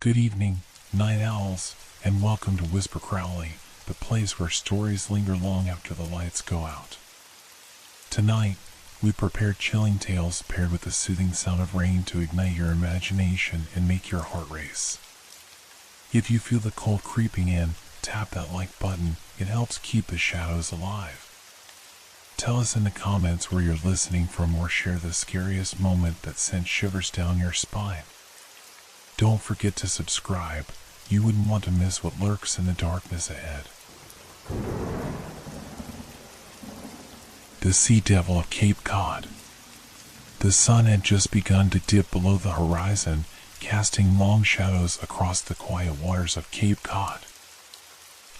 Good evening, night owls, and welcome to Whisper Crowley, the place where stories linger long after the lights go out. Tonight, we prepared chilling tales paired with the soothing sound of rain to ignite your imagination and make your heart race. If you feel the cold creeping in, tap that like button. It helps keep the shadows alive. Tell us in the comments where you're listening from or share the scariest moment that sent shivers down your spine. Don't forget to subscribe. You wouldn't want to miss what lurks in the darkness ahead. The Sea Devil of Cape Cod. The sun had just begun to dip below the horizon, casting long shadows across the quiet waters of Cape Cod.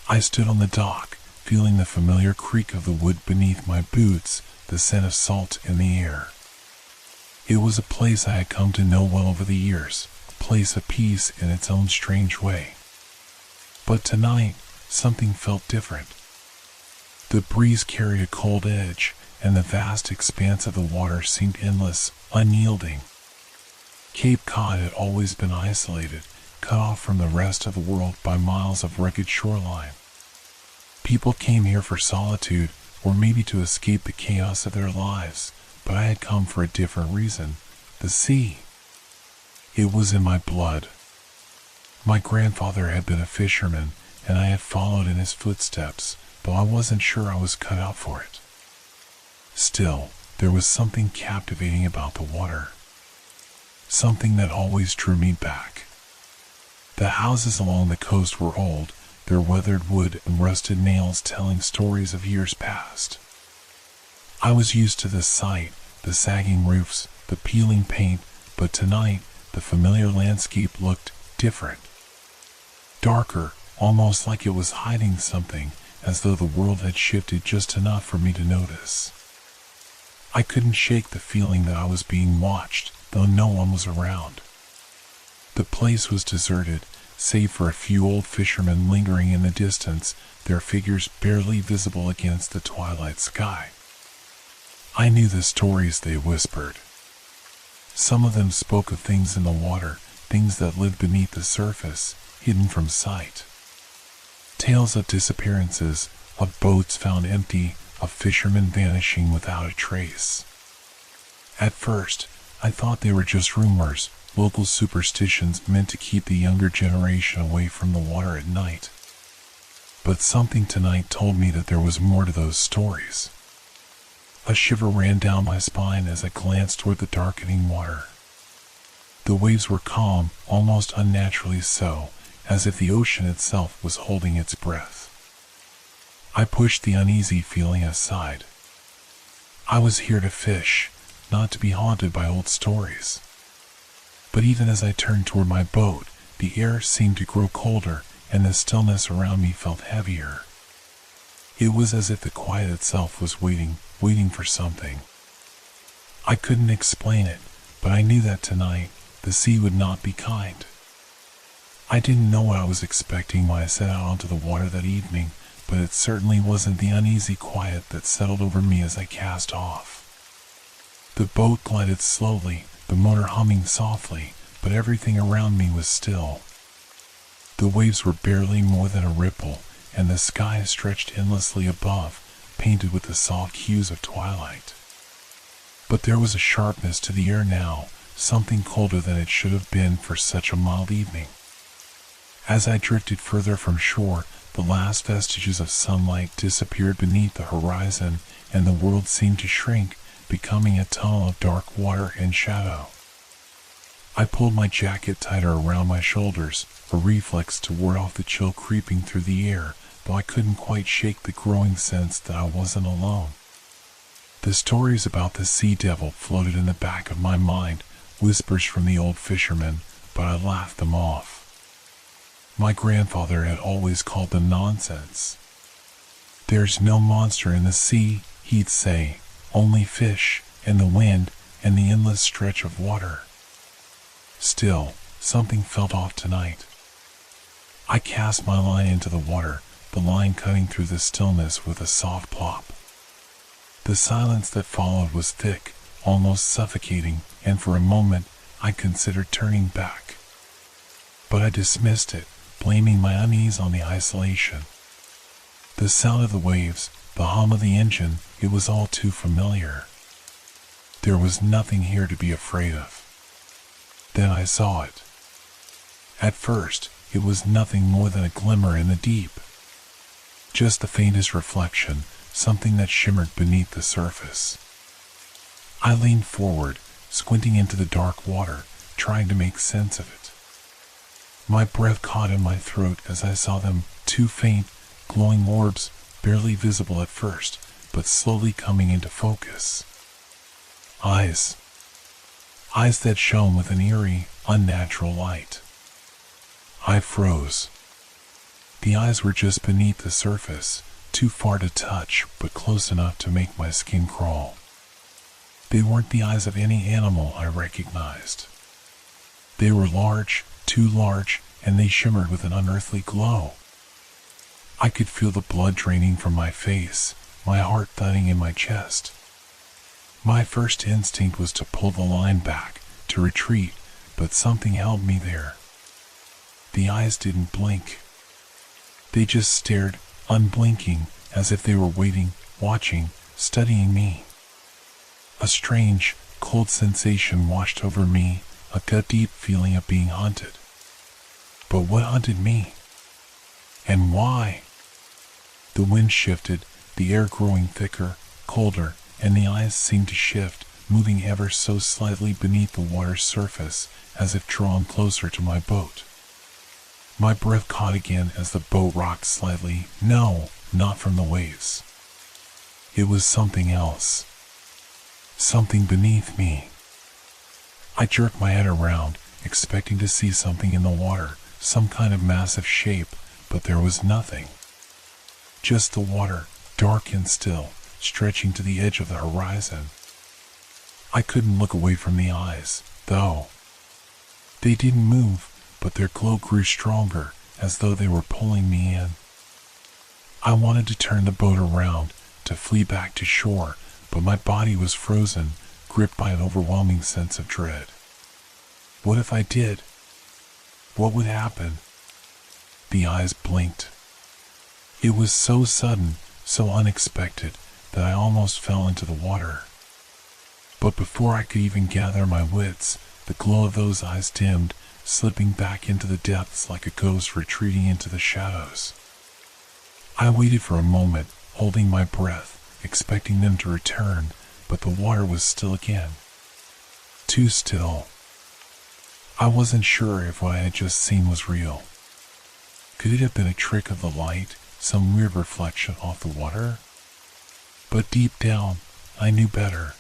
I stood on the dock, feeling the familiar creak of the wood beneath my boots, the scent of salt in the air. It was a place I had come to know well over the years, a place of peace in its own strange way. But tonight, something felt different. The breeze carried a cold edge, and the vast expanse of the water seemed endless, unyielding. Cape Cod had always been isolated, cut off from the rest of the world by miles of rugged shoreline. People came here for solitude, or maybe to escape the chaos of their lives, but I had come for a different reason: the sea. It was in my blood. My grandfather had been a fisherman, and I had followed in his footsteps, though I wasn't sure I was cut out for it. Still, there was something captivating about the water. Something that always drew me back. The houses along the coast were old, their weathered wood and rusted nails telling stories of years past. I was used to the sight, the sagging roofs, the peeling paint, but tonight, the familiar landscape looked different. Darker, almost like it was hiding something, as though the world had shifted just enough for me to notice. I couldn't shake the feeling that I was being watched, though no one was around. The place was deserted, save for a few old fishermen lingering in the distance, their figures barely visible against the twilight sky. I knew the stories they whispered. Some of them spoke of things in the water, things that lived beneath the surface, hidden from sight. Tales of disappearances, of boats found empty, of fishermen vanishing without a trace. At first, I thought they were just rumors, local superstitions meant to keep the younger generation away from the water at night. But something tonight told me that there was more to those stories. A shiver ran down my spine as I glanced toward the darkening water. The waves were calm, almost unnaturally so, as if the ocean itself was holding its breath. I pushed the uneasy feeling aside. I was here to fish, not to be haunted by old stories. But even as I turned toward my boat, the air seemed to grow colder, and the stillness around me felt heavier. It was as if the quiet itself was waiting for something. I couldn't explain it, but I knew that tonight, the sea would not be kind. I didn't know what I was expecting when I set out onto the water that evening, but it certainly wasn't the uneasy quiet that settled over me as I cast off. The boat glided slowly, the motor humming softly, but everything around me was still. The waves were barely more than a ripple, and the sky stretched endlessly above, painted with the soft hues of twilight. But there was a sharpness to the air now, something colder than it should have been for such a mild evening. As I drifted further from shore, the last vestiges of sunlight disappeared beneath the horizon, and the world seemed to shrink, becoming a tunnel of dark water and shadow. I pulled my jacket tighter around my shoulders, a reflex to ward off the chill creeping through the air, though I couldn't quite shake the growing sense that I wasn't alone. The stories about the Sea Devil floated in the back of my mind, whispers from the old fishermen, but I laughed them off. My grandfather had always called them nonsense. "There's no monster in the sea," he'd say, "only fish, and the wind, and the endless stretch of water." Still, something felt off tonight. I cast my line into the water, the line cutting through the stillness with a soft plop. The silence that followed was thick, almost suffocating, and for a moment I considered turning back. but I dismissed it, blaming my unease on the isolation. The sound of the waves, the hum of the engine, it was all too familiar. There was nothing here to be afraid of. Then I saw it. At first, it was nothing more than a glimmer in the deep. Just the faintest reflection, something that shimmered beneath the surface. I leaned forward, squinting into the dark water, trying to make sense of it. My breath caught in my throat as I saw them, two faint, glowing orbs, barely visible at first, but slowly coming into focus. Eyes. Eyes that shone with an eerie, unnatural light. I froze. The eyes were just beneath the surface, too far to touch, but close enough to make my skin crawl. They weren't the eyes of any animal I recognized. They were large, too large, and they shimmered with an unearthly glow. I could feel the blood draining from my face, my heart thudding in my chest. My first instinct was to pull the line back, to retreat, but something held me there. The eyes didn't blink. They just stared, unblinking, as if they were waiting, watching, studying me. A strange, cold sensation washed over me, a gut-deep feeling of being hunted. But what hunted me? And why? The wind shifted, the air growing thicker, colder, and the eyes seemed to shift, moving ever so slightly beneath the water's surface, as if drawn closer to my boat. My breath caught again as the boat rocked slightly. No, not from the waves. It was something else. Something beneath me. I jerked my head around, expecting to see something in the water, some kind of massive shape, but there was nothing. Just the water, dark and still, stretching to the edge of the horizon. I couldn't look away from the eyes, though. They didn't move, but their glow grew stronger, as though they were pulling me in. I wanted to turn the boat around, to flee back to shore, but my body was frozen, gripped by an overwhelming sense of dread. What if I did? What would happen? The eyes blinked. It was so sudden, so unexpected, that I almost fell into the water. But before I could even gather my wits, the glow of those eyes dimmed, slipping back into the depths like a ghost retreating into the shadows. I waited for a moment, holding my breath, expecting them to return, but the water was still again. Too still. I wasn't sure if what I had just seen was real. Could it have been a trick of the light, some weird reflection off the water? But deep down, I knew better.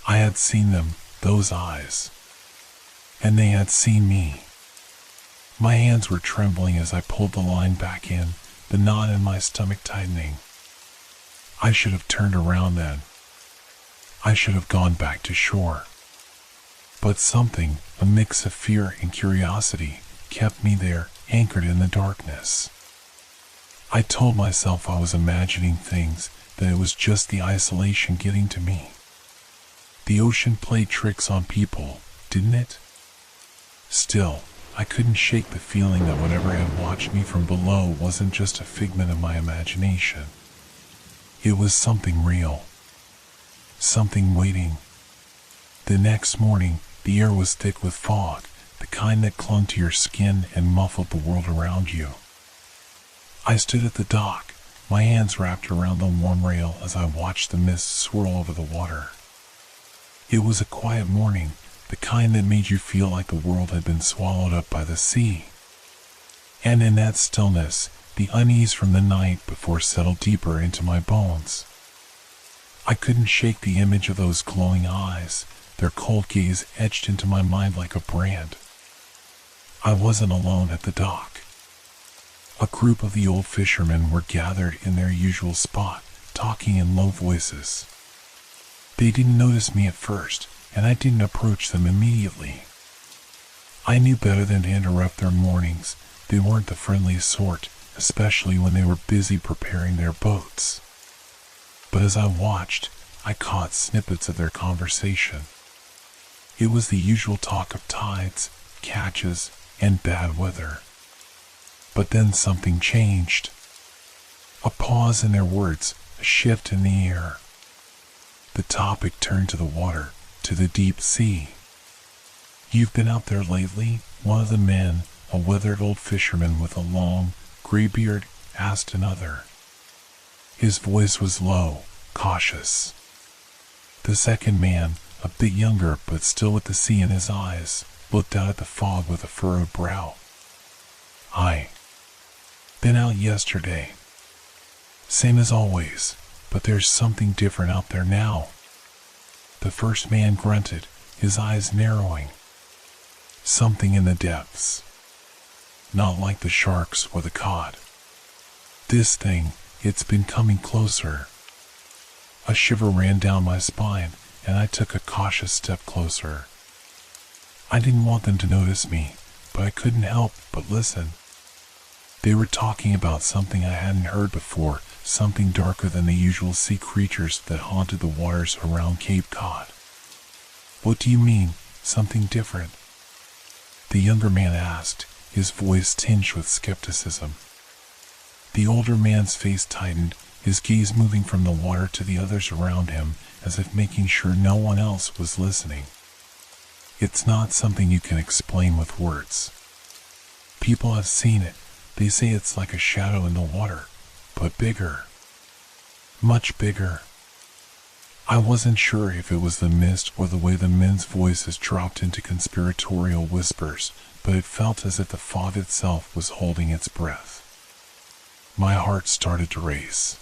I had seen them, those eyes. And they had seen me. My hands were trembling as I pulled the line back in, the knot in my stomach tightening. I should have turned around then. I should have gone back to shore. But something, a mix of fear and curiosity, kept me there, anchored in the darkness. I told myself I was imagining things, that it was just the isolation getting to me. The ocean played tricks on people, didn't it? Still, I couldn't shake the feeling that whatever had watched me from below wasn't just a figment of my imagination. It was something real. Something waiting. The next morning, the air was thick with fog, the kind that clung to your skin and muffled the world around you. I stood at the dock, my hands wrapped around the warm rail as I watched the mist swirl over the water. It was a quiet morning, the kind that made you feel like the world had been swallowed up by the sea. And in that stillness, the unease from the night before settled deeper into my bones. I couldn't shake the image of those glowing eyes, their cold gaze etched into my mind like a brand. I wasn't alone at the dock. A group of the old fishermen were gathered in their usual spot, talking in low voices. They didn't notice me at first, and I didn't approach them immediately. I knew better than to interrupt their mornings. They weren't the friendliest sort, especially when they were busy preparing their boats. But as I watched, I caught snippets of their conversation. It was the usual talk of tides, catches, and bad weather. But then something changed. A pause in their words, a shift in the air. The topic turned to the water, to the deep sea. "You've been out there lately?" one of the men, a weathered old fisherman with a long, gray beard, asked another. His voice was low, cautious. The second man, a bit younger but still with the sea in his eyes, looked out at the fog with a furrowed brow. "I been out yesterday. Same as always, but there's something different out there now." The first man grunted, his eyes narrowing. "Something in the depths. Not like the sharks or the cod. This thing, it's been coming closer." A shiver ran down my spine, and I took a cautious step closer. I didn't want them to notice me, but I couldn't help but listen. They were talking about something I hadn't heard before, something darker than the usual sea creatures that haunted the waters around Cape Cod. "What do you mean, something different?" the younger man asked, his voice tinged with skepticism. The older man's face tightened, his gaze moving from the water to the others around him, as if making sure no one else was listening. "It's not something you can explain with words. People have seen it. They say it's like a shadow in the water, but bigger. Much bigger." I wasn't sure if it was the mist or the way the men's voices dropped into conspiratorial whispers, but it felt as if the fog itself was holding its breath. My heart started to race.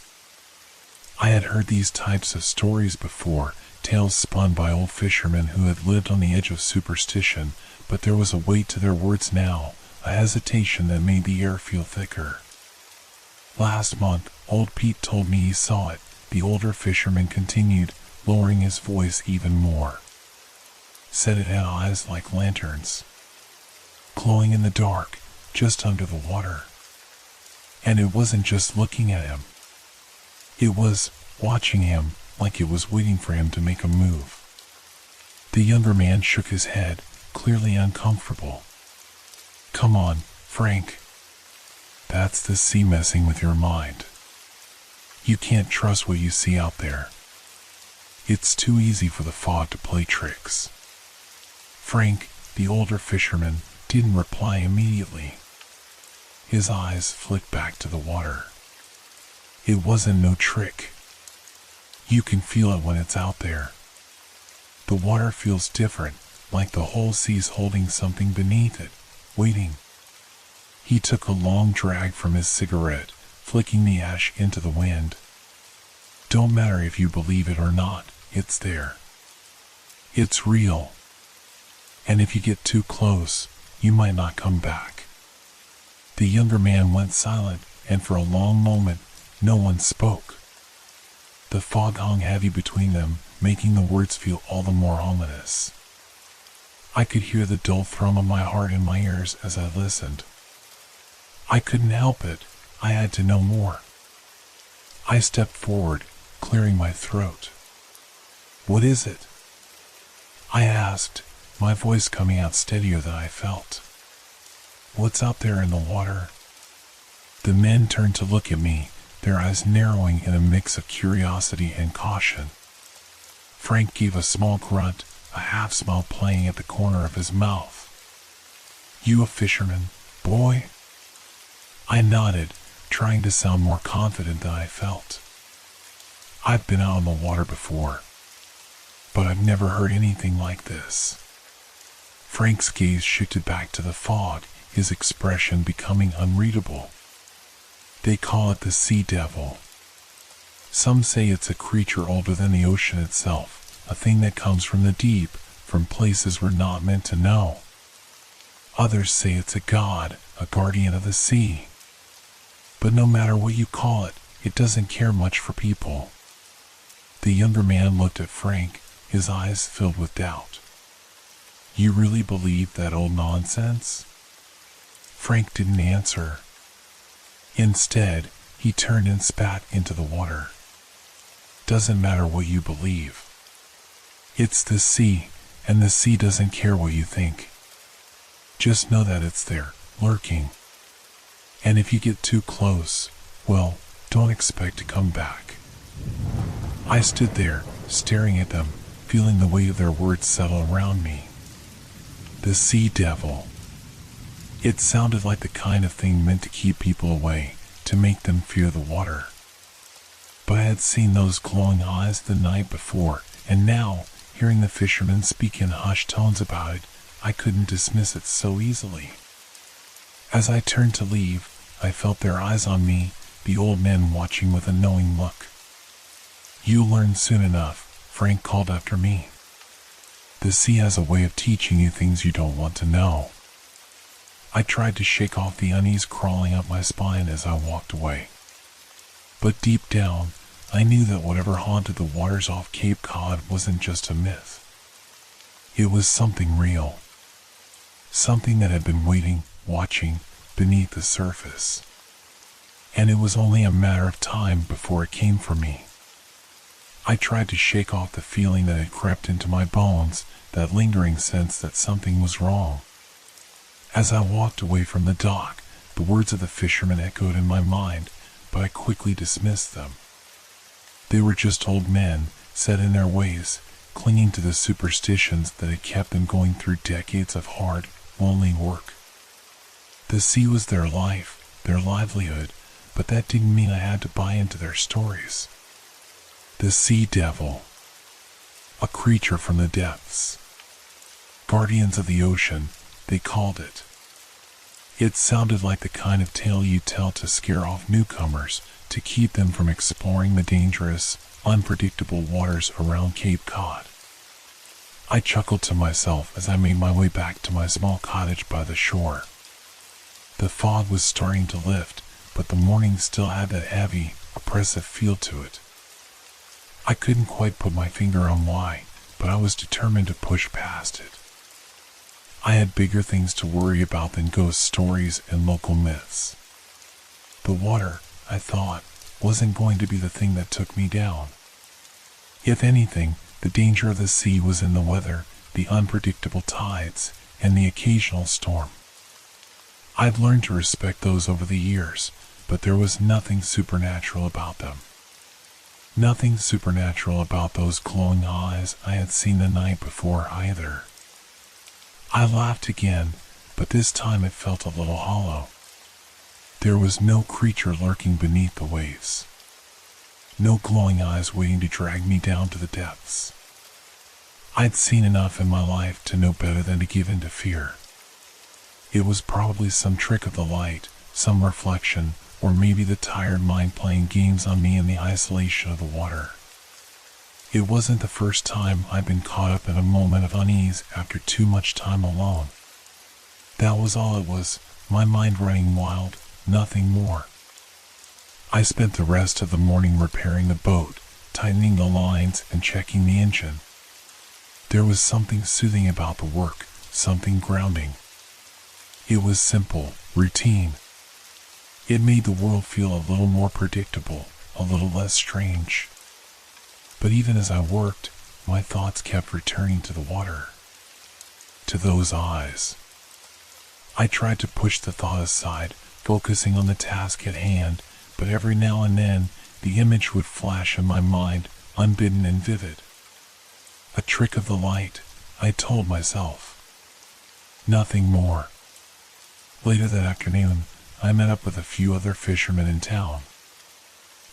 I had heard these types of stories before, tales spun by old fishermen who had lived on the edge of superstition, but there was a weight to their words now, a hesitation that made the air feel thicker. "Last month, old Pete told me he saw it," the older fisherman continued, lowering his voice even more. "Said it had eyes like lanterns, glowing in the dark, just under the water. And it wasn't just looking at him. It was watching him, like it was waiting for him to make a move." The younger man shook his head, clearly uncomfortable. "Come on, Frank. That's the sea messing with your mind. You can't trust what you see out there. It's too easy for the fog to play tricks." Frank, the older fisherman, didn't reply immediately. His eyes flicked back to the water. "It wasn't no trick. You can feel it when it's out there. The water feels different, like the whole sea's holding something beneath it, waiting." He took a long drag from his cigarette, flicking the ash into the wind. "Don't matter if you believe it or not, it's there. It's real. And if you get too close, you might not come back." The younger man went silent, and for a long moment, no one spoke. The fog hung heavy between them, making the words feel all the more ominous. I could hear the dull thrum of my heart in my ears as I listened. I couldn't help it. I had to know more. I stepped forward, clearing my throat. "What is it?" I asked, my voice coming out steadier than I felt. "What's out there in the water?" The men turned to look at me, their eyes narrowing in a mix of curiosity and caution. Frank gave a small grunt, a half-smile playing at the corner of his mouth. "You a fisherman, boy?" I nodded, trying to sound more confident than I felt. "I've been out on the water before, but I've never heard anything like this." Frank's gaze shifted back to the fog, his expression becoming unreadable. "They call it the sea devil. Some say it's a creature older than the ocean itself, a thing that comes from the deep, from places we're not meant to know. Others say it's a god, a guardian of the sea. But no matter what you call it, it doesn't care much for people." The younger man looked at Frank, his eyes filled with doubt. "You really believe that old nonsense?" Frank didn't answer. Instead, he turned and spat into the water. "Doesn't matter what you believe. It's the sea, and the sea doesn't care what you think. Just know that it's there, lurking. And if you get too close, well, don't expect to come back. I stood there, staring at them, feeling the weight of their words settle around me. The sea devil. It sounded like the kind of thing meant to keep people away, to make them fear the water. But I had seen those glowing eyes the night before, and now, hearing the fishermen speak in hushed tones about it, I couldn't dismiss it so easily. As I turned to leave, I felt their eyes on me, the old men watching with a knowing look. "You'll learn soon enough," Frank called after me. "The sea has a way of teaching you things you don't want to know." I tried to shake off the unease crawling up my spine as I walked away. But deep down, I knew that whatever haunted the waters off Cape Cod wasn't just a myth. It was something real. Something that had been waiting, watching, beneath the surface. And it was only a matter of time before it came for me. I tried to shake off the feeling that had crept into my bones, that lingering sense that something was wrong. As I walked away from the dock, the words of the fishermen echoed in my mind, but I quickly dismissed them. They were just old men, set in their ways, clinging to the superstitions that had kept them going through decades of hard, lonely work. The sea was their life, their livelihood, but that didn't mean I had to buy into their stories. The sea devil. A creature from the depths. Guardians of the ocean, they called it. It sounded like the kind of tale you tell to scare off newcomers, to keep them from exploring the dangerous, unpredictable waters around Cape Cod. I chuckled to myself as I made my way back to my small cottage by the shore. The fog was starting to lift, but the morning still had that heavy, oppressive feel to it. I couldn't quite put my finger on why, but I was determined to push past it. I had bigger things to worry about than ghost stories and local myths. The water, I thought, wasn't going to be the thing that took me down. If anything, the danger of the sea was in the weather, the unpredictable tides, and the occasional storm. I'd learned to respect those over the years, but there was nothing supernatural about them. Nothing supernatural about those glowing eyes I had seen the night before either. I laughed again, but this time it felt a little hollow. There was no creature lurking beneath the waves. No glowing eyes waiting to drag me down to the depths. I'd seen enough in my life to know better than to give in to fear. It was probably some trick of the light, some reflection, or maybe the tired mind playing games on me in the isolation of the water. It wasn't the first time I'd been caught up in a moment of unease after too much time alone. That was all it was, my mind running wild, nothing more. I spent the rest of the morning repairing the boat, tightening the lines and checking the engine. There was something soothing about the work, something grounding. It was simple, routine. It made the world feel a little more predictable, a little less strange. But even as I worked, my thoughts kept returning to the water. To those eyes. I tried to push the thought aside, focusing on the task at hand, but every now and then, the image would flash in my mind, unbidden and vivid. A trick of the light, I told myself. Nothing more. Later that afternoon, I met up with a few other fishermen in town.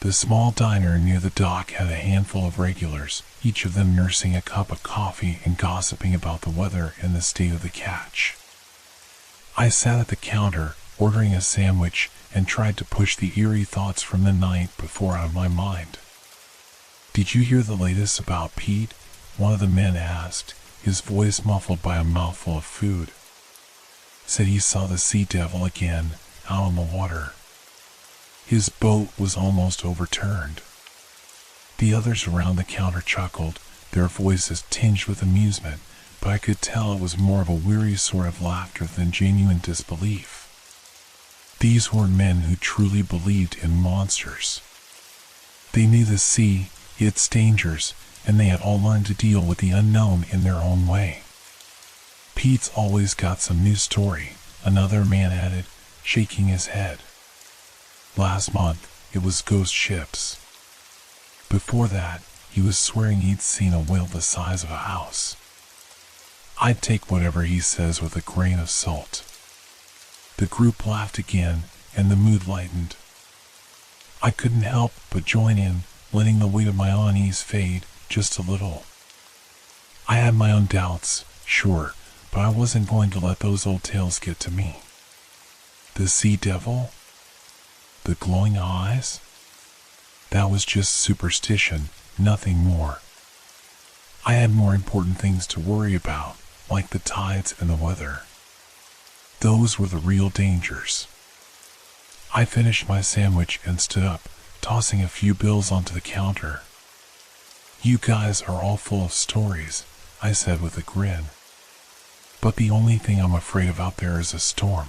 The small diner near the dock had a handful of regulars, each of them nursing a cup of coffee and gossiping about the weather and the state of the catch. I sat at the counter, ordering a sandwich, and tried to push the eerie thoughts from the night before out of my mind. "Did you hear the latest about Pete?" one of the men asked, his voice muffled by a mouthful of food. "Said he saw the sea devil again, out on the water. His boat was almost overturned." The others around the counter chuckled, their voices tinged with amusement, but I could tell it was more of a weary sort of laughter than genuine disbelief. These were men who truly believed in monsters. They knew the sea, its dangers, and they had all learned to deal with the unknown in their own way. Pete's always got some new story, another man added, shaking his head. Last month, it was ghost ships. Before that, he was swearing he'd seen a whale the size of a house. I'd take whatever he says with a grain of salt. The group laughed again, and the mood lightened. I couldn't help but join in, letting the weight of my unease fade just a little. I had my own doubts, sure, but I wasn't going to let those old tales get to me. The sea devil? The glowing eyes? That was just superstition, nothing more. I had more important things to worry about, like the tides and the weather. Those were the real dangers. I finished my sandwich and stood up, tossing a few bills onto the counter. You guys are all full of stories, I said with a grin. But the only thing I'm afraid of out there is a storm.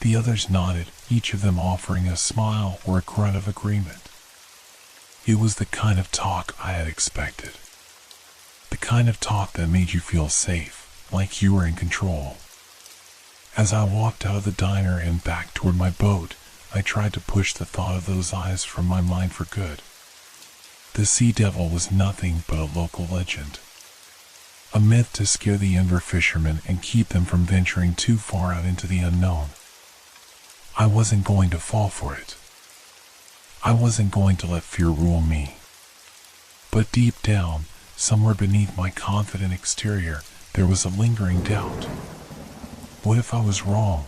The others nodded, each of them offering a smile or a grunt of agreement. It was the kind of talk I had expected. The kind of talk that made you feel safe, like you were in control. As I walked out of the diner and back toward my boat, I tried to push the thought of those eyes from my mind for good. The sea devil was nothing but a local legend. A myth to scare the younger fishermen and keep them from venturing too far out into the unknown. I wasn't going to fall for it. I wasn't going to let fear rule me. But deep down, somewhere beneath my confident exterior, there was a lingering doubt. What if I was wrong?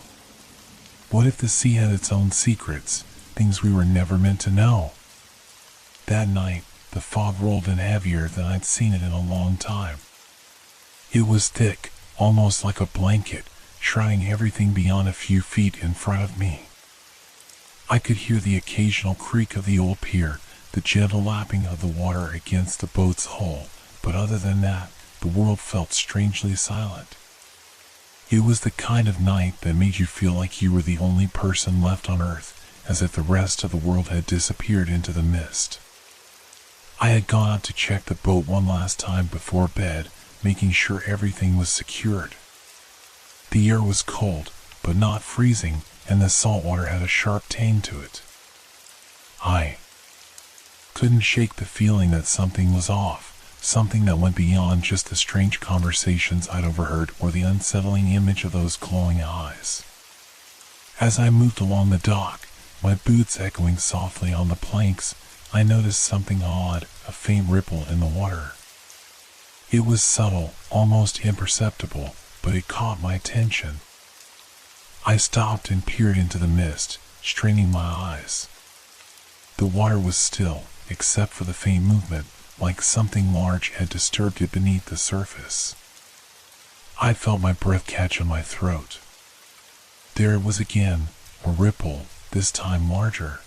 What if the sea had its own secrets, things we were never meant to know? That night, the fog rolled in heavier than I'd seen it in a long time. It was thick, almost like a blanket, shrouding everything beyond a few feet in front of me. I could hear the occasional creak of the old pier, the gentle lapping of the water against the boat's hull, but other than that, the world felt strangely silent. It was the kind of night that made you feel like you were the only person left on Earth, as if the rest of the world had disappeared into the mist. I had gone out to check the boat one last time before bed, making sure everything was secured. The air was cold, but not freezing, and the salt water had a sharp tang to it. I couldn't shake the feeling that something was off, something that went beyond just the strange conversations I'd overheard or the unsettling image of those glowing eyes. As I moved along the dock, my boots echoing softly on the planks, I noticed something odd, a faint ripple in the water. It was subtle, almost imperceptible, but it caught my attention. I stopped and peered into the mist, straining my eyes. The water was still, except for the faint movement, like something large had disturbed it beneath the surface. I felt my breath catch on my throat. There it was again, a ripple, this time larger.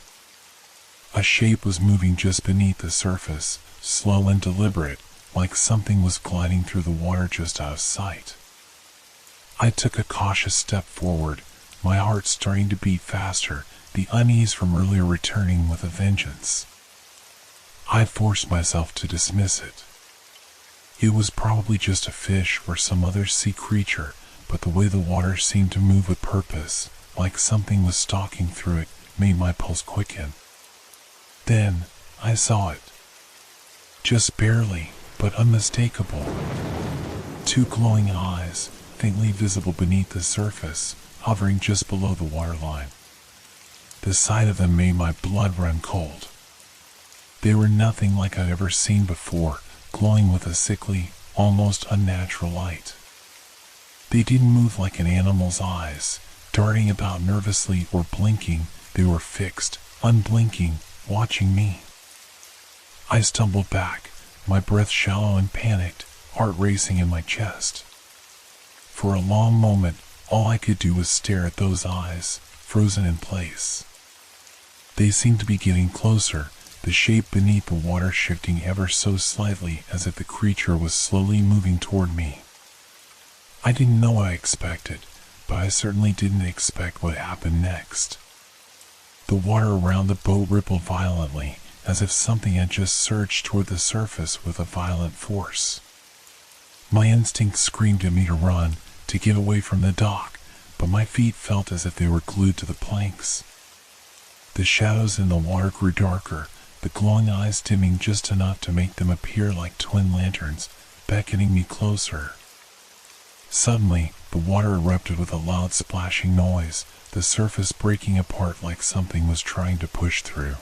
A shape was moving just beneath the surface, slow and deliberate, like something was gliding through the water just out of sight. I took a cautious step forward, my heart starting to beat faster, the unease from earlier returning with a vengeance. I forced myself to dismiss it. It was probably just a fish or some other sea creature, but the way the water seemed to move with purpose, like something was stalking through it, made my pulse quicken. Then, I saw it. Just barely, but unmistakable. Two glowing eyes, faintly visible beneath the surface, hovering just below the waterline. The sight of them made my blood run cold. They were nothing like I'd ever seen before, glowing with a sickly, almost unnatural light. They didn't move like an animal's eyes, darting about nervously or blinking. They were fixed, unblinking, watching me. I stumbled back, my breath shallow and panicked, heart racing in my chest. For a long moment, all I could do was stare at those eyes, frozen in place. They seemed to be getting closer, the shape beneath the water shifting ever so slightly as if the creature was slowly moving toward me. I didn't know what I expected, but I certainly didn't expect what happened next. The water around the boat rippled violently, as if something had just surged toward the surface with a violent force. My instinct screamed at me to run, to get away from the dock, but my feet felt as if they were glued to the planks. The shadows in the water grew darker, the glowing eyes dimming just enough to make them appear like twin lanterns, beckoning me closer. Suddenly, the water erupted with a loud splashing noise, the surface breaking apart like something was trying to push through.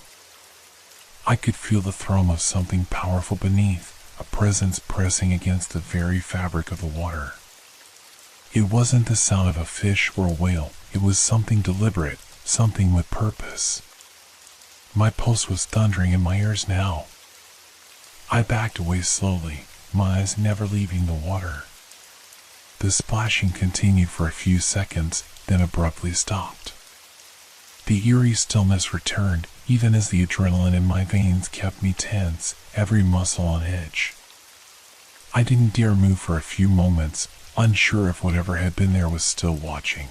I could feel the thrum of something powerful beneath, a presence pressing against the very fabric of the water. It wasn't the sound of a fish or a whale, it was something deliberate, something with purpose. My pulse was thundering in my ears now. I backed away slowly, my eyes never leaving the water. The splashing continued for a few seconds, then abruptly stopped. The eerie stillness returned, even as the adrenaline in my veins kept me tense, every muscle on edge. I didn't dare move for a few moments, unsure if whatever had been there was still watching.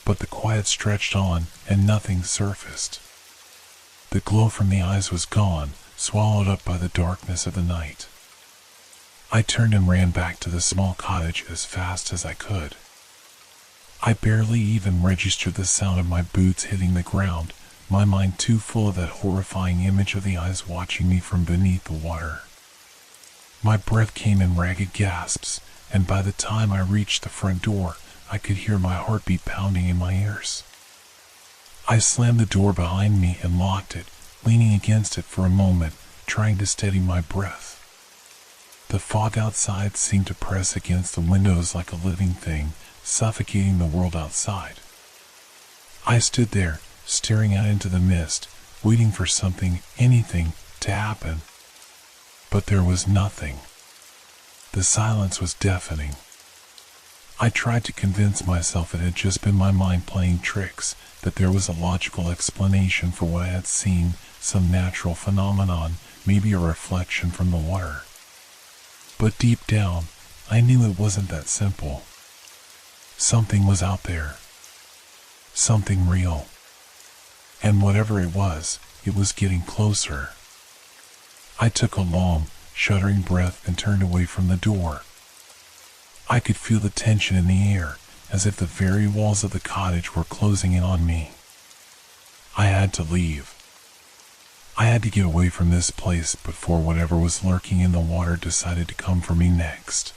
But the quiet stretched on, and nothing surfaced. The glow from the eyes was gone, swallowed up by the darkness of the night. I turned and ran back to the small cottage as fast as I could. I barely even registered the sound of my boots hitting the ground, my mind too full of that horrifying image of the eyes watching me from beneath the water. My breath came in ragged gasps, and by the time I reached the front door, I could hear my heartbeat pounding in my ears. I slammed the door behind me and locked it, leaning against it for a moment, trying to steady my breath. The fog outside seemed to press against the windows like a living thing, suffocating the world outside. I stood there, staring out into the mist, waiting for something, anything, to happen. But there was nothing. The silence was deafening. I tried to convince myself it had just been my mind playing tricks, that there was a logical explanation for what I had seen, some natural phenomenon, maybe a reflection from the water. But deep down, I knew it wasn't that simple. Something was out there. Something real. And whatever it was getting closer. I took a long, shuddering breath and turned away from the door. I could feel the tension in the air, as if the very walls of the cottage were closing in on me. I had to leave. I had to get away from this place before whatever was lurking in the water decided to come for me next.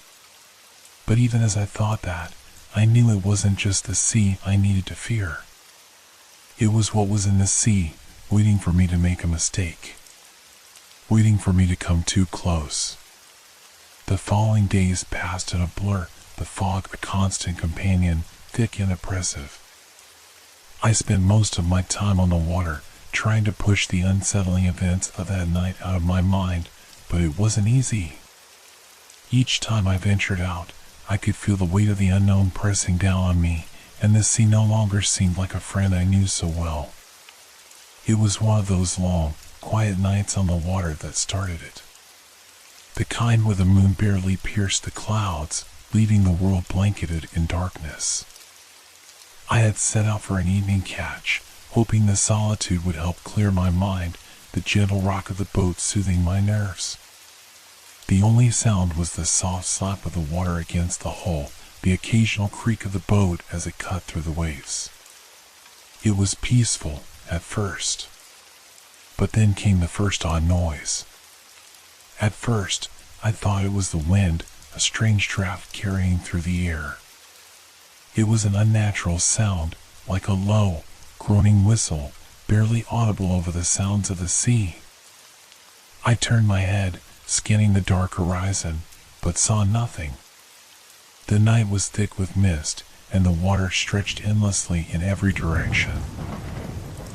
But even as I thought that, I knew it wasn't just the sea I needed to fear. It was what was in the sea, waiting for me to make a mistake. Waiting for me to come too close. The following days passed in a blur, the fog a constant companion, thick and oppressive. I spent most of my time on the water, trying to push the unsettling events of that night out of my mind, but it wasn't easy. Each time I ventured out, I could feel the weight of the unknown pressing down on me, and the sea no longer seemed like a friend I knew so well. It was one of those long, quiet nights on the water that started it. The kind where the moon barely pierced the clouds, leaving the world blanketed in darkness. I had set out for an evening catch, hoping the solitude would help clear my mind, the gentle rock of the boat soothing my nerves. The only sound was the soft slap of the water against the hull, the occasional creak of the boat as it cut through the waves. It was peaceful, at first. But then came the first odd noise. At first, I thought it was the wind, a strange draft carrying through the air. It was an unnatural sound, like a low, groaning whistle, barely audible over the sounds of the sea. I turned my head, scanning the dark horizon, but saw nothing. The night was thick with mist, and the water stretched endlessly in every direction.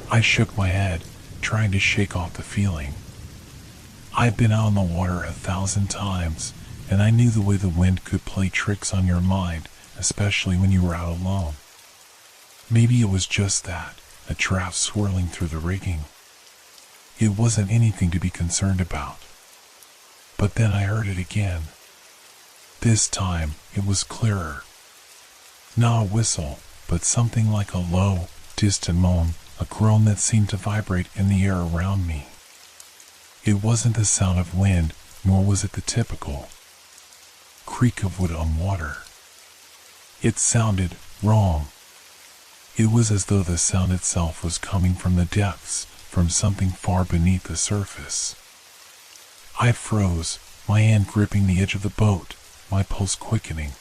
I shook my head, trying to shake off the feeling. I'd been out on the water 1,000 times, and I knew the way the wind could play tricks on your mind, especially when you were out alone. Maybe it was just that, a draft swirling through the rigging. It wasn't anything to be concerned about. But then I heard it again. This time, it was clearer. Not a whistle, but something like a low, distant moan, a groan that seemed to vibrate in the air around me. It wasn't the sound of wind, nor was it the typical creak of wood on water. It sounded wrong. It was as though the sound itself was coming from the depths, from something far beneath the surface. I froze, my hand gripping the edge of the boat, my pulse quickening.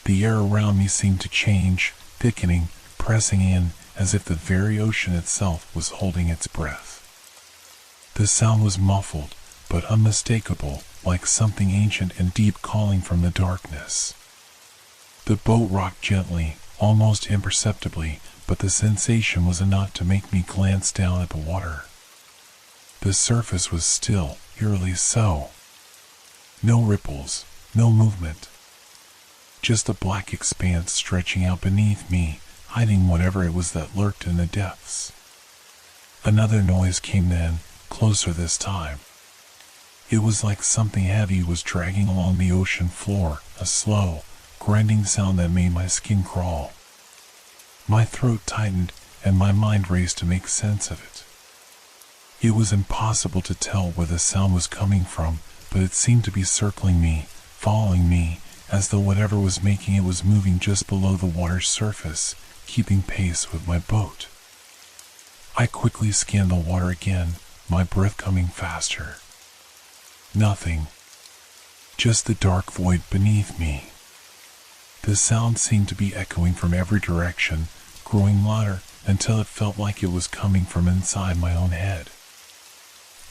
The air around me seemed to change, thickening, pressing in, as if the very ocean itself was holding its breath. The sound was muffled, but unmistakable, like something ancient and deep calling from the darkness. The boat rocked gently, almost imperceptibly, but the sensation was enough to make me glance down at the water. The surface was still, eerily so. No ripples, no movement. Just a black expanse stretching out beneath me, hiding whatever it was that lurked in the depths. Another noise came then, closer this time. It was like something heavy was dragging along the ocean floor, a slow, grinding sound that made my skin crawl. My throat tightened, and my mind raced to make sense of it. It was impossible to tell where the sound was coming from, but it seemed to be circling me, following me, as though whatever was making it was moving just below the water's surface, keeping pace with my boat. I quickly scanned the water again, my breath coming faster. Nothing. Just the dark void beneath me. The sound seemed to be echoing from every direction, growing louder until it felt like it was coming from inside my own head.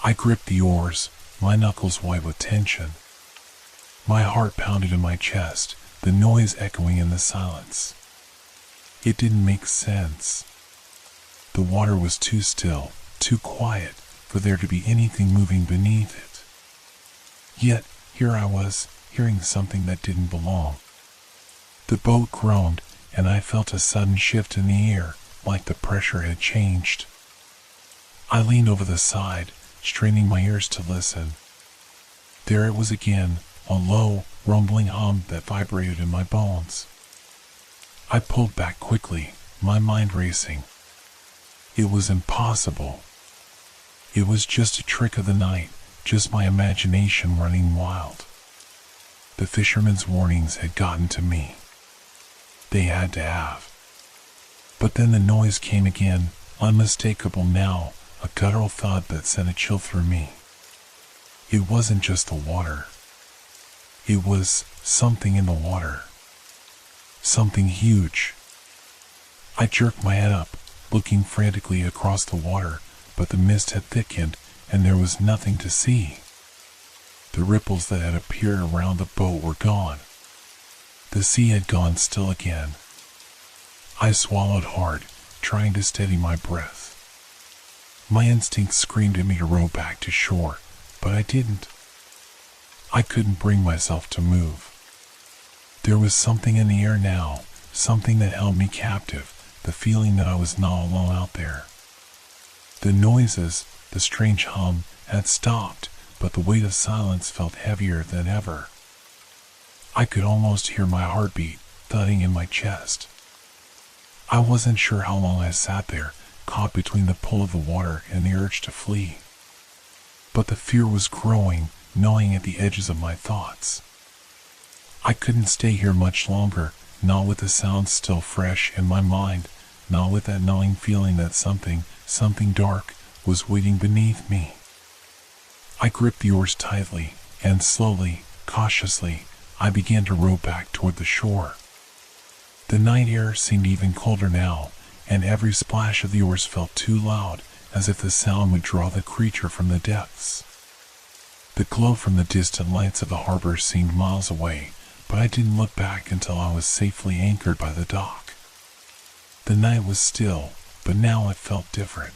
I gripped the oars, my knuckles white with tension. My heart pounded in my chest, the noise echoing in the silence. It didn't make sense. The water was too still, too quiet, for there to be anything moving beneath it. Yet, here I was, hearing something that didn't belong. The boat groaned, and I felt a sudden shift in the air, like the pressure had changed. I leaned over the side, straining my ears to listen. There it was again, a low, rumbling hum that vibrated in my bones. I pulled back quickly, my mind racing. It was impossible. It was just a trick of the night, just my imagination running wild. The fisherman's warnings had gotten to me. They had to have. But then the noise came again, unmistakable now, a guttural thud that sent a chill through me. It wasn't just the water. It was something in the water. Something huge. I jerked my head up, looking frantically across the water, but the mist had thickened, and there was nothing to see. The ripples that had appeared around the boat were gone. The sea had gone still again. I swallowed hard, trying to steady my breath. My instinct screamed at me to row back to shore, but I didn't. I couldn't bring myself to move. There was something in the air now, something that held me captive, the feeling that I was not alone out there. The noises, the strange hum, had stopped, but the weight of silence felt heavier than ever. I could almost hear my heartbeat thudding in my chest. I wasn't sure how long I sat there, caught between the pull of the water and the urge to flee. But the fear was growing, gnawing at the edges of my thoughts. I couldn't stay here much longer, not with the sounds still fresh in my mind, not with that gnawing feeling that something dark, was waiting beneath me. I gripped the oars tightly, and slowly, cautiously, I began to row back toward the shore. The night air seemed even colder now, and every splash of the oars felt too loud, as if the sound would draw the creature from the depths. The glow from the distant lights of the harbor seemed miles away, but I didn't look back until I was safely anchored by the dock. The night was still, but now it felt different.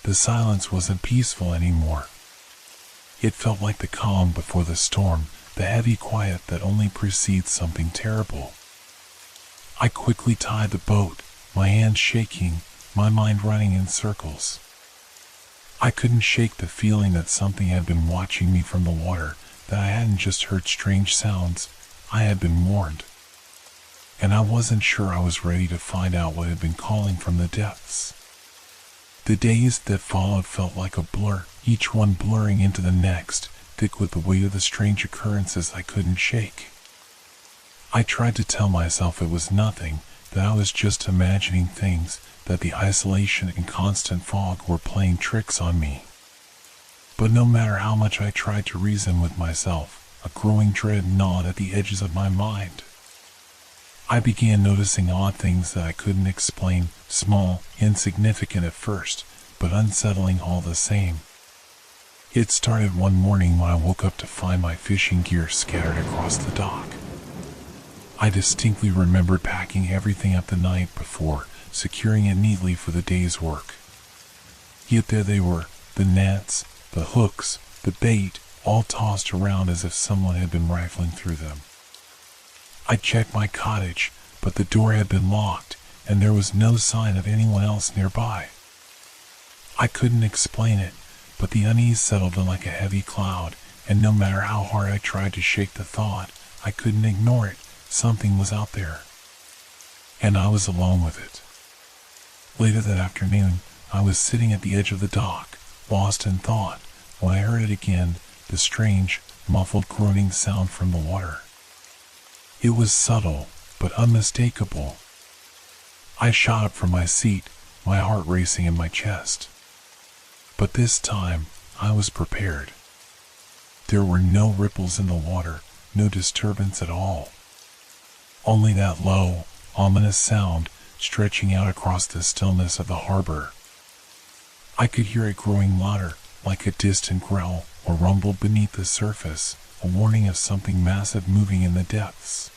The silence wasn't peaceful anymore. It felt like the calm before the storm, the heavy quiet that only precedes something terrible. I quickly tied the boat, my hands shaking, my mind running in circles. I couldn't shake the feeling that something had been watching me from the water, that I hadn't just heard strange sounds, I had been warned. And I wasn't sure I was ready to find out what had been calling from the depths. The days that followed felt like a blur, each one blurring into the next, thick with the weight of the strange occurrences I couldn't shake. I tried to tell myself it was nothing, that I was just imagining things, that the isolation and constant fog were playing tricks on me. But no matter how much I tried to reason with myself, a growing dread gnawed at the edges of my mind. I began noticing odd things that I couldn't explain, small, insignificant at first, but unsettling all the same. It started one morning when I woke up to find my fishing gear scattered across the dock. I distinctly remembered packing everything up the night before, securing it neatly for the day's work. Yet there they were, the nets, the hooks, the bait, all tossed around as if someone had been rifling through them. I checked my cottage, but the door had been locked, and there was no sign of anyone else nearby. I couldn't explain it, but the unease settled in like a heavy cloud, and no matter how hard I tried to shake the thought, I couldn't ignore it. Something was out there, and I was alone with it. Later that afternoon, I was sitting at the edge of the dock, lost in thought, when I heard it again, the strange, muffled groaning sound from the water. It was subtle, but unmistakable. I shot up from my seat, my heart racing in my chest. But this time, I was prepared. There were no ripples in the water, no disturbance at all. Only that low, ominous sound stretching out across the stillness of the harbor. I could hear it growing louder, like a distant growl or rumble beneath the surface, a warning of something massive moving in the depths.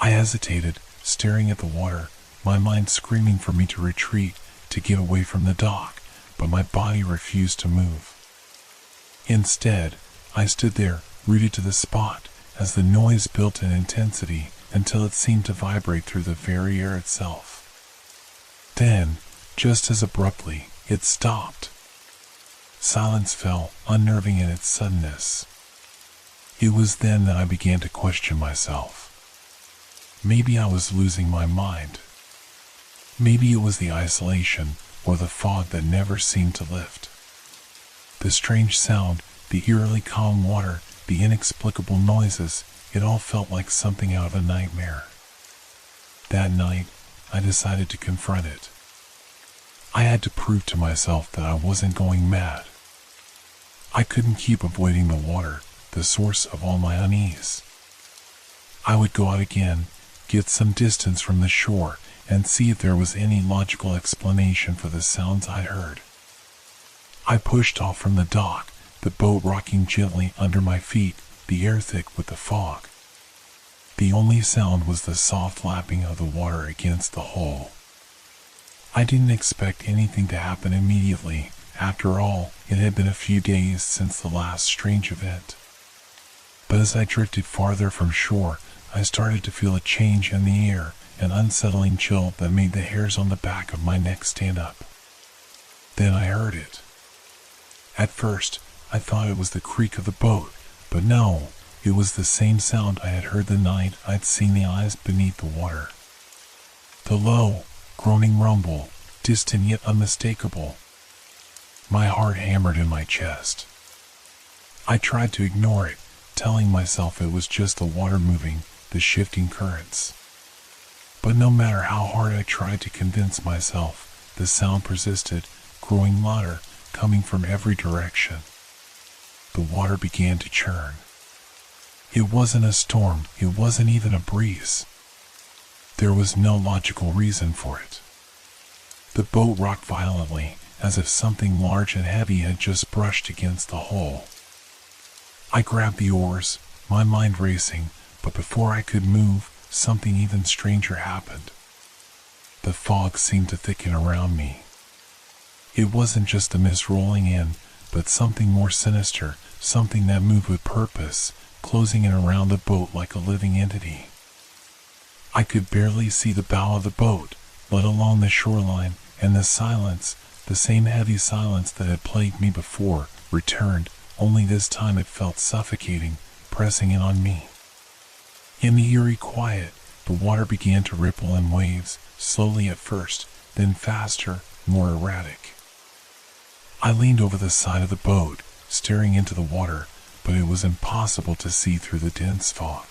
I hesitated, staring at the water, my mind screaming for me to retreat, to get away from the dock, but my body refused to move. Instead, I stood there, rooted to the spot, as the noise built in intensity until it seemed to vibrate through the very air itself. Then, just as abruptly, it stopped. Silence fell, unnerving in its suddenness. It was then that I began to question myself. Maybe I was losing my mind. Maybe it was the isolation or the fog that never seemed to lift. The strange sound, the eerily calm water, the inexplicable noises, it all felt like something out of a nightmare. That night, I decided to confront it. I had to prove to myself that I wasn't going mad. I couldn't keep avoiding the water, the source of all my unease. I would go out again, get some distance from the shore, and see if there was any logical explanation for the sounds I'd heard. I pushed off from the dock, the boat rocking gently under my feet, the air thick with the fog. The only sound was the soft lapping of the water against the hull. I didn't expect anything to happen immediately. After all, it had been a few days since the last strange event. But as I drifted farther from shore, I started to feel a change in the air, an unsettling chill that made the hairs on the back of my neck stand up. Then I heard it. At first, I thought it was the creak of the boat, but no, it was the same sound I had heard the night I'd seen the eyes beneath the water. The low, groaning rumble, distant yet unmistakable. My heart hammered in my chest. I tried to ignore it, telling myself it was just the water moving, the shifting currents. But no matter how hard I tried to convince myself, the sound persisted, growing louder, coming from every direction. The water began to churn. It wasn't a storm, it wasn't even a breeze. There was no logical reason for it. The boat rocked violently, as if something large and heavy had just brushed against the hull. I grabbed the oars, my mind racing, but before I could move, something even stranger happened. The fog seemed to thicken around me. It wasn't just the mist rolling in, but something more sinister, something that moved with purpose, closing in around the boat like a living entity. I could barely see the bow of the boat, let alone the shoreline, and the silence, the same heavy silence that had plagued me before, returned, only this time it felt suffocating, pressing in on me. In the eerie quiet, the water began to ripple in waves, slowly at first, then faster, more erratic. I leaned over the side of the boat, staring into the water, but it was impossible to see through the dense fog.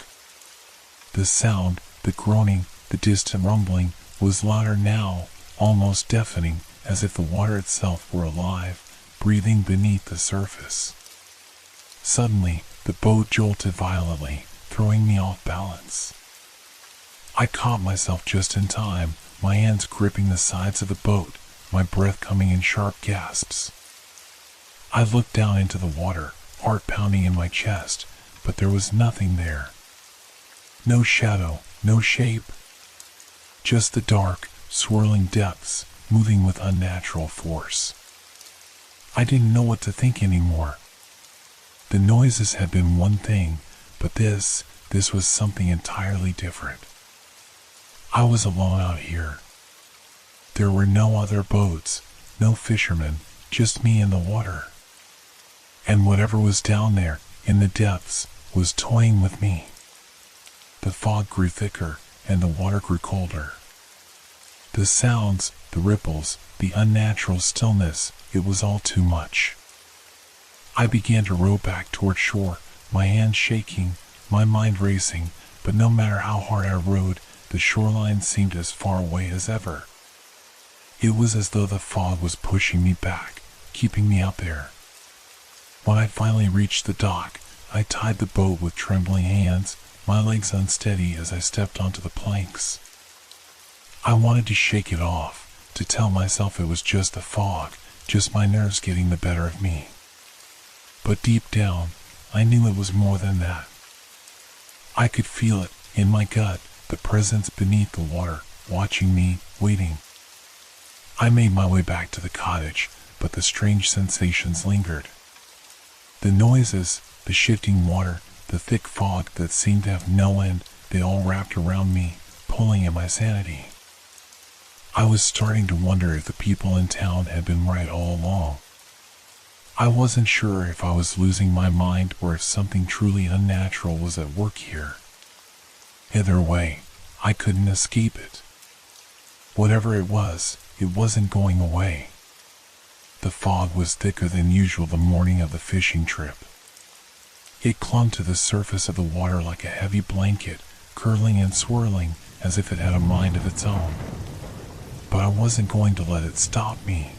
The sound, the groaning, the distant rumbling, was louder now, almost deafening, as if the water itself were alive, breathing beneath the surface. Suddenly, the boat jolted violently, throwing me off balance. I caught myself just in time, my hands gripping the sides of the boat, my breath coming in sharp gasps. I looked down into the water, heart pounding in my chest, but there was nothing there. No shadow, no shape. Just the dark, swirling depths, moving with unnatural force. I didn't know what to think anymore. The noises had been one thing, but this was something entirely different. I was alone out here. There were no other boats, no fishermen, just me in the water. And whatever was down there, in the depths, was toying with me. The fog grew thicker, and the water grew colder. The sounds, the ripples, the unnatural stillness, it was all too much. I began to row back toward shore, my hands shaking, my mind racing, but no matter how hard I rowed, the shoreline seemed as far away as ever. It was as though the fog was pushing me back, keeping me out there. When I finally reached the dock, I tied the boat with trembling hands, my legs unsteady as I stepped onto the planks. I wanted to shake it off, to tell myself it was just the fog, just my nerves getting the better of me. But deep down, I knew it was more than that. I could feel it, in my gut, the presence beneath the water, watching me, waiting. I made my way back to the cottage, but the strange sensations lingered. The noises, the shifting water, the thick fog that seemed to have no end, they all wrapped around me, pulling at my sanity. I was starting to wonder if the people in town had been right all along. I wasn't sure if I was losing my mind or if something truly unnatural was at work here. Either way, I couldn't escape it. Whatever it wasn't going away. The fog was thicker than usual the morning of the fishing trip. It clung to the surface of the water like a heavy blanket, curling and swirling as if it had a mind of its own. But I wasn't going to let it stop me.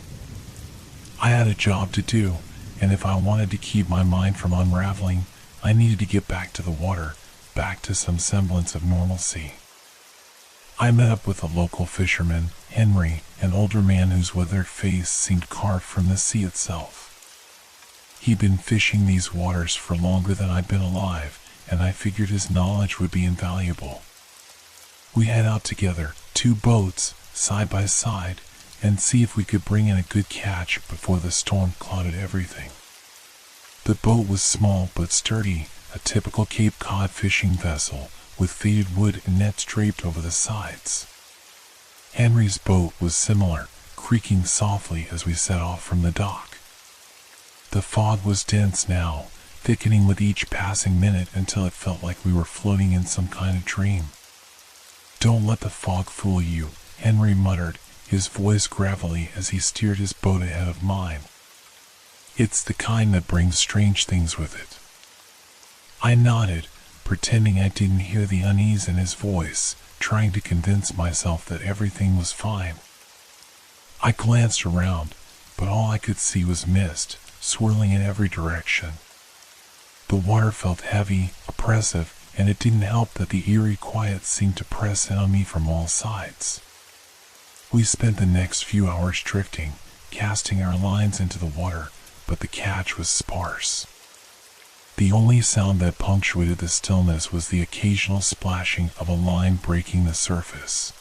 I had a job to do, and if I wanted to keep my mind from unraveling, I needed to get back to the water, back to some semblance of normalcy. I met up with a local fisherman, Henry, an older man whose withered face seemed carved from the sea itself. He'd been fishing these waters for longer than I'd been alive, and I figured his knowledge would be invaluable. We head out together, 2 boats, side by side, and see if we could bring in a good catch before the storm clouded everything. The boat was small but sturdy, a typical Cape Cod fishing vessel, with faded wood and nets draped over the sides. Henry's boat was similar, creaking softly as we set off from the dock. The fog was dense now, thickening with each passing minute until it felt like we were floating in some kind of dream. "Don't let the fog fool you," Henry muttered, his voice gravelly as he steered his boat ahead of mine. "It's the kind that brings strange things with it." I nodded, pretending I didn't hear the unease in his voice, trying to convince myself that everything was fine. I glanced around, but all I could see was mist, swirling in every direction. The water felt heavy, oppressive, and it didn't help that the eerie quiet seemed to press in on me from all sides. We spent the next few hours drifting, casting our lines into the water, but the catch was sparse. The only sound that punctuated the stillness was the occasional splashing of a line breaking the surface.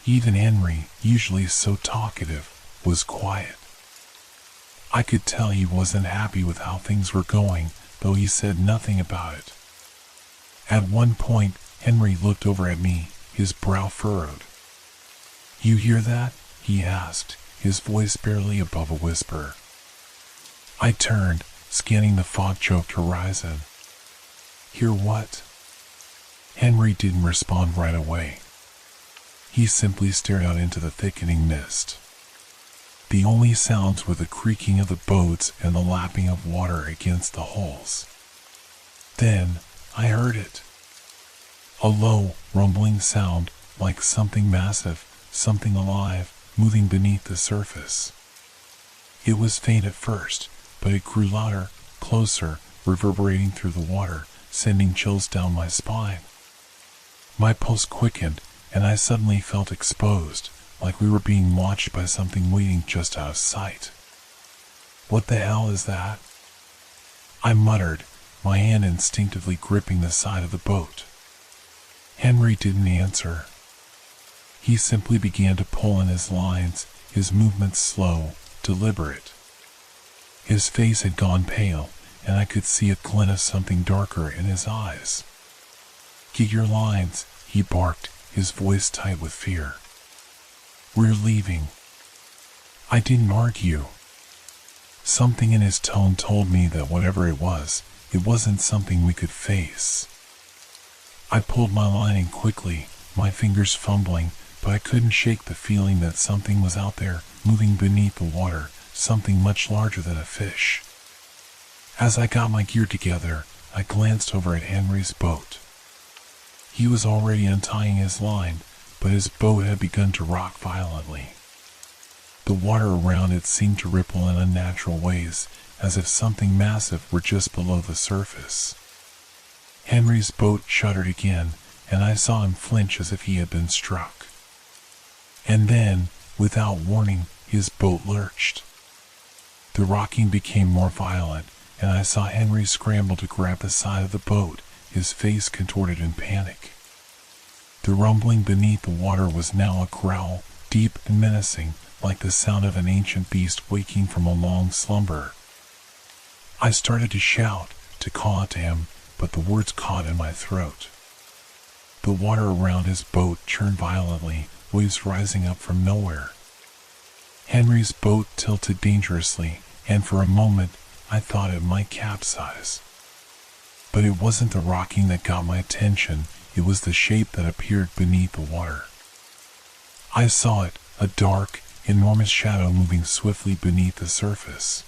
Even Henry, usually so talkative, was quiet. I could tell he wasn't happy with how things were going, though he said nothing about it. At one point, Henry looked over at me, his brow furrowed. "You hear that?" he asked, his voice barely above a whisper. I turned, scanning the fog-choked horizon. "Hear what?" Henry didn't respond right away. He simply stared out into the thickening mist. The only sounds were the creaking of the boats and the lapping of water against the hulls. Then I heard it. A low, rumbling sound, like something massive, something alive, moving beneath the surface. It was faint at first, but it grew louder, closer, reverberating through the water, sending chills down my spine. My pulse quickened, and I suddenly felt exposed, like we were being watched by something waiting just out of sight. "What the hell is that?" I muttered, my hand instinctively gripping the side of the boat. Henry didn't answer. He simply began to pull in his lines, his movements slow, deliberate. His face had gone pale, and I could see a glint of something darker in his eyes. "Get your lines," he barked, his voice tight with fear. "We're leaving." I didn't argue. Something in his tone told me that whatever it wasn't something we could face. I pulled my line in quickly, my fingers fumbling, but I couldn't shake the feeling that something was out there, moving beneath the water, something much larger than a fish. As I got my gear together, I glanced over at Henry's boat. He was already untying his line, but his boat had begun to rock violently. The water around it seemed to ripple in unnatural ways, as if something massive were just below the surface. Henry's boat shuddered again, and I saw him flinch as if he had been struck. And then, without warning, his boat lurched. The rocking became more violent, and I saw Henry scramble to grab the side of the boat, his face contorted in panic. The rumbling beneath the water was now a growl, deep and menacing, like the sound of an ancient beast waking from a long slumber. I started to shout, to call out to him, but the words caught in my throat. The water around his boat churned violently, waves rising up from nowhere. Henry's boat tilted dangerously, and for a moment I thought it might capsize. But it wasn't the rocking that got my attention, it was the shape that appeared beneath the water. I saw it, a dark, enormous shadow moving swiftly beneath the surface.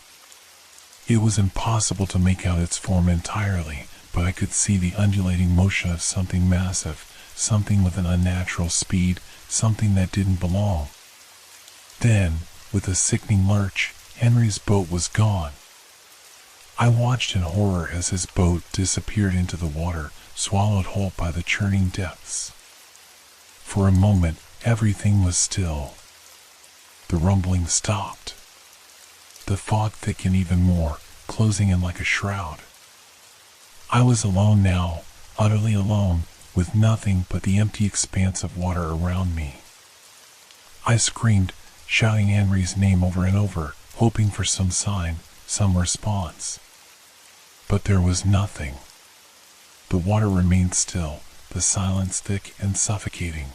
It was impossible to make out its form entirely, but I could see the undulating motion of something massive, something with an unnatural speed, something that didn't belong. Then, with a sickening lurch, Henry's boat was gone. I watched in horror as his boat disappeared into the water, swallowed whole by the churning depths. For a moment, everything was still. The rumbling stopped. The fog thickened even more, closing in like a shroud. I was alone now, utterly alone, with nothing but the empty expanse of water around me. I screamed, shouting Henry's name over and over, hoping for some sign, some response. But there was nothing. The water remained still, the silence thick and suffocating.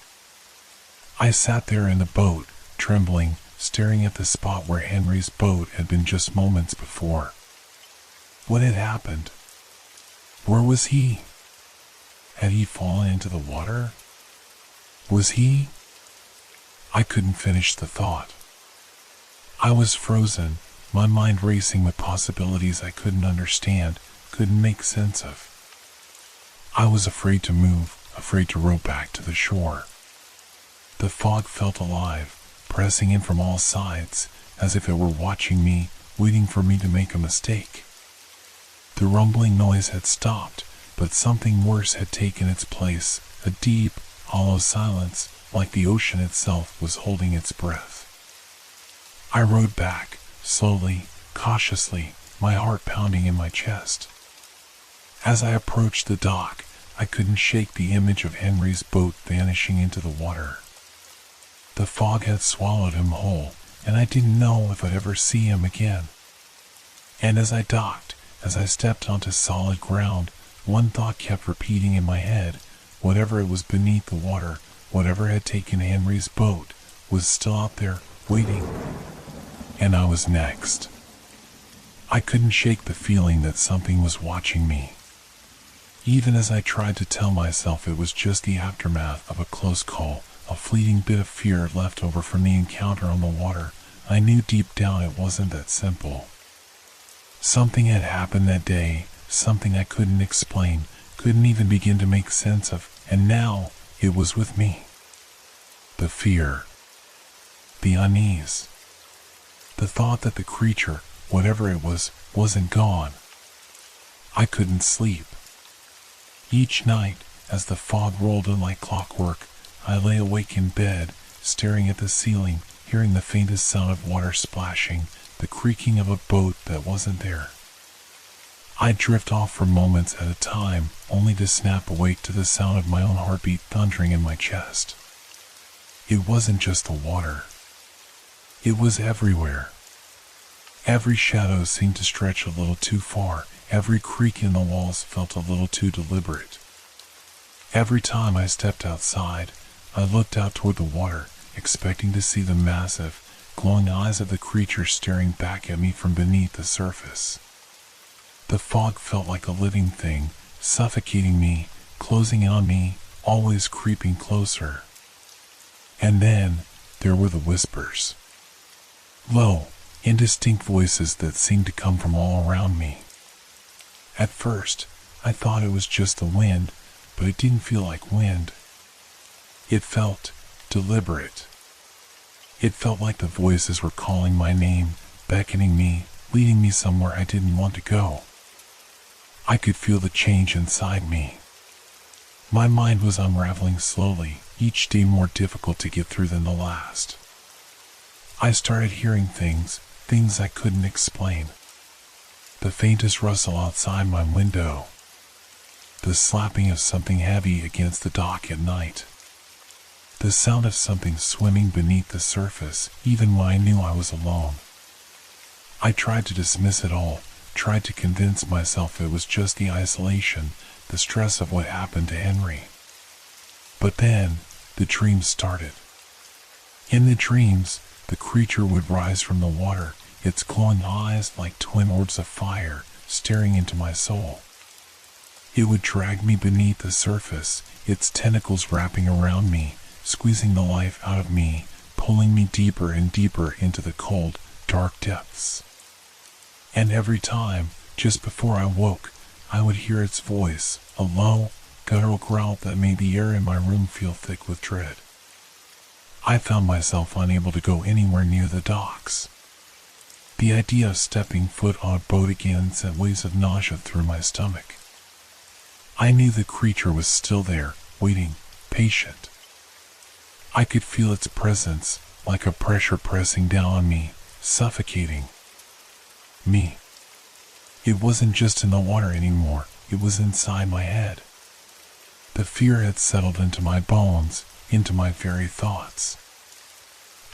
I sat there in the boat, trembling, staring at the spot where Henry's boat had been just moments before. What had happened? Where was he? Had he fallen into the water? Was he? I couldn't finish the thought. I was frozen, my mind racing with possibilities I couldn't understand, couldn't make sense of. I was afraid to move, afraid to row back to the shore. The fog felt alive, pressing in from all sides, as if it were watching me, waiting for me to make a mistake. The rumbling noise had stopped, but something worse had taken its place, a deep, hollow silence, like the ocean itself was holding its breath. I rowed back, slowly, cautiously, my heart pounding in my chest. As I approached the dock, I couldn't shake the image of Henry's boat vanishing into the water. The fog had swallowed him whole, and I didn't know if I'd ever see him again. And as I docked, as I stepped onto solid ground, one thought kept repeating in my head: whatever it was beneath the water, whatever had taken Henry's boat, was still out there, waiting. And I was next. I couldn't shake the feeling that something was watching me. Even as I tried to tell myself it was just the aftermath of a close call, a fleeting bit of fear left over from the encounter on the water, I knew deep down it wasn't that simple. Something had happened that day, something I couldn't explain, couldn't even begin to make sense of, and now it was with me. The fear, the unease, the thought that the creature, whatever it was, wasn't gone. I couldn't sleep. Each night, as the fog rolled in like clockwork, I lay awake in bed, staring at the ceiling, hearing the faintest sound of water splashing, the creaking of a boat that wasn't there. I'd drift off for moments at a time, only to snap awake to the sound of my own heartbeat thundering in my chest. It wasn't just the water. It was everywhere. Every shadow seemed to stretch a little too far, every creak in the walls felt a little too deliberate. Every time I stepped outside, I looked out toward the water, expecting to see the massive, glowing eyes of the creature staring back at me from beneath the surface. The fog felt like a living thing, suffocating me, closing in on me, always creeping closer. And then, there were the whispers. Low, indistinct voices that seemed to come from all around me. At first, I thought it was just the wind, but it didn't feel like wind. It felt deliberate. It felt like the voices were calling my name, beckoning me, leading me somewhere I didn't want to go. I could feel the change inside me. My mind was unraveling slowly, each day more difficult to get through than the last. I started hearing things I couldn't explain. The faintest rustle outside my window. The slapping of something heavy against the dock at night. The sound of something swimming beneath the surface, even when I knew I was alone. I tried to dismiss it all, tried to convince myself it was just the isolation, the stress of what happened to Henry. But then, the dreams started. In the dreams, the creature would rise from the water, its glowing eyes like twin orbs of fire, staring into my soul. It would drag me beneath the surface, its tentacles wrapping around me, squeezing the life out of me, pulling me deeper and deeper into the cold, dark depths. And every time, just before I woke, I would hear its voice, a low, guttural growl that made the air in my room feel thick with dread. I found myself unable to go anywhere near the docks. The idea of stepping foot on a boat again sent waves of nausea through my stomach. I knew the creature was still there, waiting, patient. I could feel its presence, like a pressure pressing down on me, suffocating me. It wasn't just in the water anymore, it was inside my head. The fear had settled into my bones, into my very thoughts.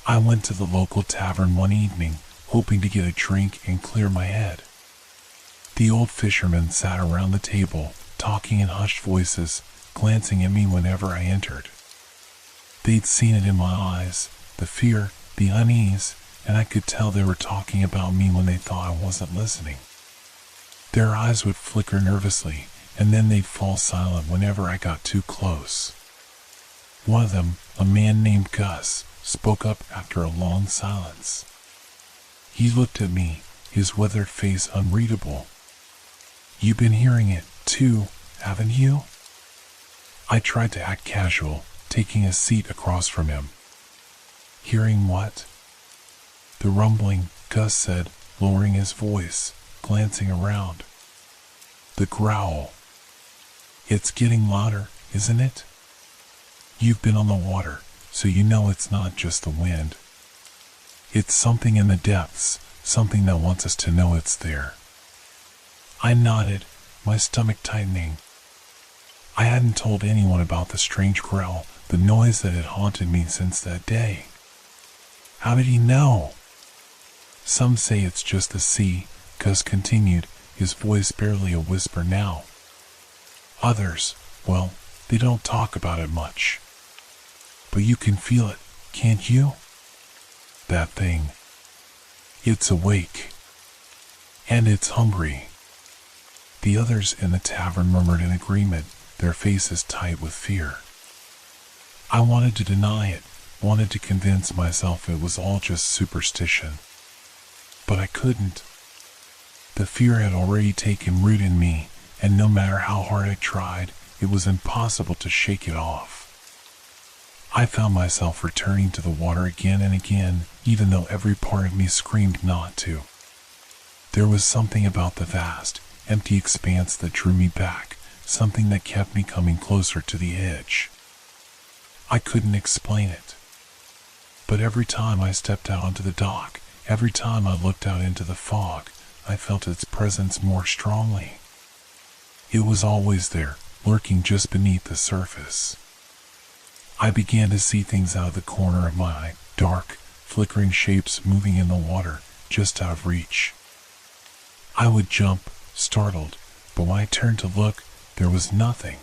I went to the local tavern one evening, hoping to get a drink and clear my head. The old fishermen sat around the table, talking in hushed voices, glancing at me whenever I entered. They'd seen it in my eyes, the fear, the unease, and I could tell they were talking about me when they thought I wasn't listening. Their eyes would flicker nervously, and then they'd fall silent whenever I got too close. One of them, a man named Gus, spoke up after a long silence. He looked at me, his weathered face unreadable. "You've been hearing it, too, haven't you?" I tried to act casual, taking a seat across from him. "Hearing what?" "The rumbling," Gus said, lowering his voice, glancing around. "The growl. It's getting louder, isn't it? You've been on the water, so you know it's not just the wind. It's something in the depths, something that wants us to know it's there." I nodded, my stomach tightening. I hadn't told anyone about the strange growl, the noise that had haunted me since that day. "How did he know?" "Some say it's just the sea," Gus continued, his voice barely a whisper now. "Others, well, they don't talk about it much. But you can feel it, can't you? That thing. It's awake. And it's hungry." The others in the tavern murmured in agreement, their faces tight with fear. I wanted to deny it, wanted to convince myself it was all just superstition. But I couldn't. The fear had already taken root in me, and no matter how hard I tried, it was impossible to shake it off. I found myself returning to the water again and again, even though every part of me screamed not to. There was something about the vast, empty expanse that drew me back, something that kept me coming closer to the edge. I couldn't explain it. But every time I stepped out onto the dock, every time I looked out into the fog, I felt its presence more strongly. It was always there, lurking just beneath the surface. I began to see things out of the corner of my eye, dark, flickering shapes moving in the water, just out of reach. I would jump, startled, but when I turned to look, there was nothing.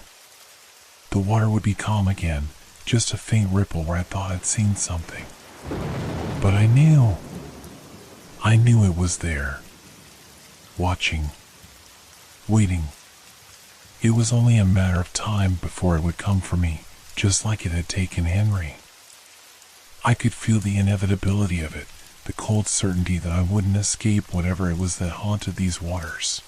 The water would be calm again, just a faint ripple where I thought I'd seen something. But I knew it was there. Watching. Waiting. It was only a matter of time before it would come for me, just like it had taken Henry. I could feel the inevitability of it, the cold certainty that I wouldn't escape whatever it was that haunted these waters.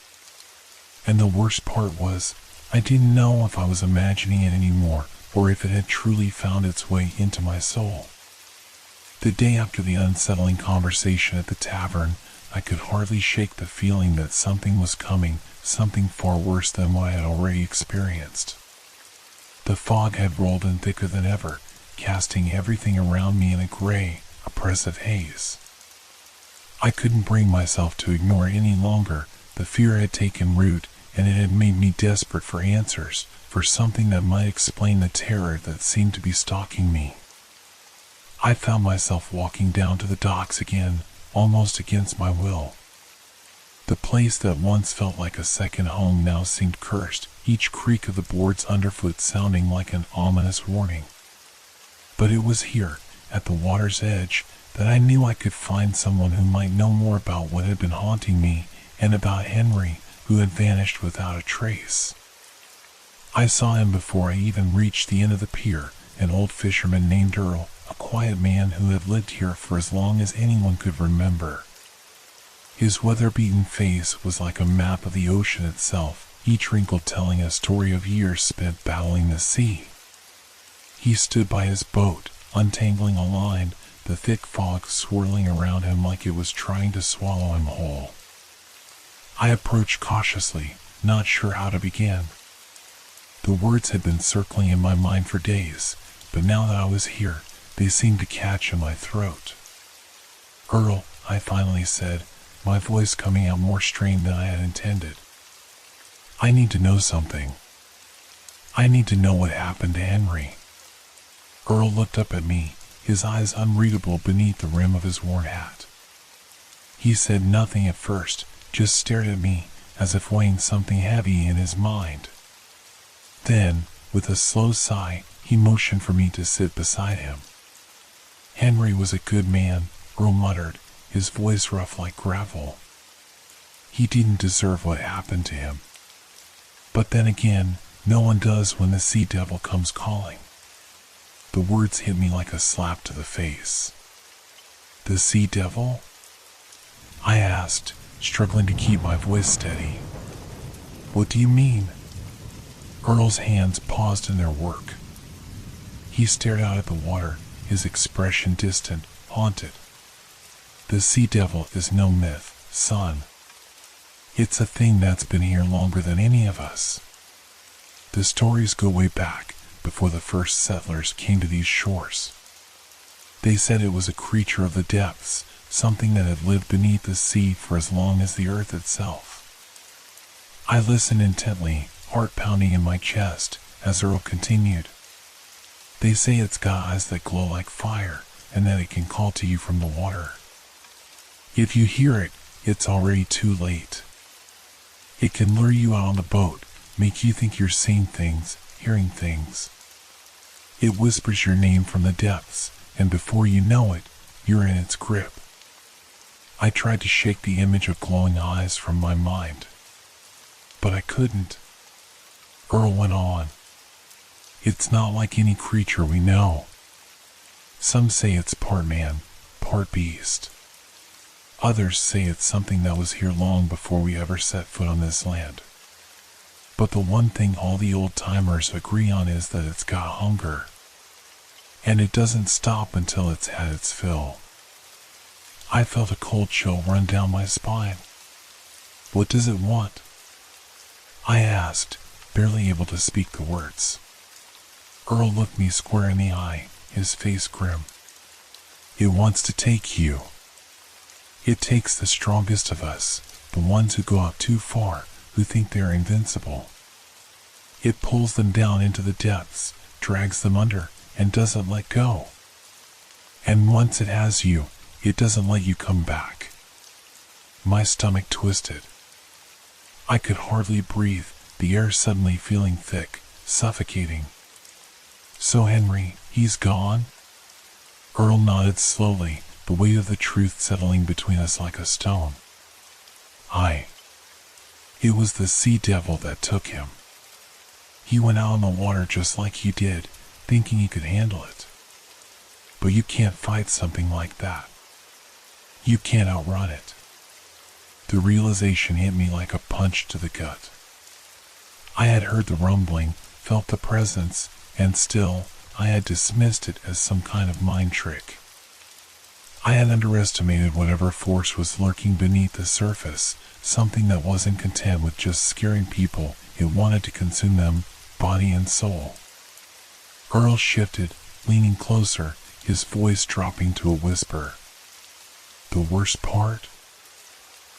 And the worst part was, I didn't know if I was imagining it anymore, or if it had truly found its way into my soul. The day after the unsettling conversation at the tavern, I could hardly shake the feeling that something was coming, something far worse than what I had already experienced. The fog had rolled in thicker than ever, casting everything around me in a gray, oppressive haze. I couldn't bring myself to ignore it any longer. The fear had taken root, and it had made me desperate for answers, for something that might explain the terror that seemed to be stalking me. I found myself walking down to the docks again, almost against my will. The place that once felt like a second home now seemed cursed, each creak of the boards underfoot sounding like an ominous warning. But it was here, at the water's edge, that I knew I could find someone who might know more about what had been haunting me, and about Henry, who had vanished without a trace. I saw him before I even reached the end of the pier, an old fisherman named Earl, a quiet man who had lived here for as long as anyone could remember. His weather-beaten face was like a map of the ocean itself, each wrinkle telling a story of years spent battling the sea. He stood by his boat, untangling a line, the thick fog swirling around him like it was trying to swallow him whole. I approached cautiously, not sure how to begin. The words had been circling in my mind for days, but now that I was here, they seemed to catch in my throat. "Earl," I finally said, my voice coming out more strained than I had intended. "I need to know something. I need to know what happened to Henry." Earl looked up at me, his eyes unreadable beneath the rim of his worn hat. He said nothing at first, just stared at me, as if weighing something heavy in his mind. Then, with a slow sigh, he motioned for me to sit beside him. "Henry was a good man," Earl muttered, his voice rough like gravel. "He didn't deserve what happened to him. But then again, no one does when the sea devil comes calling." The words hit me like a slap to the face. "The sea devil?" I asked, struggling to keep my voice steady. "What do you mean?" Earl's hands paused in their work. He stared out at the water, his expression distant, haunted. "The sea devil is no myth, son. It's a thing that's been here longer than any of us. The stories go way back, before the first settlers came to these shores. They said it was a creature of the depths, something that had lived beneath the sea for as long as the earth itself." I listened intently, heart pounding in my chest, as Earl continued. "They say it's got eyes that glow like fire, and that it can call to you from the water. If you hear it, it's already too late. It can lure you out on the boat, make you think you're seeing things, hearing things. It whispers your name from the depths, and before you know it, you're in its grip." I tried to shake the image of glowing eyes from my mind, but I couldn't. Earl went on. "It's not like any creature we know. Some say it's part man, part beast. Others say it's something that was here long before we ever set foot on this land. But the one thing all the old-timers agree on is that it's got hunger. And it doesn't stop until it's had its fill. I felt a cold chill run down my spine. What does it want? I asked, barely able to speak the words. Earl looked me square in the eye, his face grim. It wants to take you. It takes the strongest of us, the ones who go out too far, who think they're invincible. It pulls them down into the depths, drags them under, and doesn't let go. And once it has you, it doesn't let you come back. My stomach twisted. I could hardly breathe, the air suddenly feeling thick, suffocating. So Henry, he's gone? Earl nodded slowly, the weight of the truth settling between us like a stone. It was the sea devil that took him. He went out on the water just like you did, thinking he could handle it. But you can't fight something like that. You can't outrun it. The realization hit me like a punch to the gut. I had heard the rumbling, felt the presence, and still, I had dismissed it as some kind of mind trick. I had underestimated whatever force was lurking beneath the surface, something that wasn't content with just scaring people, it wanted to consume them, body and soul. Earl shifted, leaning closer, his voice dropping to a whisper. The worst part?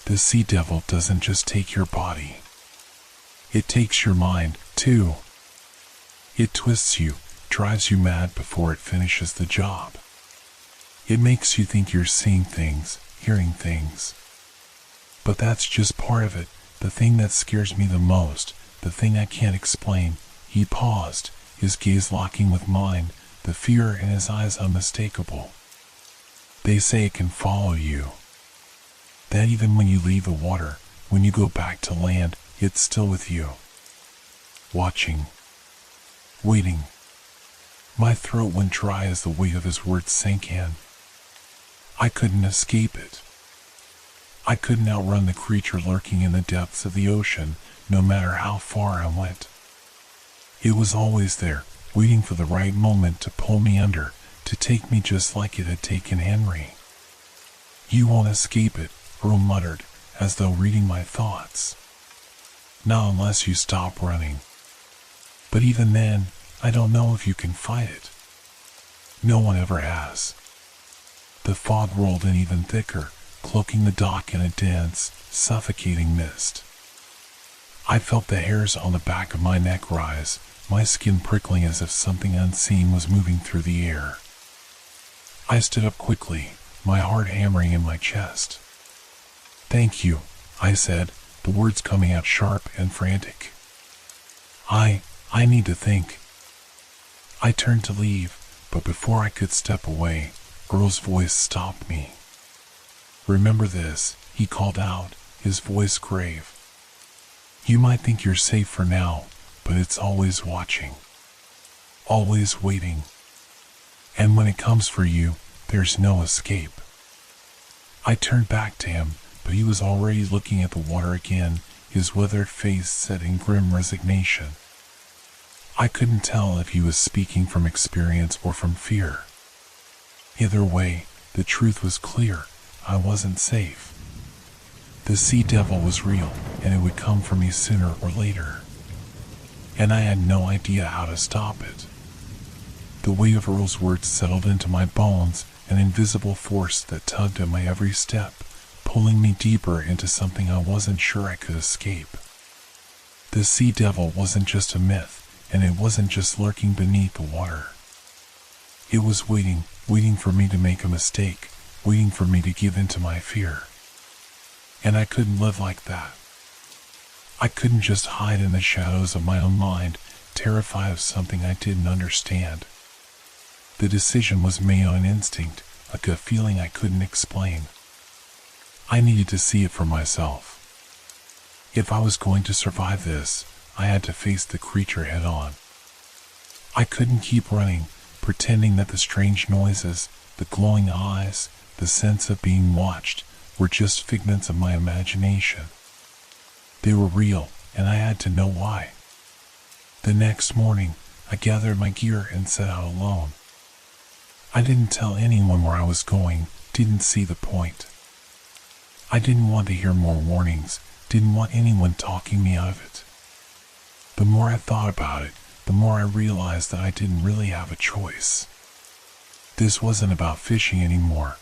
The sea devil doesn't just take your body. It takes your mind, too. It twists you, drives you mad before it finishes the job. It makes you think you're seeing things, hearing things. But that's just part of it, the thing that scares me the most, the thing I can't explain. He paused, his gaze locking with mine, the fear in his eyes unmistakable. They say it can follow you. That even when you leave the water, when you go back to land, it's still with you. Watching. Waiting. My throat went dry as the weight of his words sank in. I couldn't escape it. I couldn't outrun the creature lurking in the depths of the ocean, no matter how far I went. It was always there, waiting for the right moment to pull me under, to take me just like it had taken Henry. You won't escape it, Earl muttered, as though reading my thoughts. Not unless you stop running. But even then, I don't know if you can fight it. No one ever has. The fog rolled in even thicker, cloaking the dock in a dense, suffocating mist. I felt the hairs on the back of my neck rise, my skin prickling as if something unseen was moving through the air. I stood up quickly, my heart hammering in my chest. Thank you, I said, the words coming out sharp and frantic. I need to think. I turned to leave, but before I could step away, Earl's voice stopped me. Remember this, he called out, his voice grave. You might think you're safe for now, but it's always watching. Always waiting. And when it comes for you, there's no escape. I turned back to him, but he was already looking at the water again, his withered face set in grim resignation. I couldn't tell if he was speaking from experience or from fear. Either way, the truth was clear. I wasn't safe. The sea devil was real, and it would come for me sooner or later. And I had no idea how to stop it. The weight of Earl's words settled into my bones, an invisible force that tugged at my every step, pulling me deeper into something I wasn't sure I could escape. The sea devil wasn't just a myth, and it wasn't just lurking beneath the water. It was waiting for me to make a mistake, waiting for me to give in to my fear. And I couldn't live like that. I couldn't just hide in the shadows of my own mind, terrified of something I didn't understand. The decision was made on instinct, a gut feeling I couldn't explain. I needed to see it for myself. If I was going to survive this, I had to face the creature head on. I couldn't keep running, pretending that the strange noises, the glowing eyes, the sense of being watched were just figments of my imagination. They were real, and I had to know why. The next morning, I gathered my gear and set out alone. I didn't tell anyone where I was going, didn't see the point. I didn't want to hear more warnings, didn't want anyone talking me out of it. The more I thought about it, the more I realized that I didn't really have a choice. This wasn't about fishing anymore.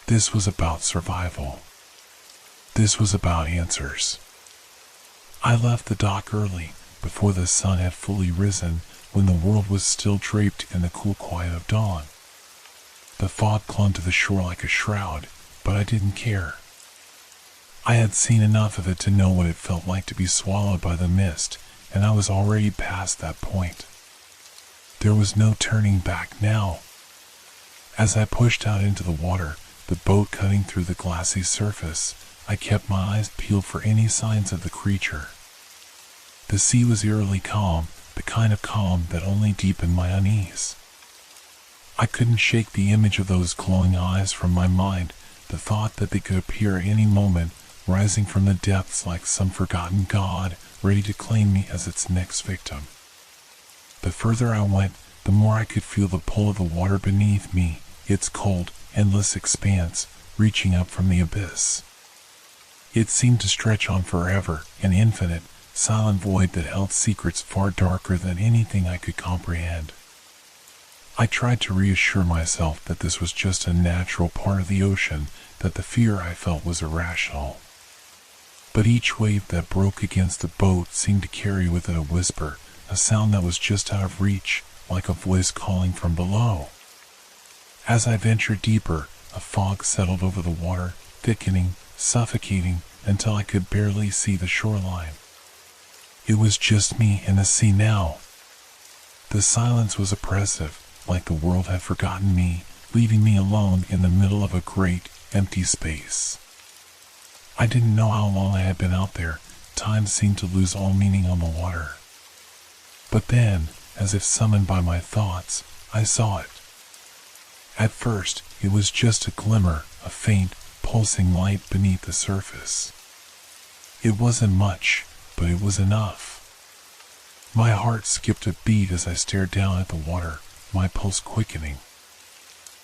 This was about survival. This was about answers. I left the dock early, before the sun had fully risen, when the world was still draped in the cool quiet of dawn. The fog clung to the shore like a shroud, but I didn't care. I had seen enough of it to know what it felt like to be swallowed by the mist, and I was already past that point. There was no turning back now. As I pushed out into the water, the boat cutting through the glassy surface, I kept my eyes peeled for any signs of the creature. The sea was eerily calm, the kind of calm that only deepened my unease. I couldn't shake the image of those glowing eyes from my mind, the thought that they could appear at any moment, rising from the depths like some forgotten god, ready to claim me as its next victim. The further I went, the more I could feel the pull of the water beneath me, its cold, endless expanse, reaching up from the abyss. It seemed to stretch on forever, an infinite, silent void that held secrets far darker than anything I could comprehend. I tried to reassure myself that this was just a natural part of the ocean, that the fear I felt was irrational. But each wave that broke against the boat seemed to carry with it a whisper, a sound that was just out of reach, like a voice calling from below. As I ventured deeper, a fog settled over the water, thickening, suffocating, until I could barely see the shoreline. It was just me and the sea now. The silence was oppressive, like the world had forgotten me, leaving me alone in the middle of a great, empty space. I didn't know how long I had been out there. Time seemed to lose all meaning on the water. But then, as if summoned by my thoughts, I saw it. At first, it was just a glimmer, a faint, pulsing light beneath the surface. It wasn't much, but it was enough. My heart skipped a beat as I stared down at the water, my pulse quickening.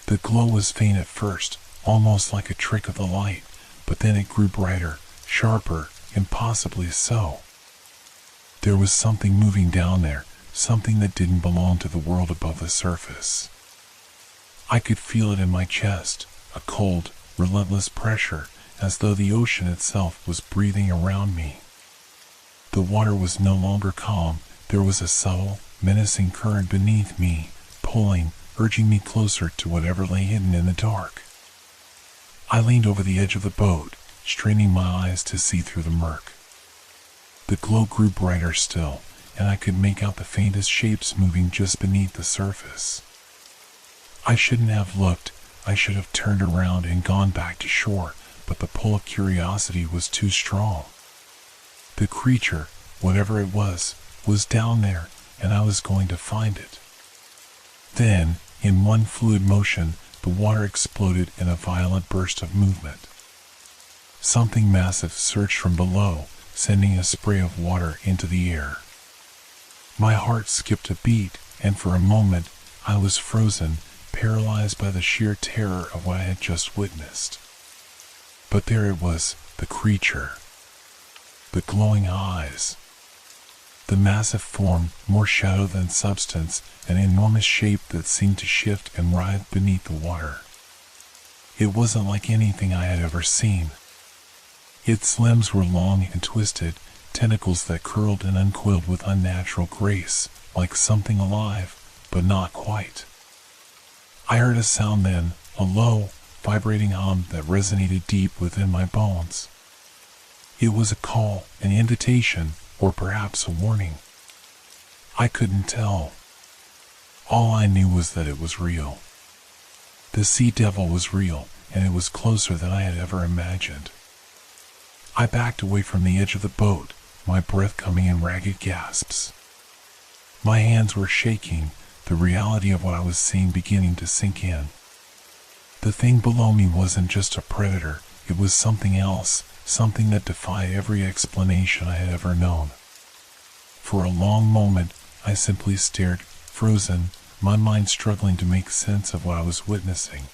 The glow was faint at first, almost like a trick of the light, but then it grew brighter, sharper, impossibly so. There was something moving down there, something that didn't belong to the world above the surface. I could feel it in my chest, a cold, relentless pressure, as though the ocean itself was breathing around me. The water was no longer calm. There was a subtle, menacing current beneath me, pulling, urging me closer to whatever lay hidden in the dark. I leaned over the edge of the boat, straining my eyes to see through the murk. The glow grew brighter still, and I could make out the faintest shapes moving just beneath the surface. I shouldn't have looked. I should have turned around and gone back to shore, but the pull of curiosity was too strong. The creature, whatever it was down there, and I was going to find it. Then, in one fluid motion, the water exploded in a violent burst of movement. Something massive surged from below, sending a spray of water into the air. My heart skipped a beat, and for a moment, I was frozen, paralyzed by the sheer terror of what I had just witnessed. But there it was, the creature. The glowing eyes. The massive form, more shadow than substance, an enormous shape that seemed to shift and writhe beneath the water. It wasn't like anything I had ever seen. Its limbs were long and twisted, tentacles that curled and uncoiled with unnatural grace, like something alive, but not quite. I heard a sound then, a low, vibrating hum that resonated deep within my bones. It was a call, an invitation, or perhaps a warning. I couldn't tell. All I knew was that it was real. The sea devil was real, and it was closer than I had ever imagined. I backed away from the edge of the boat, my breath coming in ragged gasps. My hands were shaking, the reality of what I was seeing beginning to sink in. The thing below me wasn't just a predator, it was something else, something that defied every explanation I had ever known. For a long moment, I simply stared, frozen, my mind struggling to make sense of what I was witnessing.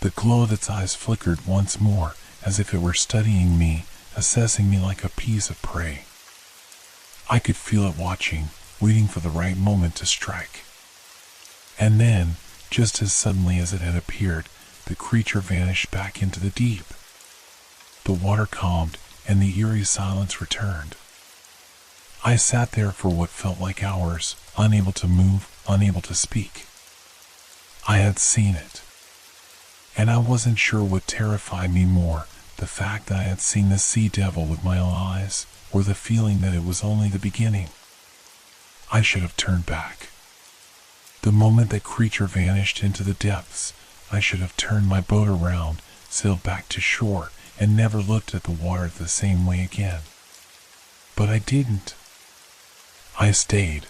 The glow of its eyes flickered once more, as if it were studying me, assessing me like a piece of prey. I could feel it watching, waiting for the right moment to strike. And then, just as suddenly as it had appeared, the creature vanished back into the deep. The water calmed, and the eerie silence returned. I sat there for what felt like hours, unable to move, unable to speak. I had seen it. And I wasn't sure what terrified me more, the fact that I had seen the sea devil with my own eyes, or the feeling that it was only the beginning. I should have turned back. The moment that creature vanished into the depths, I should have turned my boat around, sailed back to shore, and never looked at the water the same way again. But I didn't. I stayed.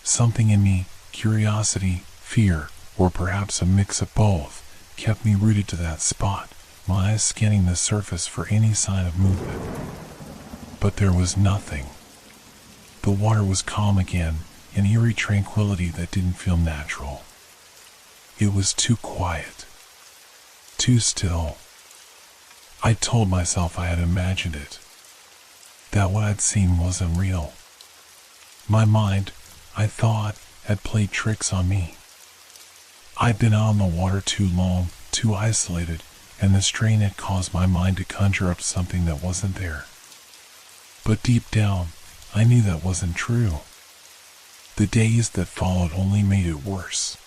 Something in me, curiosity, fear, or perhaps a mix of both, kept me rooted to that spot, my eyes scanning the surface for any sign of movement. But there was nothing. The water was calm again, an eerie tranquility that didn't feel natural. It was too quiet. Too still. I told myself I had imagined it. That what I'd seen wasn't real. My mind, I thought, had played tricks on me. I'd been out on the water too long, too isolated, and the strain had caused my mind to conjure up something that wasn't there. But deep down, I knew that wasn't true. The days that followed only made it worse.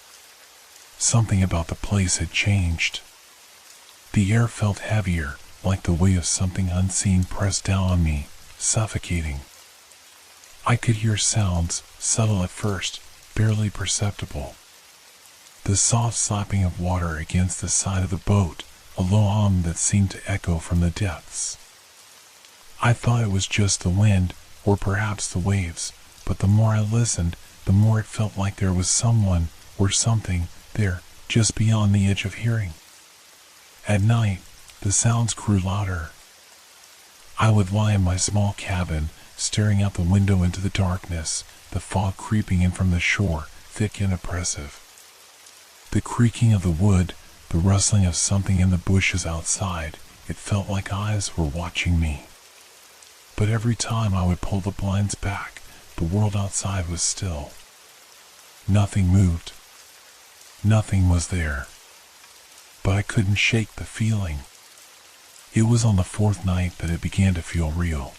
Something about the place had changed. The air felt heavier, like the weight of something unseen pressed down on me, suffocating. I could hear sounds, subtle at first, barely perceptible. The soft slapping of water against the side of the boat, a low hum that seemed to echo from the depths. I thought it was just the wind, or perhaps the waves, but the more I listened, the more it felt like there was someone, or something, there, just beyond the edge of hearing. At night, the sounds grew louder. I would lie in my small cabin, staring out the window into the darkness, the fog creeping in from the shore, thick and oppressive. The creaking of the wood, the rustling of something in the bushes outside, it felt like eyes were watching me. But every time I would pull the blinds back, the world outside was still. Nothing moved. Nothing was there. But I couldn't shake the feeling. It was on the fourth night that it began to feel real.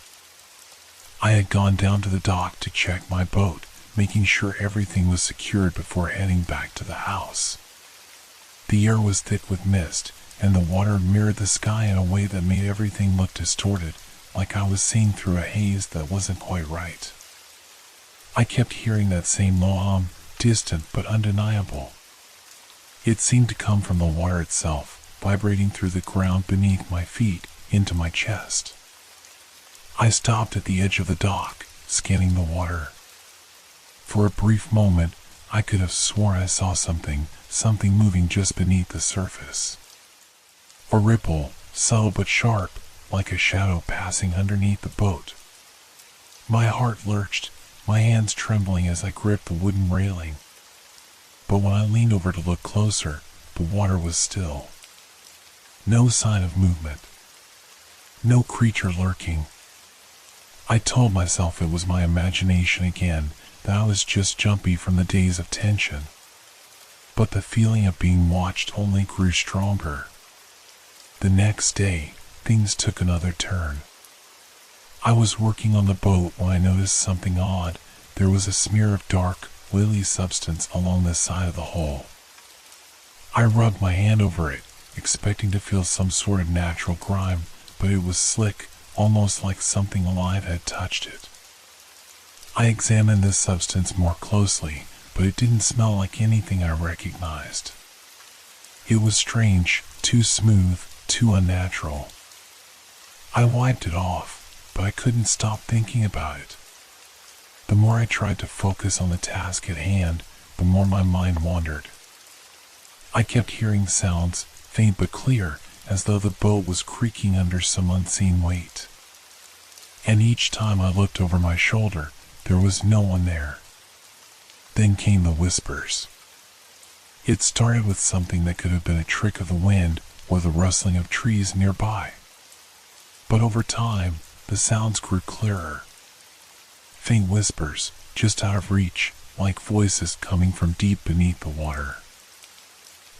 I had gone down to the dock to check my boat, making sure everything was secured before heading back to the house. The air was thick with mist, and the water mirrored the sky in a way that made everything look distorted, like I was seeing through a haze that wasn't quite right. I kept hearing that same low hum, distant but undeniable. It seemed to come from the water itself, vibrating through the ground beneath my feet, into my chest. I stopped at the edge of the dock, scanning the water. For a brief moment, I could have sworn I saw something moving just beneath the surface. A ripple, subtle but sharp, like a shadow passing underneath the boat. My heart lurched, my hands trembling as I gripped the wooden railing. But when I leaned over to look closer, the water was still. No sign of movement. No creature lurking. I told myself it was my imagination again, that I was just jumpy from the days of tension. But the feeling of being watched only grew stronger. The next day, things took another turn. I was working on the boat when I noticed something odd. There was a smear of dark, oily substance along the side of the hull. I rubbed my hand over it, expecting to feel some sort of natural grime, but it was slick, almost like something alive had touched it. I examined this substance more closely, but it didn't smell like anything I recognized. It was strange, too smooth, too unnatural. I wiped it off, but I couldn't stop thinking about it. The more I tried to focus on the task at hand, the more my mind wandered. I kept hearing sounds, faint but clear, as though the boat was creaking under some unseen weight. And each time I looked over my shoulder, there was no one there. Then came the whispers. It started with something that could have been a trick of the wind or the rustling of trees nearby. But over time, the sounds grew clearer. Faint whispers, just out of reach, like voices coming from deep beneath the water.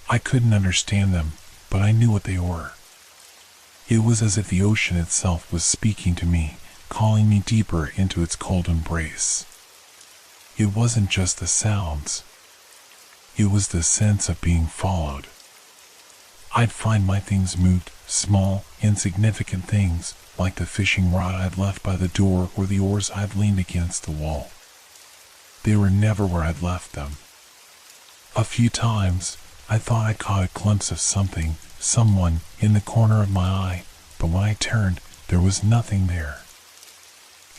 I couldn't understand them, but I knew what they were. It was as if the ocean itself was speaking to me, calling me deeper into its cold embrace. It wasn't just the sounds. It was the sense of being followed. I'd find my things moved, small, insignificant things, like the fishing rod I'd left by the door or the oars I'd leaned against the wall. They were never where I'd left them. A few times, I thought I caught a glimpse of something, someone, in the corner of my eye, but when I turned, there was nothing there.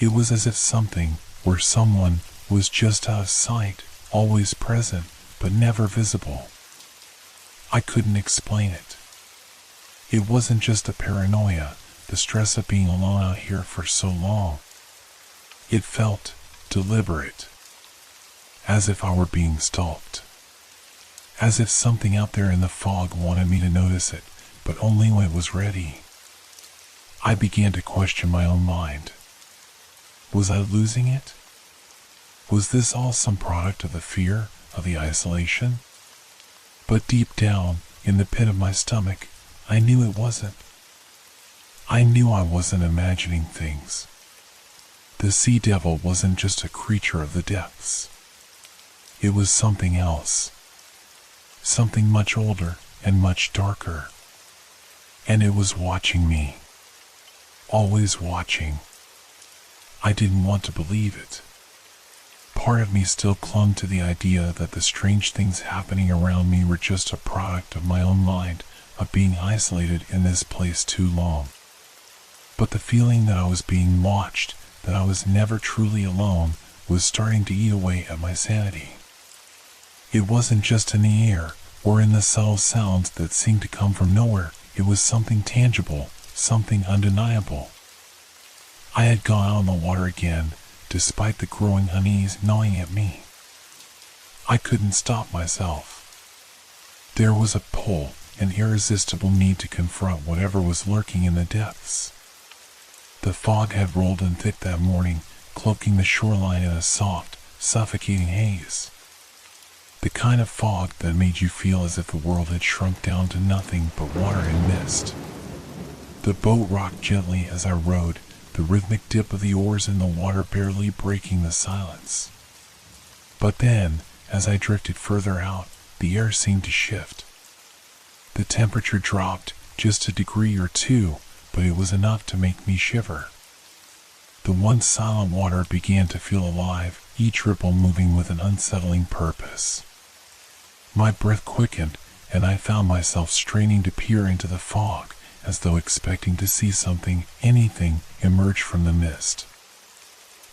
It was as if something, or someone, was just out of sight, always present, but never visible. I couldn't explain it. It wasn't just the paranoia, the stress of being alone out here for so long. It felt deliberate, as if I were being stalked. As if something out there in the fog wanted me to notice it, but only when it was ready. I began to question my own mind. Was I losing it? Was this all some product of the fear, of the isolation? But deep down, in the pit of my stomach, I knew it wasn't. I knew I wasn't imagining things. The sea devil wasn't just a creature of the depths. It was something else. Something much older and much darker. And it was watching me. Always watching. I didn't want to believe it. Part of me still clung to the idea that the strange things happening around me were just a product of my own mind, of being isolated in this place too long. But the feeling that I was being watched, that I was never truly alone, was starting to eat away at my sanity. It wasn't just in the air, or in the subtle sounds that seemed to come from nowhere. It was something tangible, something undeniable. I had gone out on the water again, despite the growing unease gnawing at me. I couldn't stop myself. There was a pull, an irresistible need to confront whatever was lurking in the depths. The fog had rolled in thick that morning, cloaking the shoreline in a soft, suffocating haze. The kind of fog that made you feel as if the world had shrunk down to nothing but water and mist. The boat rocked gently as I rowed, the rhythmic dip of the oars in the water barely breaking the silence. But then, as I drifted further out, the air seemed to shift. The temperature dropped just a degree or two, but it was enough to make me shiver. The once silent water began to feel alive, each ripple moving with an unsettling purpose. My breath quickened, and I found myself straining to peer into the fog, as though expecting to see something, anything, emerge from the mist.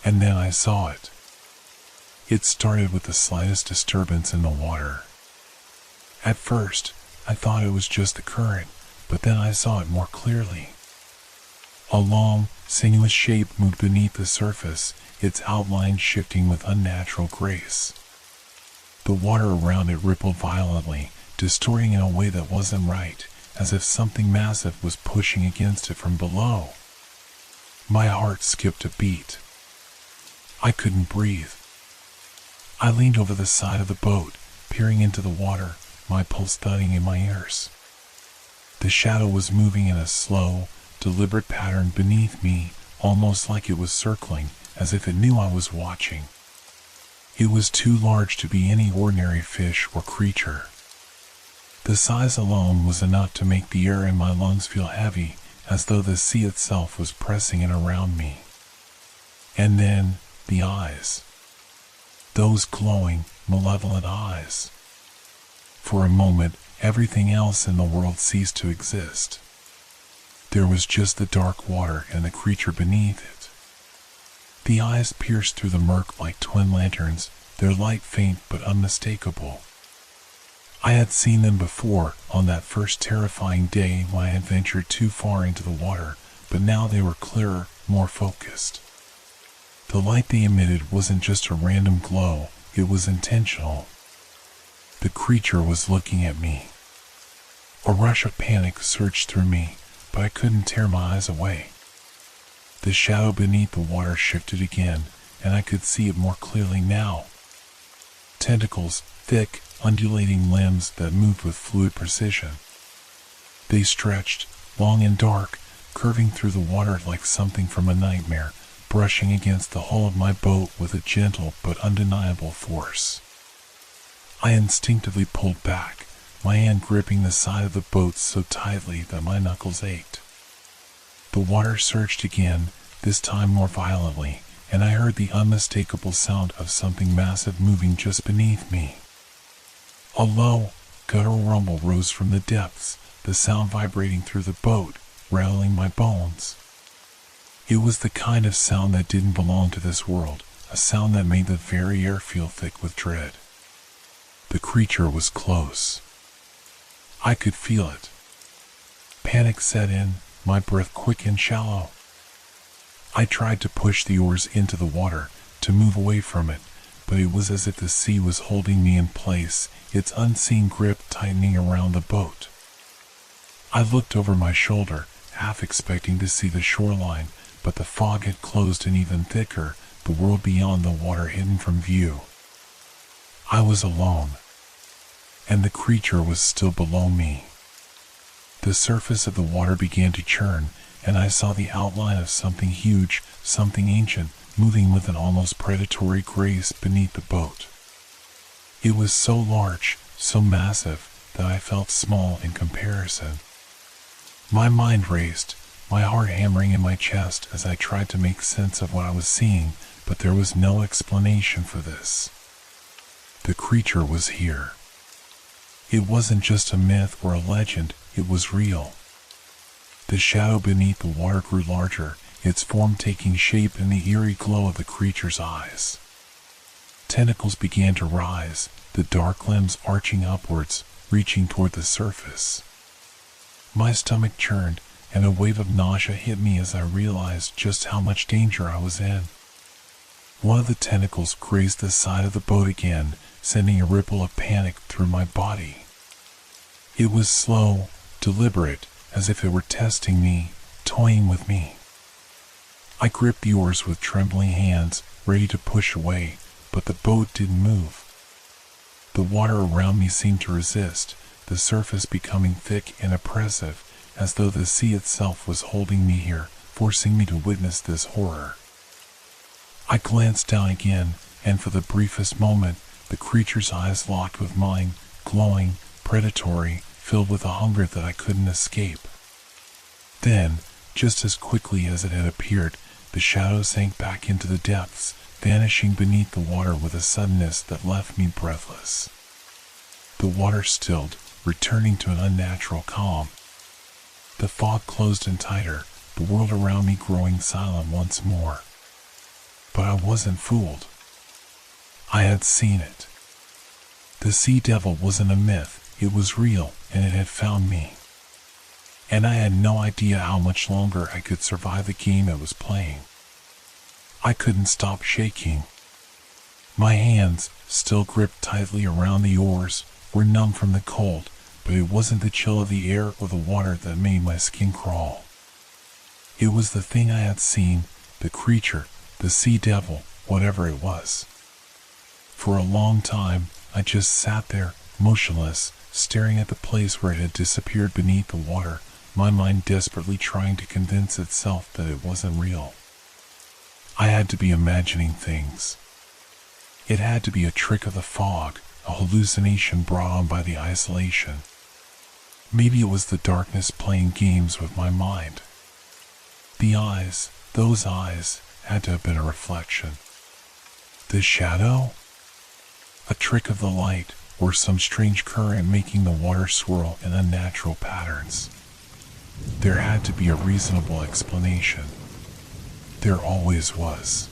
And then I saw it. It started with the slightest disturbance in the water. At first, I thought it was just the current, but then I saw it more clearly. A long, sinuous shape moved beneath the surface, its outline shifting with unnatural grace. The water around it rippled violently, distorting in a way that wasn't right, as if something massive was pushing against it from below. My heart skipped a beat. I couldn't breathe. I leaned over the side of the boat, peering into the water, my pulse thudding in my ears. The shadow was moving in a slow, deliberate pattern beneath me, almost like it was circling, as if it knew I was watching. It was too large to be any ordinary fish or creature. The size alone was enough to make the air in my lungs feel heavy, as though the sea itself was pressing in around me. And then, the eyes. Those glowing, malevolent eyes. For a moment, everything else in the world ceased to exist. There was just the dark water and the creature beneath it. The eyes pierced through the murk like twin lanterns, their light faint but unmistakable. I had seen them before, on that first terrifying day when I had ventured too far into the water, but now they were clearer, more focused. The light they emitted wasn't just a random glow, it was intentional. The creature was looking at me. A rush of panic surged through me, but I couldn't tear my eyes away. The shadow beneath the water shifted again, and I could see it more clearly now. Tentacles, thick, undulating limbs that moved with fluid precision. They stretched, long and dark, curving through the water like something from a nightmare, brushing against the hull of my boat with a gentle but undeniable force. I instinctively pulled back, my hand gripping the side of the boat so tightly that my knuckles ached. The water surged again, this time more violently, and I heard the unmistakable sound of something massive moving just beneath me. A low, guttural rumble rose from the depths, the sound vibrating through the boat, rattling my bones. It was the kind of sound that didn't belong to this world, a sound that made the very air feel thick with dread. The creature was close. I could feel it. Panic set in, my breath quick and shallow. I tried to push the oars into the water, to move away from it, but it was as if the sea was holding me in place, its unseen grip tightening around the boat. I looked over my shoulder, half expecting to see the shoreline, but the fog had closed in even thicker, the world beyond the water hidden from view. I was alone, and the creature was still below me. The surface of the water began to churn, and I saw the outline of something huge, something ancient, moving with an almost predatory grace beneath the boat. It was so large, so massive, that I felt small in comparison. My mind raced, my heart hammering in my chest as I tried to make sense of what I was seeing, but there was no explanation for this. The creature was here. It wasn't just a myth or a legend, it was real. The shadow beneath the water grew larger, its form taking shape in the eerie glow of the creature's eyes. Tentacles began to rise, the dark limbs arching upwards, reaching toward the surface. My stomach churned, and a wave of nausea hit me as I realized just how much danger I was in. One of the tentacles grazed the side of the boat again, sending a ripple of panic through my body. It was slow, deliberate, as if it were testing me, toying with me. I gripped the oars with trembling hands, ready to push away, but the boat didn't move. The water around me seemed to resist, the surface becoming thick and oppressive, as though the sea itself was holding me here, forcing me to witness this horror. I glanced down again, and for the briefest moment, the creature's eyes locked with mine, glowing, predatory, filled with a hunger that I couldn't escape. Then, just as quickly as it had appeared, the shadow sank back into the depths, vanishing beneath the water with a suddenness that left me breathless. The water stilled, returning to an unnatural calm. The fog closed in tighter, the world around me growing silent once more. But I wasn't fooled. I had seen it. The sea devil wasn't a myth, it was real, and it had found me. And I had no idea how much longer I could survive the game it was playing. I couldn't stop shaking. My hands, still gripped tightly around the oars, were numb from the cold, but it wasn't the chill of the air or the water that made my skin crawl. It was the thing I had seen, the creature, the sea devil, whatever it was. For a long time, I just sat there, motionless, staring at the place where it had disappeared beneath the water, my mind desperately trying to convince itself that it wasn't real. I had to be imagining things. It had to be a trick of the fog, a hallucination brought on by the isolation. Maybe it was the darkness playing games with my mind. The eyes, those eyes, had to have been a reflection. The shadow? A trick of the light, or some strange current making the water swirl in unnatural patterns. There had to be a reasonable explanation. There always was.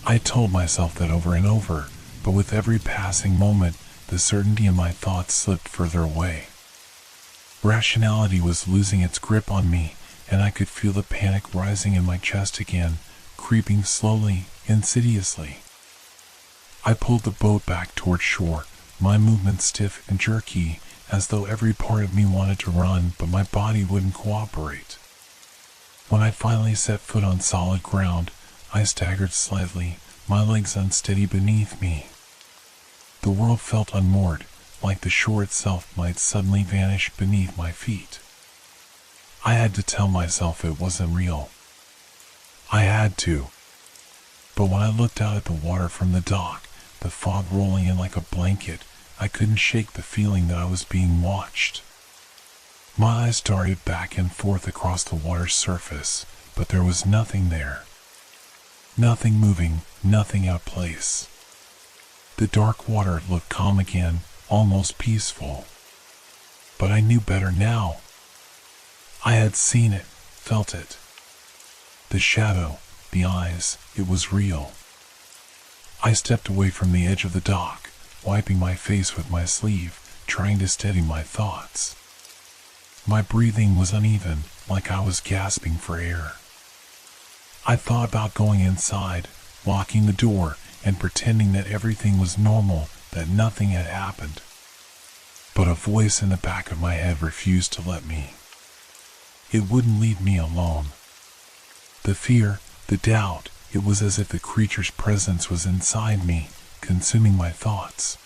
I told myself that over and over, but with every passing moment, the certainty in my thoughts slipped further away. Rationality was losing its grip on me, and I could feel the panic rising in my chest again, creeping slowly, insidiously. I pulled the boat back toward shore, my movements stiff and jerky, as though every part of me wanted to run, but my body wouldn't cooperate. When I finally set foot on solid ground, I staggered slightly, my legs unsteady beneath me. The world felt unmoored, like the shore itself might suddenly vanish beneath my feet. I had to tell myself it wasn't real. I had to. But when I looked out at the water from the dock, the fog rolling in like a blanket, I couldn't shake the feeling that I was being watched. My eyes darted back and forth across the water's surface, but there was nothing there. Nothing moving, nothing out of place. The dark water looked calm again, almost peaceful. But I knew better now. I had seen it, felt it. The shadow, the eyes, it was real. I stepped away from the edge of the dock, wiping my face with my sleeve, trying to steady my thoughts. My breathing was uneven, like I was gasping for air. I thought about going inside, locking the door, and pretending that everything was normal, that nothing had happened. But a voice in the back of my head refused to let me. It wouldn't leave me alone. The fear, the doubt, it was as if the creature's presence was inside me, consuming my thoughts.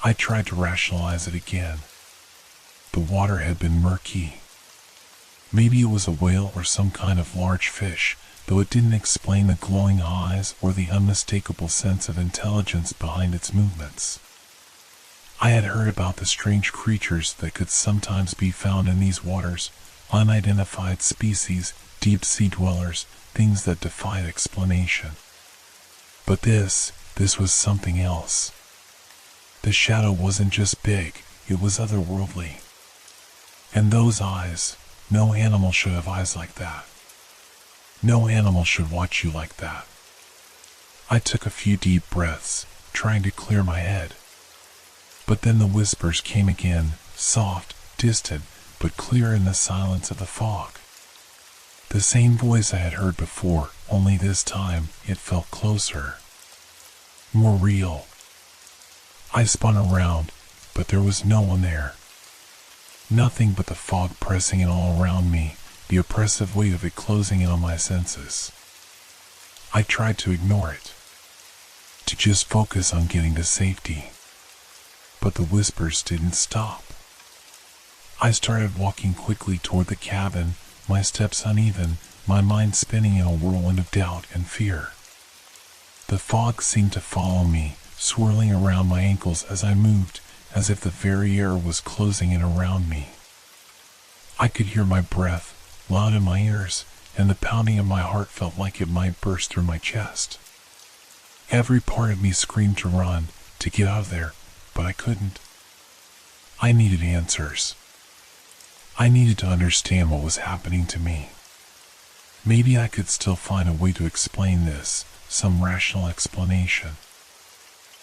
I tried to rationalize it again. The water had been murky. Maybe it was a whale or some kind of large fish, though it didn't explain the glowing eyes or the unmistakable sense of intelligence behind its movements. I had heard about the strange creatures that could sometimes be found in these waters, unidentified species, deep-sea dwellers, things that defied explanation. But this was something else. The shadow wasn't just big, it was otherworldly. And those eyes, no animal should have eyes like that. No animal should watch you like that. I took a few deep breaths, trying to clear my head. But then the whispers came again, soft, distant, but clear in the silence of the fog. The same voice I had heard before, only this time it felt closer. More real. I spun around, but there was no one there. Nothing but the fog pressing in all around me, the oppressive weight of it closing in on my senses. I tried to ignore it, to just focus on getting to safety. But the whispers didn't stop. I started walking quickly toward the cabin, my steps uneven, my mind spinning in a whirlwind of doubt and fear. The fog seemed to follow me, swirling around my ankles as I moved, as if the very air was closing in around me. I could hear my breath, loud in my ears, and the pounding of my heart felt like it might burst through my chest. Every part of me screamed to run, to get out of there, but I couldn't. I needed answers. I needed to understand what was happening to me. Maybe I could still find a way to explain this, some rational explanation.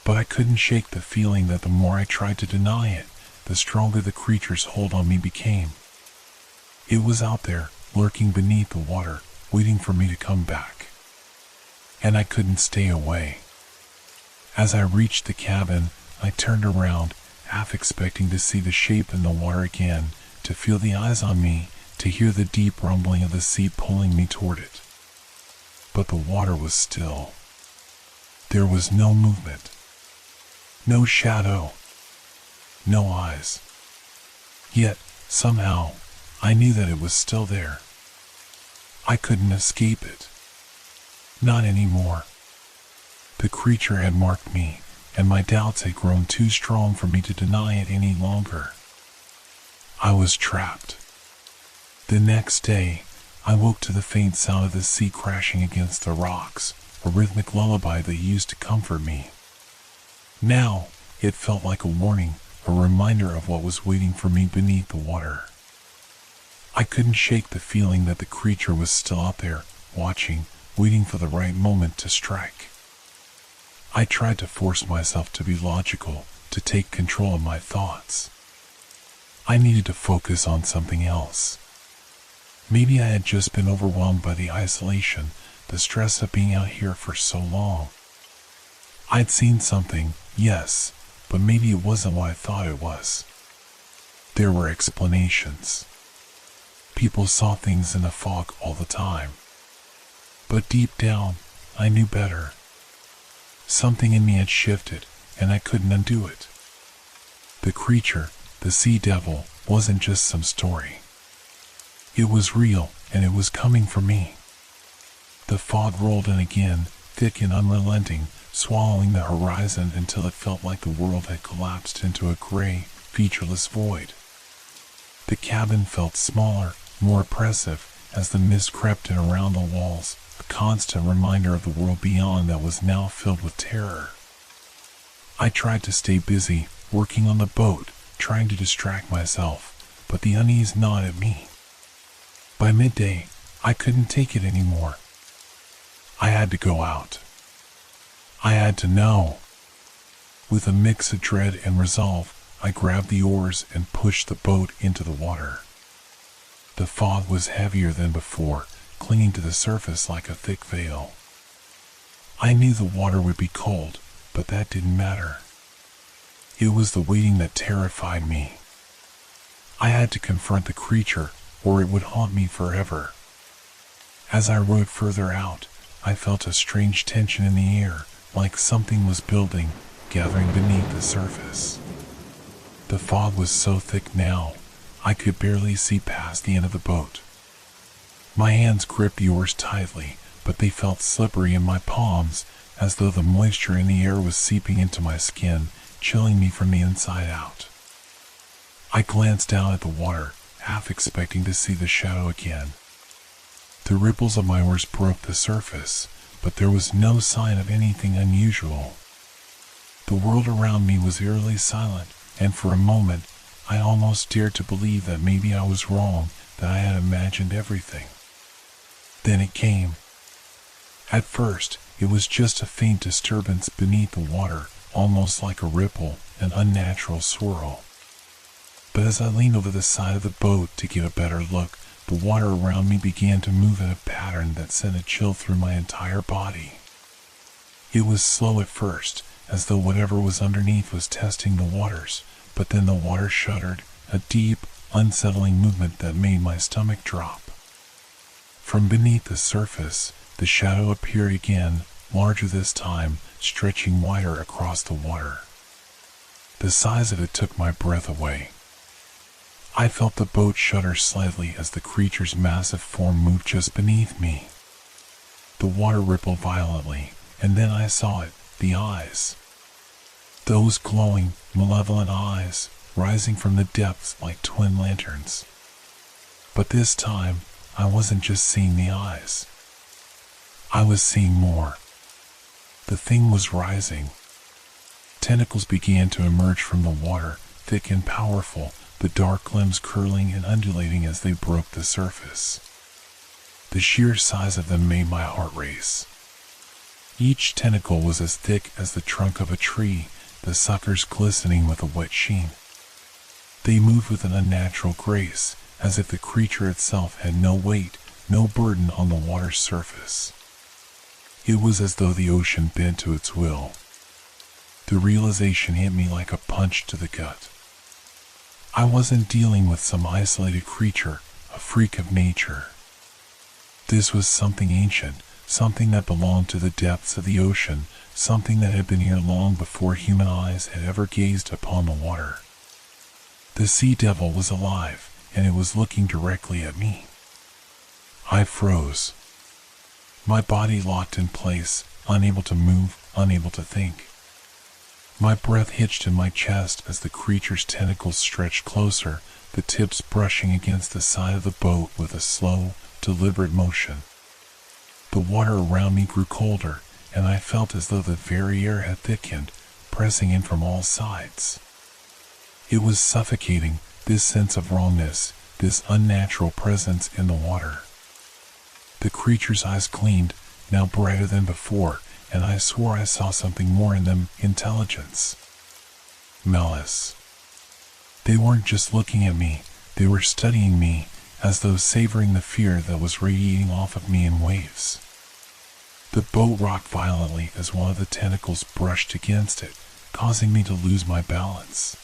But I couldn't shake the feeling that the more I tried to deny it, the stronger the creature's hold on me became. It was out there, lurking beneath the water, waiting for me to come back. And I couldn't stay away. As I reached the cabin, I turned around, half expecting to see the shape in the water again, to feel the eyes on me, to hear the deep rumbling of the sea pulling me toward it. But the water was still. There was no movement. No shadow. No eyes. Yet, somehow, I knew that it was still there. I couldn't escape it. Not anymore. The creature had marked me, and my doubts had grown too strong for me to deny it any longer. I was trapped. The next day, I woke to the faint sound of the sea crashing against the rocks, a rhythmic lullaby that used to comfort me. Now, it felt like a warning, a reminder of what was waiting for me beneath the water. I couldn't shake the feeling that the creature was still out there, watching, waiting for the right moment to strike. I tried to force myself to be logical, to take control of my thoughts. I needed to focus on something else. Maybe I had just been overwhelmed by the isolation, the stress of being out here for so long. I'd seen something, yes, but maybe it wasn't what I thought it was. There were explanations. People saw things in the fog all the time. But deep down, I knew better. Something in me had shifted, and I couldn't undo it. The creature, the sea devil, wasn't just some story. It was real, and it was coming for me. The fog rolled in again, thick and unrelenting, swallowing the horizon until it felt like the world had collapsed into a gray, featureless void. The cabin felt smaller, more oppressive, as the mist crept in around the walls, a constant reminder of the world beyond that was now filled with terror. I tried to stay busy, working on the boat, trying to distract myself, but the unease gnawed at me. By midday, I couldn't take it anymore. I had to go out. I had to know. With a mix of dread and resolve, I grabbed the oars and pushed the boat into the water. The fog was heavier than before, clinging to the surface like a thick veil. I knew the water would be cold, but that didn't matter. It was the waiting that terrified me. I had to confront the creature, or it would haunt me forever. As I rowed further out, I felt a strange tension in the air, like something was building, gathering beneath the surface. The fog was so thick now, I could barely see past the end of the boat. My hands gripped the oars tightly, but they felt slippery in my palms, as though the moisture in the air was seeping into my skin, chilling me from the inside out. I glanced down at the water, half expecting to see the shadow again. The ripples of my oars broke the surface, but there was no sign of anything unusual. The world around me was eerily silent, and for a moment, I almost dared to believe that maybe I was wrong, that I had imagined everything. Then it came. At first, it was just a faint disturbance beneath the water, almost like a ripple, an unnatural swirl. But as I leaned over the side of the boat to get a better look, the water around me began to move in a pattern that sent a chill through my entire body. It was slow at first, as though whatever was underneath was testing the waters, but then the water shuddered, a deep, unsettling movement that made my stomach drop. From beneath the surface, the shadow appeared again, larger this time, stretching wider across the water. The size of it took my breath away. I felt the boat shudder slightly as the creature's massive form moved just beneath me. The water rippled violently, and then I saw it, the eyes. Those glowing, malevolent eyes, rising from the depths like twin lanterns. But this time, I wasn't just seeing the eyes. I was seeing more. The thing was rising. Tentacles began to emerge from the water, thick and powerful, the dark limbs curling and undulating as they broke the surface. The sheer size of them made my heart race. Each tentacle was as thick as the trunk of a tree, the suckers glistening with a wet sheen. They moved with an unnatural grace, as if the creature itself had no weight, no burden on the water's surface. It was as though the ocean bent to its will. The realization hit me like a punch to the gut. I wasn't dealing with some isolated creature, a freak of nature. This was something ancient, something that belonged to the depths of the ocean, something that had been here long before human eyes had ever gazed upon the water. The sea devil was alive, and it was looking directly at me. I froze. My body locked in place, unable to move, unable to think. My breath hitched in my chest as the creature's tentacles stretched closer, the tips brushing against the side of the boat with a slow, deliberate motion. The water around me grew colder, and I felt as though the very air had thickened, pressing in from all sides. It was suffocating, this sense of wrongness, this unnatural presence in the water. The creature's eyes gleamed, now brighter than before, and I swore I saw something more in them, intelligence. Malice. They weren't just looking at me, they were studying me, as though savoring the fear that was radiating off of me in waves. The boat rocked violently as one of the tentacles brushed against it, causing me to lose my balance.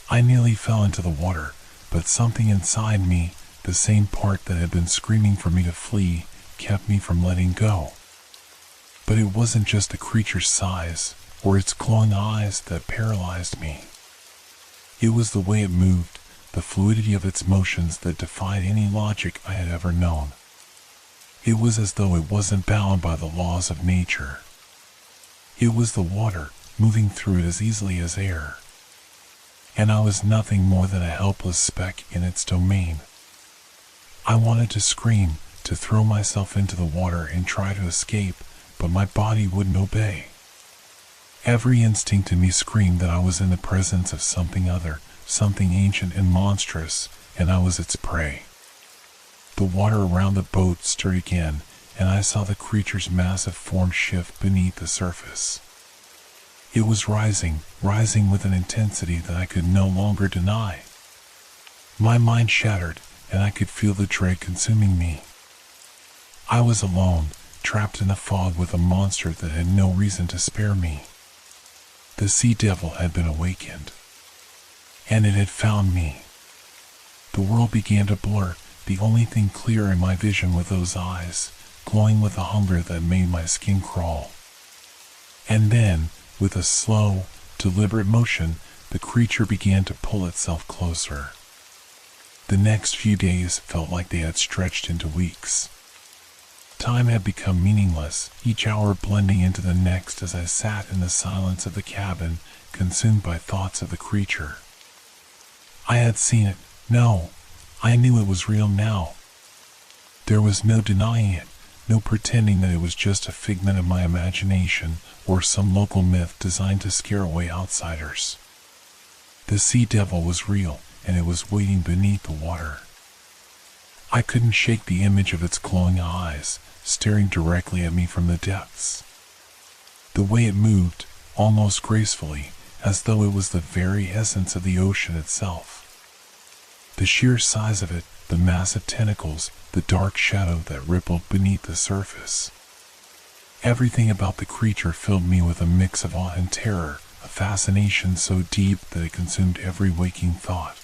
I nearly fell into the water, but something inside me, the same part that had been screaming for me to flee, kept me from letting go. But it wasn't just the creature's size, or its glowing eyes that paralyzed me. It was the way it moved, the fluidity of its motions that defied any logic I had ever known. It was as though it wasn't bound by the laws of nature. It was the water, moving through it as easily as air. And I was nothing more than a helpless speck in its domain. I wanted to scream, to throw myself into the water and try to escape, but my body wouldn't obey. Every instinct in me screamed that I was in the presence of something other, something ancient and monstrous, and I was its prey. The water around the boat stirred again, and I saw the creature's massive form shift beneath the surface. It was rising with an intensity that I could no longer deny. My mind shattered, and I could feel the dread consuming me. I was alone, trapped in a fog with a monster that had no reason to spare me. The sea devil had been awakened, and it had found me. The world began to blur, the only thing clear in my vision were those eyes, glowing with a hunger that made my skin crawl. And then, with a slow, deliberate motion, the creature began to pull itself closer. The next few days felt like they had stretched into weeks. Time had become meaningless, each hour blending into the next as I sat in the silence of the cabin, consumed by thoughts of the creature. I had seen it. No, I knew it was real now. There was no denying it, no pretending that it was just a figment of my imagination or some local myth designed to scare away outsiders. The sea devil was real, and it was waiting beneath the water. I couldn't shake the image of its glowing eyes, staring directly at me from the depths. The way it moved, almost gracefully, as though it was the very essence of the ocean itself. The sheer size of it, the massive tentacles, the dark shadow that rippled beneath the surface. Everything about the creature filled me with a mix of awe and terror, a fascination so deep that it consumed every waking thought.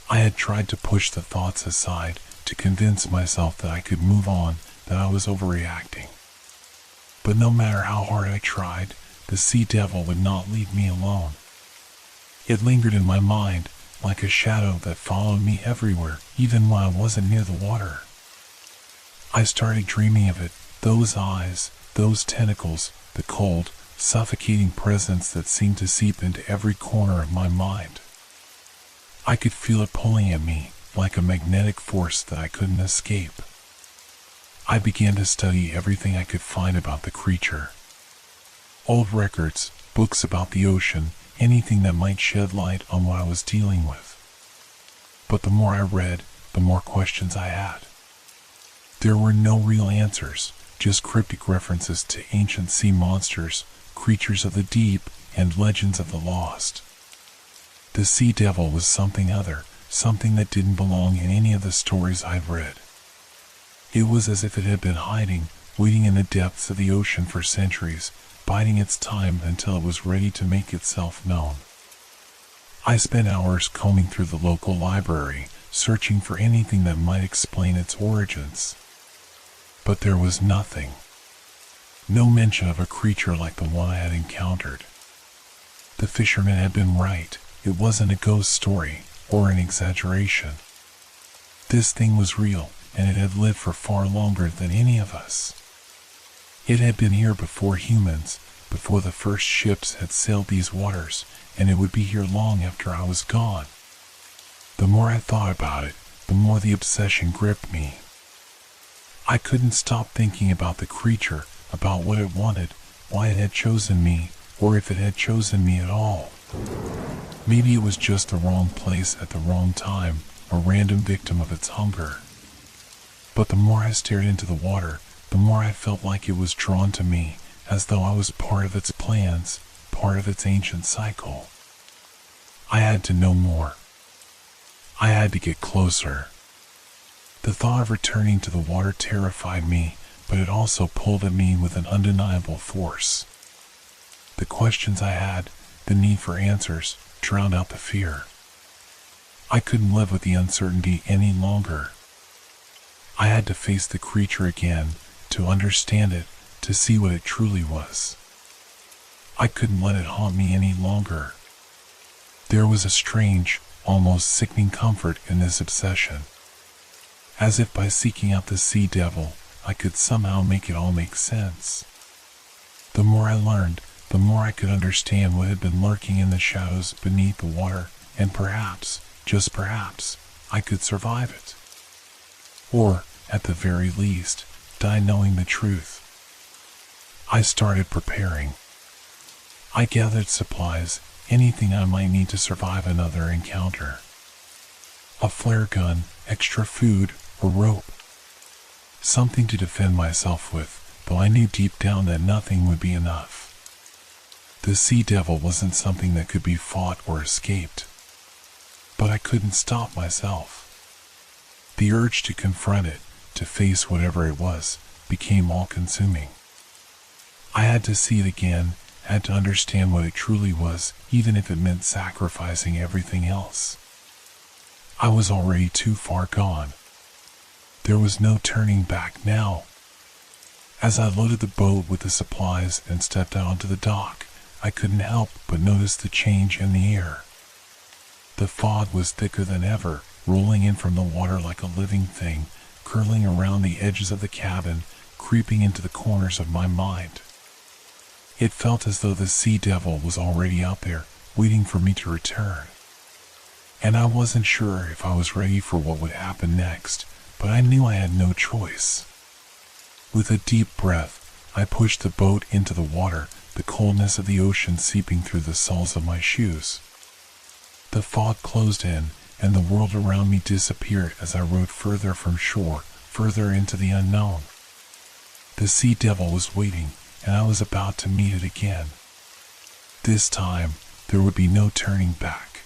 I had tried to push the thoughts aside, to convince myself that I could move on, that I was overreacting. But no matter how hard I tried, the sea devil would not leave me alone. It lingered in my mind, like a shadow that followed me everywhere, even when I wasn't near the water. I started dreaming of it, those eyes, those tentacles, the cold, suffocating presence that seemed to seep into every corner of my mind. I could feel it pulling at me, like a magnetic force that I couldn't escape. I began to study everything I could find about the creature. Old records, books about the ocean, anything that might shed light on what I was dealing with. But the more I read, the more questions I had. There were no real answers, just cryptic references to ancient sea monsters, creatures of the deep, and legends of the lost. The sea devil was something other, something that didn't belong in any of the stories I'd read. It was as if it had been hiding, waiting in the depths of the ocean for centuries, biding its time until it was ready to make itself known. I spent hours combing through the local library, searching for anything that might explain its origins. But there was nothing. No mention of a creature like the one I had encountered. The fisherman had been right. It wasn't a ghost story, or an exaggeration. This thing was real, and it had lived for far longer than any of us. It had been here before humans, before the first ships had sailed these waters, and it would be here long after I was gone. The more I thought about it, the more the obsession gripped me. I couldn't stop thinking about the creature, about what it wanted, why it had chosen me, or if it had chosen me at all. Maybe it was just the wrong place at the wrong time, a random victim of its hunger. But the more I stared into the water, the more I felt like it was drawn to me, as though I was part of its plans, part of its ancient cycle. I had to know more. I had to get closer. The thought of returning to the water terrified me, but it also pulled at me with an undeniable force. The questions I had, the need for answers, drowned out the fear. I couldn't live with the uncertainty any longer. I had to face the creature again, to understand it, to see what it truly was. I couldn't let it haunt me any longer. There was a strange, almost sickening comfort in this obsession. As if by seeking out the sea devil, I could somehow make it all make sense. The more I learned, the more I could understand what had been lurking in the shadows beneath the water, and perhaps, just perhaps, I could survive it. Or, at the very least, die knowing the truth. I started preparing. I gathered supplies, anything I might need to survive another encounter. A flare gun, extra food, a rope. Something to defend myself with, though I knew deep down that nothing would be enough. The sea devil wasn't something that could be fought or escaped. But I couldn't stop myself. The urge to confront it, to face whatever it was, became all-consuming. I had to see it again, had to understand what it truly was, even if it meant sacrificing everything else. I was already too far gone. There was no turning back now. As I loaded the boat with the supplies and stepped out onto the dock, I couldn't help but notice the change in the air. The fog was thicker than ever, rolling in from the water like a living thing, curling around the edges of the cabin, creeping into the corners of my mind. It felt as though the sea devil was already out there, waiting for me to return. And I wasn't sure if I was ready for what would happen next, but I knew I had no choice. With a deep breath, I pushed the boat into the water, the coldness of the ocean seeping through the soles of my shoes. The fog closed in, and the world around me disappeared as I rode further from shore, further into the unknown. The sea devil was waiting, and I was about to meet it again. This time, there would be no turning back.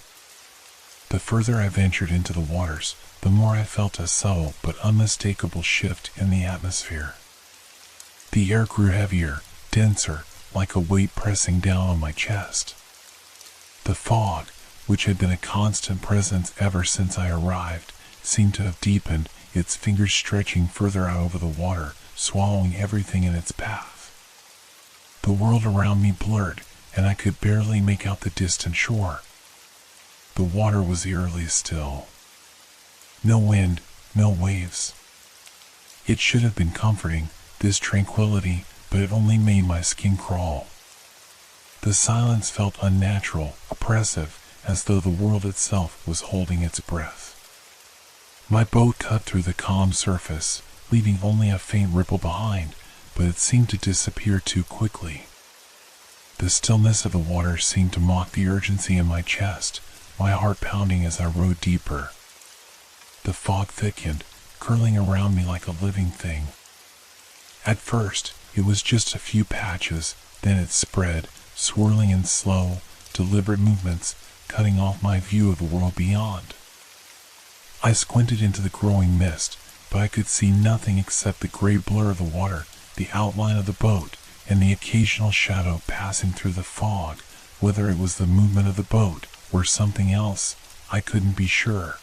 The further I ventured into the waters, the more I felt a subtle but unmistakable shift in the atmosphere. The air grew heavier, denser, like a weight pressing down on my chest. The fog, which had been a constant presence ever since I arrived, seemed to have deepened, its fingers stretching further out over the water, swallowing everything in its path. The world around me blurred, and I could barely make out the distant shore. The water was eerily still. No wind, no waves. It should have been comforting, this tranquility, but it only made my skin crawl. The silence felt unnatural, oppressive, as though the world itself was holding its breath. My boat cut through the calm surface, leaving only a faint ripple behind, but it seemed to disappear too quickly. The stillness of the water seemed to mock the urgency in my chest, my heart pounding as I rode deeper. The fog thickened, curling around me like a living thing. At first, it was just a few patches, then it spread, swirling in slow, deliberate movements, cutting off my view of the world beyond. I squinted into the growing mist, but I could see nothing except the gray blur of the water, the outline of the boat, and the occasional shadow passing through the fog. Whether it was the movement of the boat or something else, I couldn't be sure.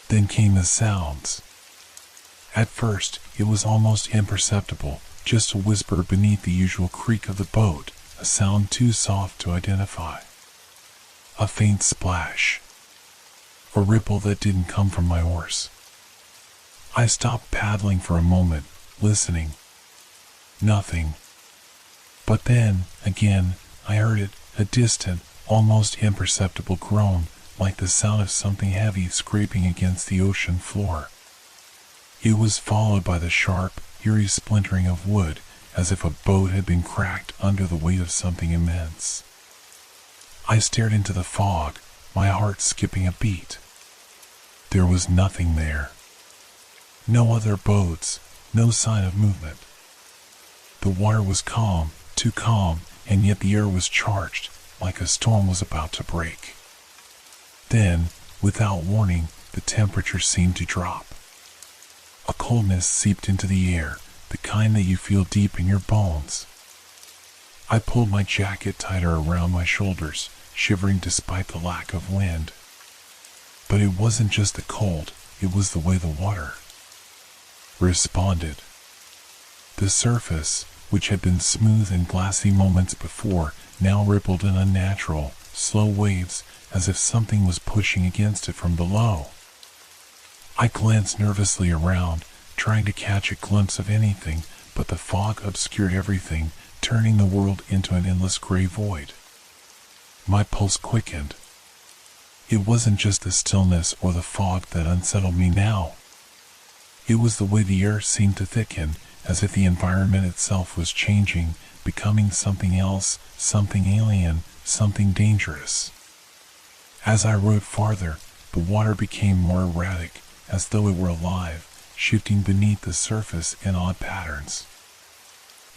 Then came the sounds. At first, it was almost imperceptible, just a whisper beneath the usual creak of the boat, a sound too soft to identify. A faint splash. A ripple that didn't come from my oars. I stopped paddling for a moment, listening. Nothing. But then, again, I heard it, a distant, almost imperceptible groan, like the sound of something heavy scraping against the ocean floor. It was followed by the sharp, eerie splintering of wood, as if a boat had been cracked under the weight of something immense. I stared into the fog, my heart skipping a beat. There was nothing there. No other boats, no sign of movement. The water was calm, too calm, and yet the air was charged, like a storm was about to break. Then, without warning, the temperature seemed to drop. A coldness seeped into the air, the kind that you feel deep in your bones. I pulled my jacket tighter around my shoulders, shivering despite the lack of wind. But it wasn't just the cold, it was the way the water responded. The surface, which had been smooth and glassy moments before, now rippled in unnatural, slow waves, as if something was pushing against it from below. I glanced nervously around, trying to catch a glimpse of anything, but the fog obscured everything, turning the world into an endless gray void. My pulse quickened. It wasn't just the stillness or the fog that unsettled me now. It was the way the air seemed to thicken, as if the environment itself was changing, becoming something else, something alien, something dangerous. As I rode farther, the water became more erratic, as though it were alive, shifting beneath the surface in odd patterns.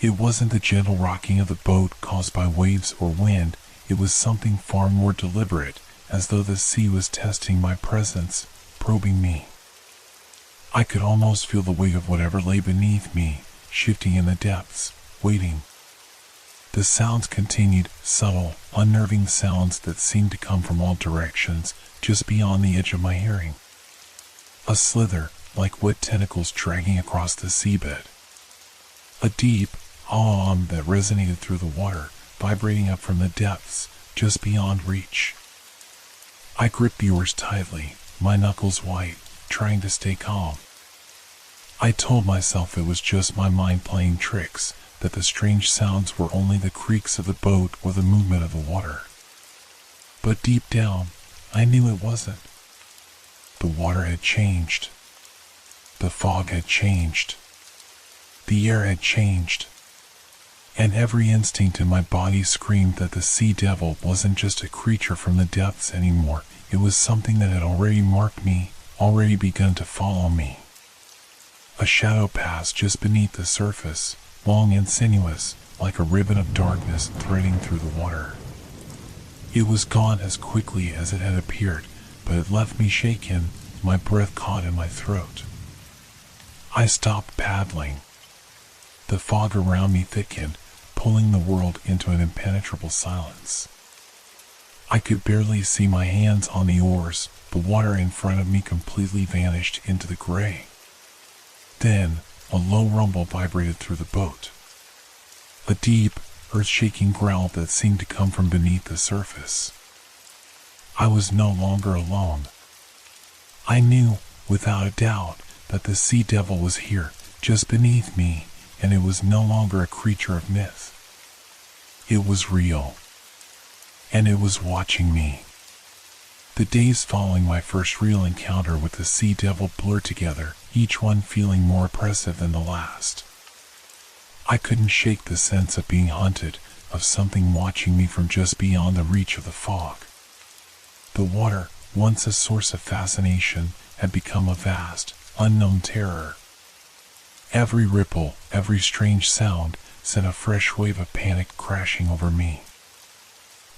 It wasn't the gentle rocking of the boat caused by waves or wind, it was something far more deliberate, as though the sea was testing my presence, probing me. I could almost feel the weight of whatever lay beneath me, shifting in the depths, waiting. The sounds continued, subtle, unnerving sounds that seemed to come from all directions, just beyond the edge of my hearing. A slither, like wet tentacles dragging across the seabed. A deep that resonated through the water, vibrating up from the depths, just beyond reach. I gripped the oars tightly, my knuckles white, trying to stay calm. I told myself it was just my mind playing tricks, that the strange sounds were only the creaks of the boat or the movement of the water. But deep down, I knew it wasn't. The water had changed. The fog had changed. The air had changed. And every instinct in my body screamed that the sea devil wasn't just a creature from the depths anymore, it was something that had already marked me, already begun to follow me. A shadow passed just beneath the surface, long and sinuous, like a ribbon of darkness threading through the water. It was gone as quickly as it had appeared, but it left me shaken, my breath caught in my throat. I stopped paddling. The fog around me thickened, pulling the world into an impenetrable silence. I could barely see my hands on the oars, the water in front of me completely vanished into the gray. Then, a low rumble vibrated through the boat. A deep, earth-shaking growl that seemed to come from beneath the surface. I was no longer alone. I knew, without a doubt, that the sea devil was here, just beneath me, and it was no longer a creature of myth. It was real. And it was watching me. The days following my first real encounter with the sea devil blurred together, each one feeling more oppressive than the last. I couldn't shake the sense of being hunted, of something watching me from just beyond the reach of the fog. The water, once a source of fascination, had become a vast, unknown terror. Every ripple, every strange sound, sent a fresh wave of panic crashing over me.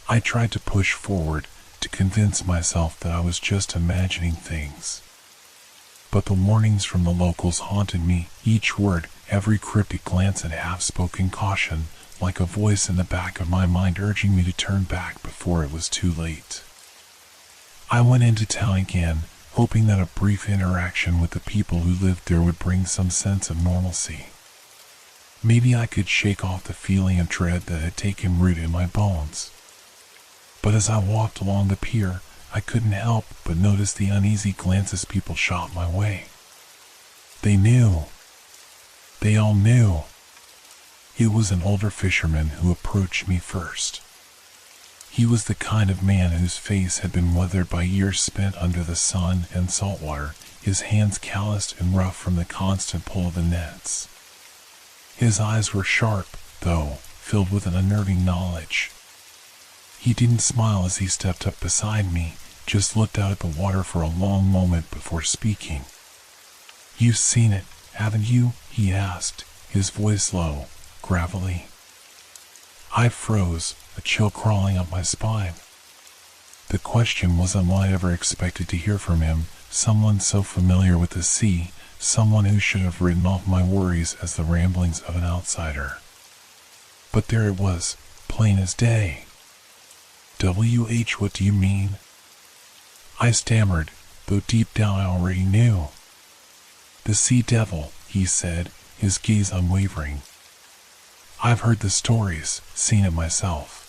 I tried to push forward, to convince myself that I was just imagining things. But the warnings from the locals haunted me, each word, every cryptic glance and half-spoken caution, like a voice in the back of my mind urging me to turn back before it was too late. I went into town again, hoping that a brief interaction with the people who lived there would bring some sense of normalcy. Maybe I could shake off the feeling of dread that had taken root in my bones. But as I walked along the pier, I couldn't help but notice the uneasy glances people shot my way. They knew. They all knew. It was an older fisherman who approached me first. He was the kind of man whose face had been weathered by years spent under the sun and salt water, his hands calloused and rough from the constant pull of the nets. His eyes were sharp, though, filled with an unnerving knowledge. He didn't smile as he stepped up beside me, just looked out at the water for a long moment before speaking. "You've seen it, haven't you?" he asked, his voice low, gravelly. I froze, a chill crawling up my spine. The question wasn't what I ever expected to hear from him, someone so familiar with the sea, someone who should have written off my worries as the ramblings of an outsider. But there it was, plain as day. "WH, what do you mean?" I stammered, though deep down I already knew. "The sea devil," he said, his gaze unwavering. "I've heard the stories, seen it myself.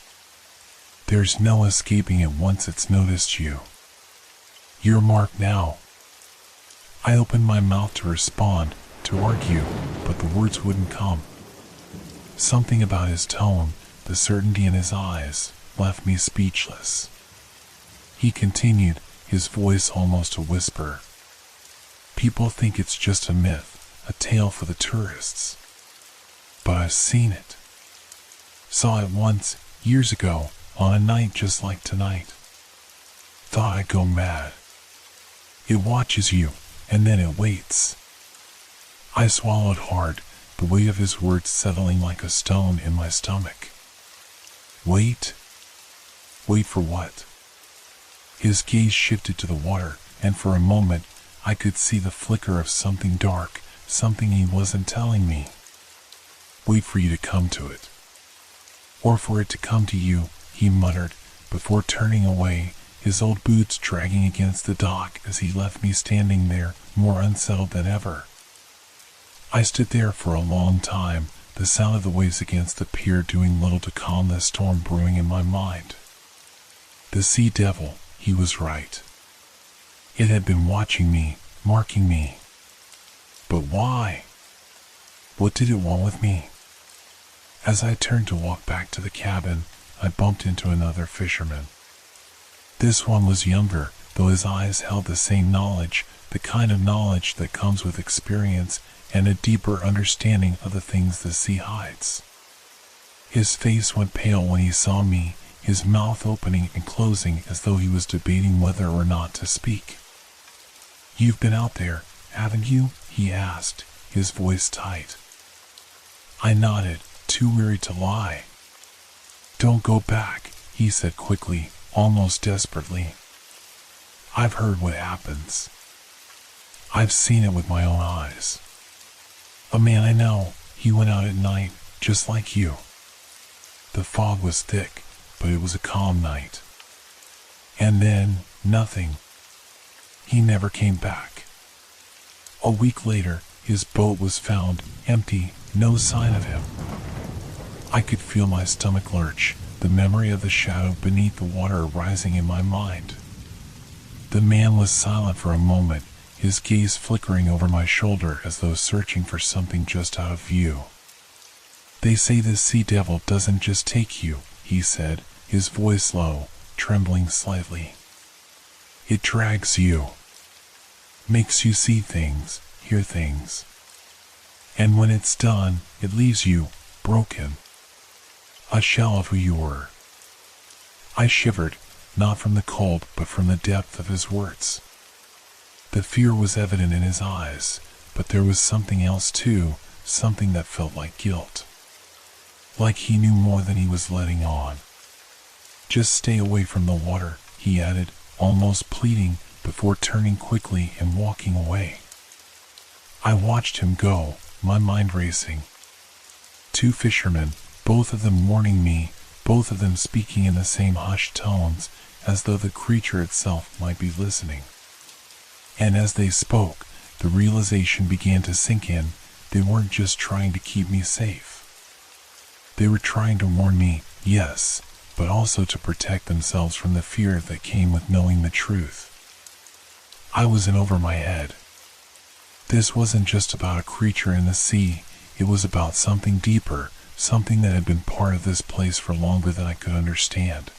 There's no escaping it once it's noticed you. You're marked now." I opened my mouth to respond, to argue, but the words wouldn't come. Something about his tone, the certainty in his eyes, left me speechless. He continued, his voice almost a whisper. "People think it's just a myth, a tale for the tourists. But I've seen it. Saw it once, years ago, on a night just like tonight. Thought I'd go mad. It watches you, and then it waits." I swallowed hard, the weight of his words settling like a stone in my stomach. Wait? Wait for what? His gaze shifted to the water, and for a moment, I could see the flicker of something dark, something he wasn't telling me. "Wait for you to come to it. Or for it to come to you," he muttered, before turning away, his old boots dragging against the dock as he left me standing there, more unsettled than ever. I stood there for a long time, the sound of the waves against the pier doing little to calm the storm brewing in my mind. The sea devil, he was right. It had been watching me, marking me. But why? What did it want with me? As I turned to walk back to the cabin, I bumped into another fisherman. This one was younger, though his eyes held the same knowledge, the kind of knowledge that comes with experience and a deeper understanding of the things the sea hides. His face went pale when he saw me, his mouth opening and closing as though he was debating whether or not to speak. "You've been out there, haven't you?" he asked, his voice tight. I nodded, too weary to lie. "Don't go back," he said quickly, almost desperately. "I've heard what happens. I've seen it with my own eyes. A man I know, he went out at night, just like you. The fog was thick, but it was a calm night. And then, nothing. He never came back. A week later, his boat was found, empty, no sign of him. I could feel my stomach lurch, the memory of the shadow beneath the water rising in my mind. The man was silent for a moment, his gaze flickering over my shoulder as though searching for something just out of view. "They say this sea devil doesn't just take you," he said, his voice low, trembling slightly. "It drags you. Makes you see things, hear things. And when it's done, it leaves you, broken. A shell of who you were." I shivered, not from the cold but from the depth of his words. The fear was evident in his eyes, but there was something else too, something that felt like guilt. Like he knew more than he was letting on. "Just stay away from the water," he added, almost pleading, before turning quickly and walking away. I watched him go, my mind racing. Two fishermen, both of them warning me, both of them speaking in the same hushed tones, as though the creature itself might be listening. And as they spoke, the realization began to sink in, they weren't just trying to keep me safe. They were trying to warn me, yes, but also to protect themselves from the fear that came with knowing the truth. I was in over my head. This wasn't just about a creature in the sea, it was about something deeper, something that had been part of this place for longer than I could understand.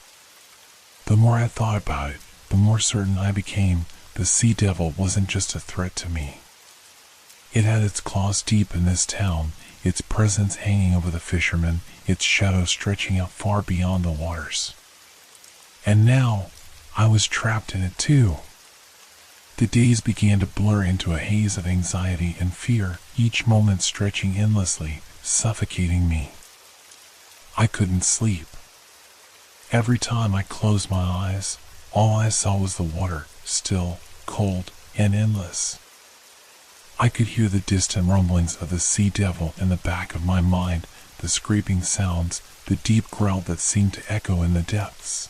The more I thought about it, the more certain I became the sea devil wasn't just a threat to me. It had its claws deep in this town, its presence hanging over the fishermen, its shadow stretching out far beyond the waters. And now, I was trapped in it too. The days began to blur into a haze of anxiety and fear, each moment stretching endlessly, suffocating me. I couldn't sleep. Every time I closed my eyes, all I saw was the water, still, cold, and endless. I could hear the distant rumblings of the sea devil in the back of my mind, the scraping sounds, the deep growl that seemed to echo in the depths.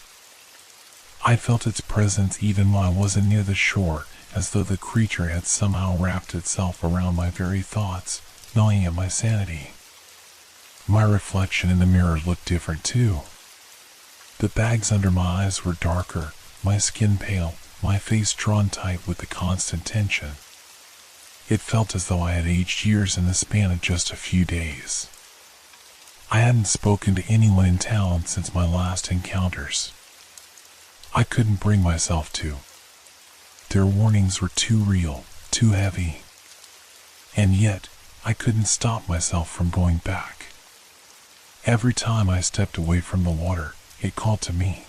I felt its presence even when I wasn't near the shore, as though the creature had somehow wrapped itself around my very thoughts, gnawing at my sanity. My reflection in the mirror looked different too. The bags under my eyes were darker, my skin pale, my face drawn tight with the constant tension. It felt as though I had aged years in the span of just a few days. I hadn't spoken to anyone in town since my last encounters. I couldn't bring myself to. Their warnings were too real, too heavy. And yet, I couldn't stop myself from going back. Every time I stepped away from the water, it called to me.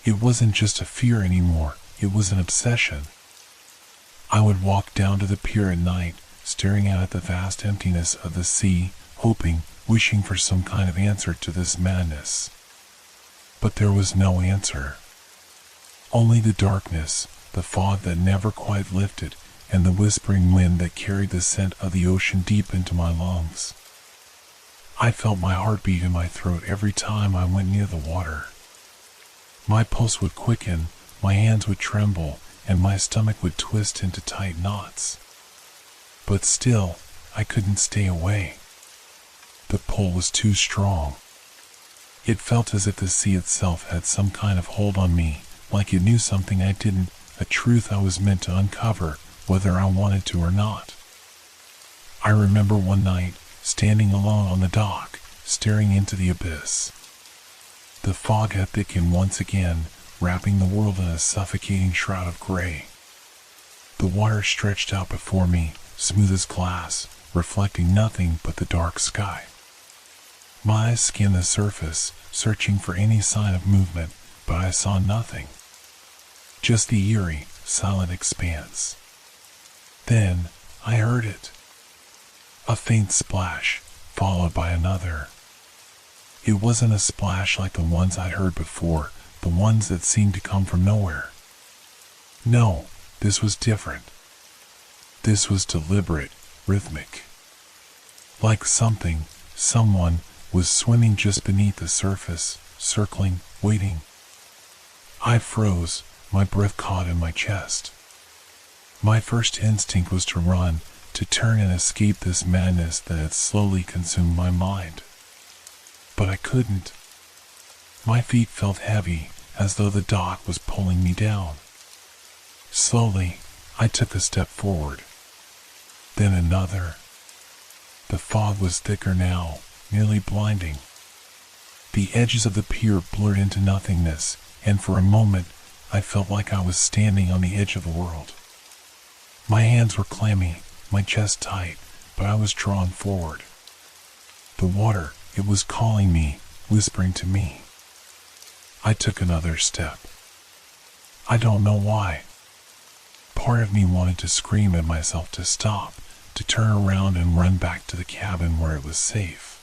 It wasn't just a fear anymore, it was an obsession. I would walk down to the pier at night, staring out at the vast emptiness of the sea, hoping, wishing for some kind of answer to this madness. But there was no answer. Only the darkness, the fog that never quite lifted, and the whispering wind that carried the scent of the ocean deep into my lungs. I felt my heartbeat in my throat every time I went near the water. My pulse would quicken, my hands would tremble, and my stomach would twist into tight knots. But still, I couldn't stay away. The pull was too strong. It felt as if the sea itself had some kind of hold on me, like it knew something I didn't, a truth I was meant to uncover, whether I wanted to or not. I remember one night, standing alone on the dock, staring into the abyss. The fog had thickened once again, wrapping the world in a suffocating shroud of gray. The water stretched out before me, smooth as glass, reflecting nothing but the dark sky. My eyes scanned the surface, searching for any sign of movement, but I saw nothing. Just the eerie, silent expanse. Then, I heard it. A faint splash, followed by another. It wasn't a splash like the ones I'd heard before, the ones that seemed to come from nowhere. No, this was different. This was deliberate, rhythmic. Like something, someone, was swimming just beneath the surface, circling, waiting. I froze, my breath caught in my chest. My first instinct was to run, to turn and escape this madness that had slowly consumed my mind. But I couldn't. My feet felt heavy, as though the dock was pulling me down. Slowly, I took a step forward. Then another. The fog was thicker now, nearly blinding. The edges of the pier blurred into nothingness, and for a moment, I felt like I was standing on the edge of the world. My hands were clammy, my chest tight, but I was drawn forward. The water, it was calling me, whispering to me. I took another step. I don't know why. Part of me wanted to scream at myself to stop, to turn around and run back to the cabin where it was safe.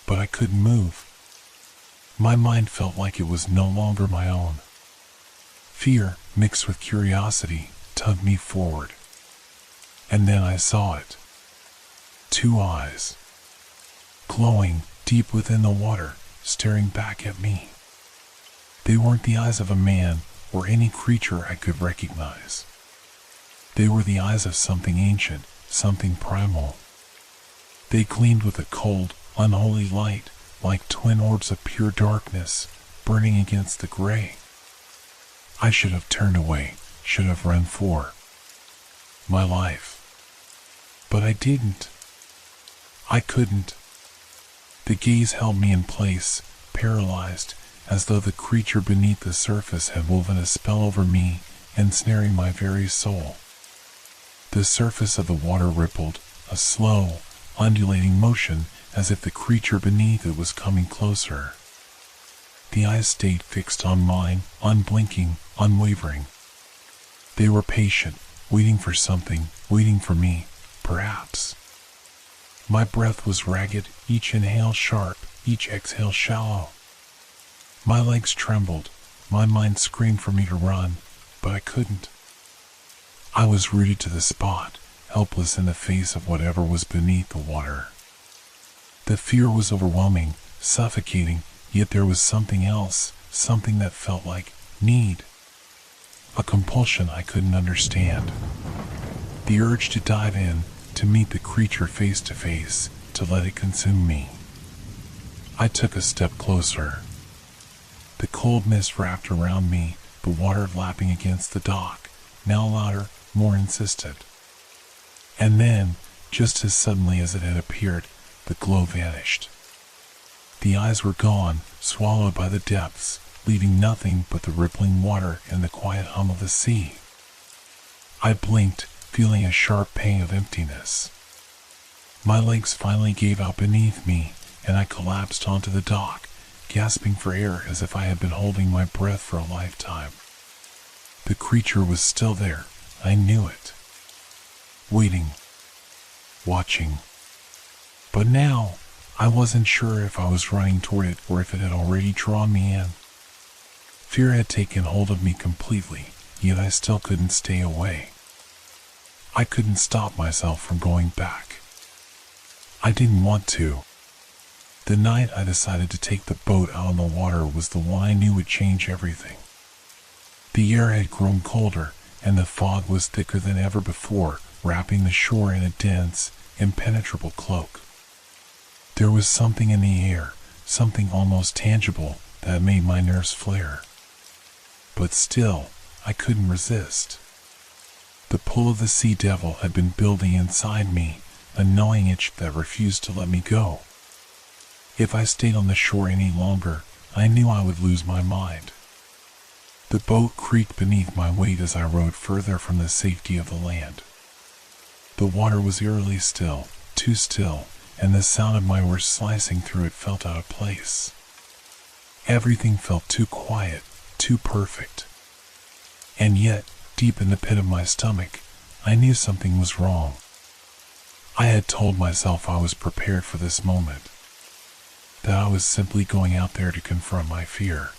But I couldn't move. My mind felt like it was no longer my own. Fear, mixed with curiosity, tugged me forward. And then I saw it. Two eyes. Glowing, deep within the water, staring back at me. They weren't the eyes of a man or any creature I could recognize. They were the eyes of something ancient, something primal. They gleamed with a cold, unholy light, like twin orbs of pure darkness, burning against the gray. I should have turned away, should have run for my life. But I didn't. I couldn't. The gaze held me in place, paralyzed, as though the creature beneath the surface had woven a spell over me, ensnaring my very soul. The surface of the water rippled, a slow, undulating motion, as if the creature beneath it was coming closer. The eyes stayed fixed on mine, unblinking, unwavering. They were patient, waiting for something, waiting for me, perhaps. My breath was ragged, each inhale sharp, each exhale shallow. My legs trembled, my mind screamed for me to run, but I couldn't. I was rooted to the spot, helpless in the face of whatever was beneath the water. The fear was overwhelming, suffocating, yet there was something else, something that felt like need. A compulsion I couldn't understand. The urge to dive in, to meet the creature face to face, to let it consume me. I took a step closer. The cold mist wrapped around me, the water lapping against the dock, now louder, more insistent. And then, just as suddenly as it had appeared, the glow vanished. The eyes were gone, swallowed by the depths, leaving nothing but the rippling water and the quiet hum of the sea. I blinked, feeling a sharp pang of emptiness. My legs finally gave out beneath me, and I collapsed onto the dock, gasping for air as if I had been holding my breath for a lifetime. The creature was still there, I knew it. Waiting. Watching. But now, I wasn't sure if I was running toward it or if it had already drawn me in. Fear had taken hold of me completely, yet I still couldn't stay away. I couldn't stop myself from going back. I didn't want to. The night I decided to take the boat out on the water was the one I knew would change everything. The air had grown colder, and the fog was thicker than ever before, wrapping the shore in a dense, impenetrable cloak. There was something in the air, something almost tangible, that made my nerves flare. But still, I couldn't resist. The pull of the sea devil had been building inside me, a gnawing itch that refused to let me go. If I stayed on the shore any longer, I knew I would lose my mind. The boat creaked beneath my weight as I rowed further from the safety of the land. The water was eerily still, too still, and the sound of my oars slicing through it felt out of place. Everything felt too quiet, too perfect. And yet, deep in the pit of my stomach, I knew something was wrong. I had told myself I was prepared for this moment, that I was simply going out there to confront my fear,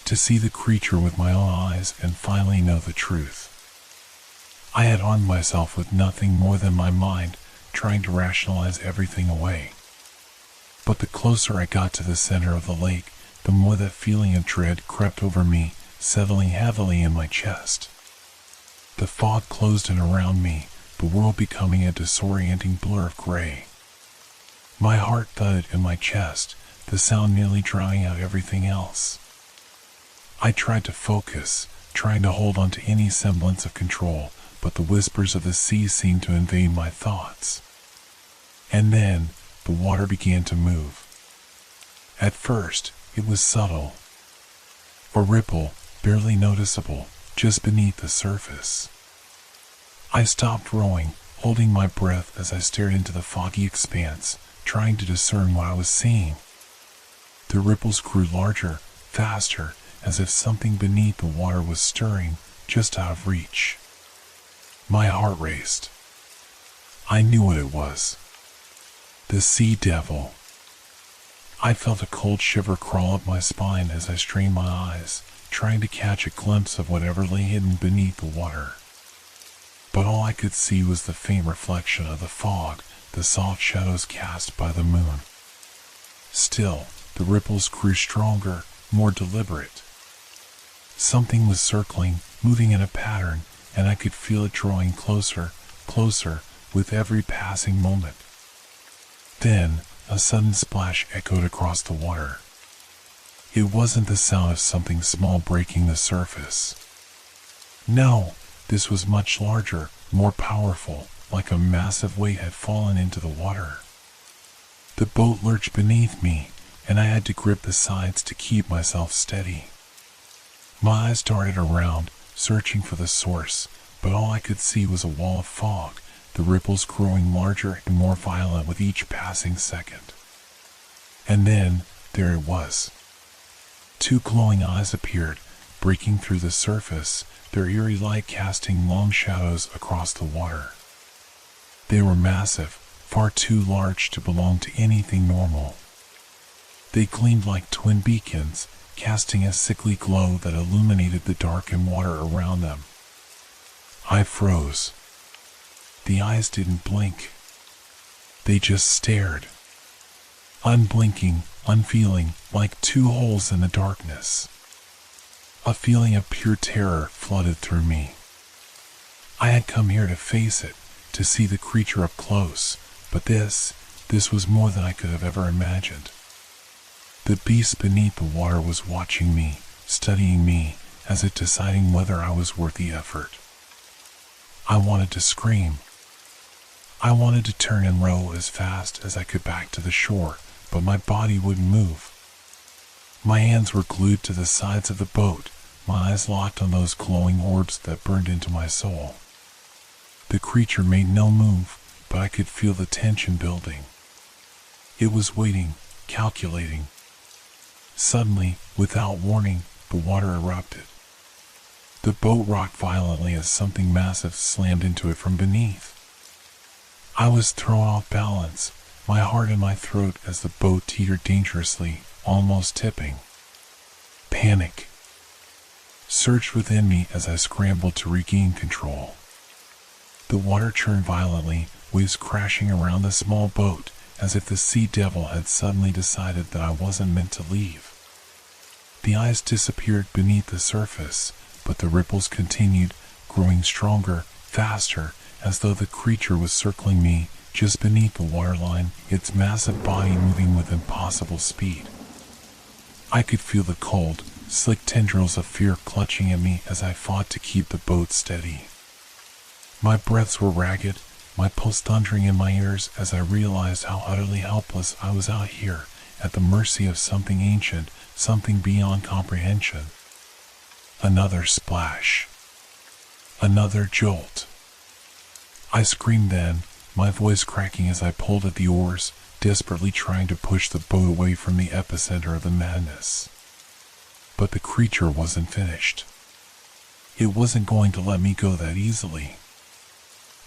to see the creature with my own eyes and finally know the truth. I had armed myself with nothing more than my mind, trying to rationalize everything away. But the closer I got to the center of the lake, the more that feeling of dread crept over me, settling heavily in my chest. The fog closed in around me, the world becoming a disorienting blur of gray. My heart thudded in my chest, the sound nearly drowning out everything else. I tried to focus, trying to hold on to any semblance of control, but the whispers of the sea seemed to invade my thoughts. And then, the water began to move. At first, it was subtle. A ripple, barely noticeable, just beneath the surface. I stopped rowing, holding my breath as I stared into the foggy expanse, trying to discern what I was seeing. The ripples grew larger, faster, as if something beneath the water was stirring, just out of reach. My heart raced. I knew what it was. The sea devil. I felt a cold shiver crawl up my spine as I strained my eyes, trying to catch a glimpse of whatever lay hidden beneath the water. But all I could see was the faint reflection of the fog, the soft shadows cast by the moon. Still, the ripples grew stronger, more deliberate. Something was circling, moving in a pattern, and I could feel it drawing closer, closer, with every passing moment. Then, a sudden splash echoed across the water. It wasn't the sound of something small breaking the surface. No, this was much larger, more powerful, like a massive weight had fallen into the water. The boat lurched beneath me, and I had to grip the sides to keep myself steady. My eyes darted around, searching for the source, but all I could see was a wall of fog, the ripples growing larger and more violent with each passing second. And then, there it was. Two glowing eyes appeared, breaking through the surface, their eerie light casting long shadows across the water. They were massive, far too large to belong to anything normal. They gleamed like twin beacons, casting a sickly glow that illuminated the darkened water around them. I froze. The eyes didn't blink. They just stared. Unblinking, unfeeling, like two holes in the darkness. A feeling of pure terror flooded through me. I had come here to face it, to see the creature up close, but this was more than I could have ever imagined. The beast beneath the water was watching me, studying me, as if deciding whether I was worth the effort. I wanted to scream. I wanted to turn and row as fast as I could back to the shore, but my body wouldn't move. My hands were glued to the sides of the boat, my eyes locked on those glowing orbs that burned into my soul. The creature made no move, but I could feel the tension building. It was waiting, calculating. Suddenly, without warning, the water erupted. The boat rocked violently as something massive slammed into it from beneath. I was thrown off balance, my heart in my throat as the boat teetered dangerously, almost tipping. Panic surged within me as I scrambled to regain control. The water churned violently, waves crashing around the small boat, as if the sea devil had suddenly decided that I wasn't meant to leave. The eyes disappeared beneath the surface, but the ripples continued, growing stronger, faster, as though the creature was circling me, just beneath the waterline, its massive body moving with impossible speed. I could feel the cold, slick tendrils of fear clutching at me as I fought to keep the boat steady. My breaths were ragged, my pulse thundering in my ears as I realized how utterly helpless I was out here, at the mercy of something ancient, something beyond comprehension. Another splash. Another jolt. I screamed then, my voice cracking as I pulled at the oars, desperately trying to push the boat away from the epicenter of the madness. But the creature wasn't finished. It wasn't going to let me go that easily.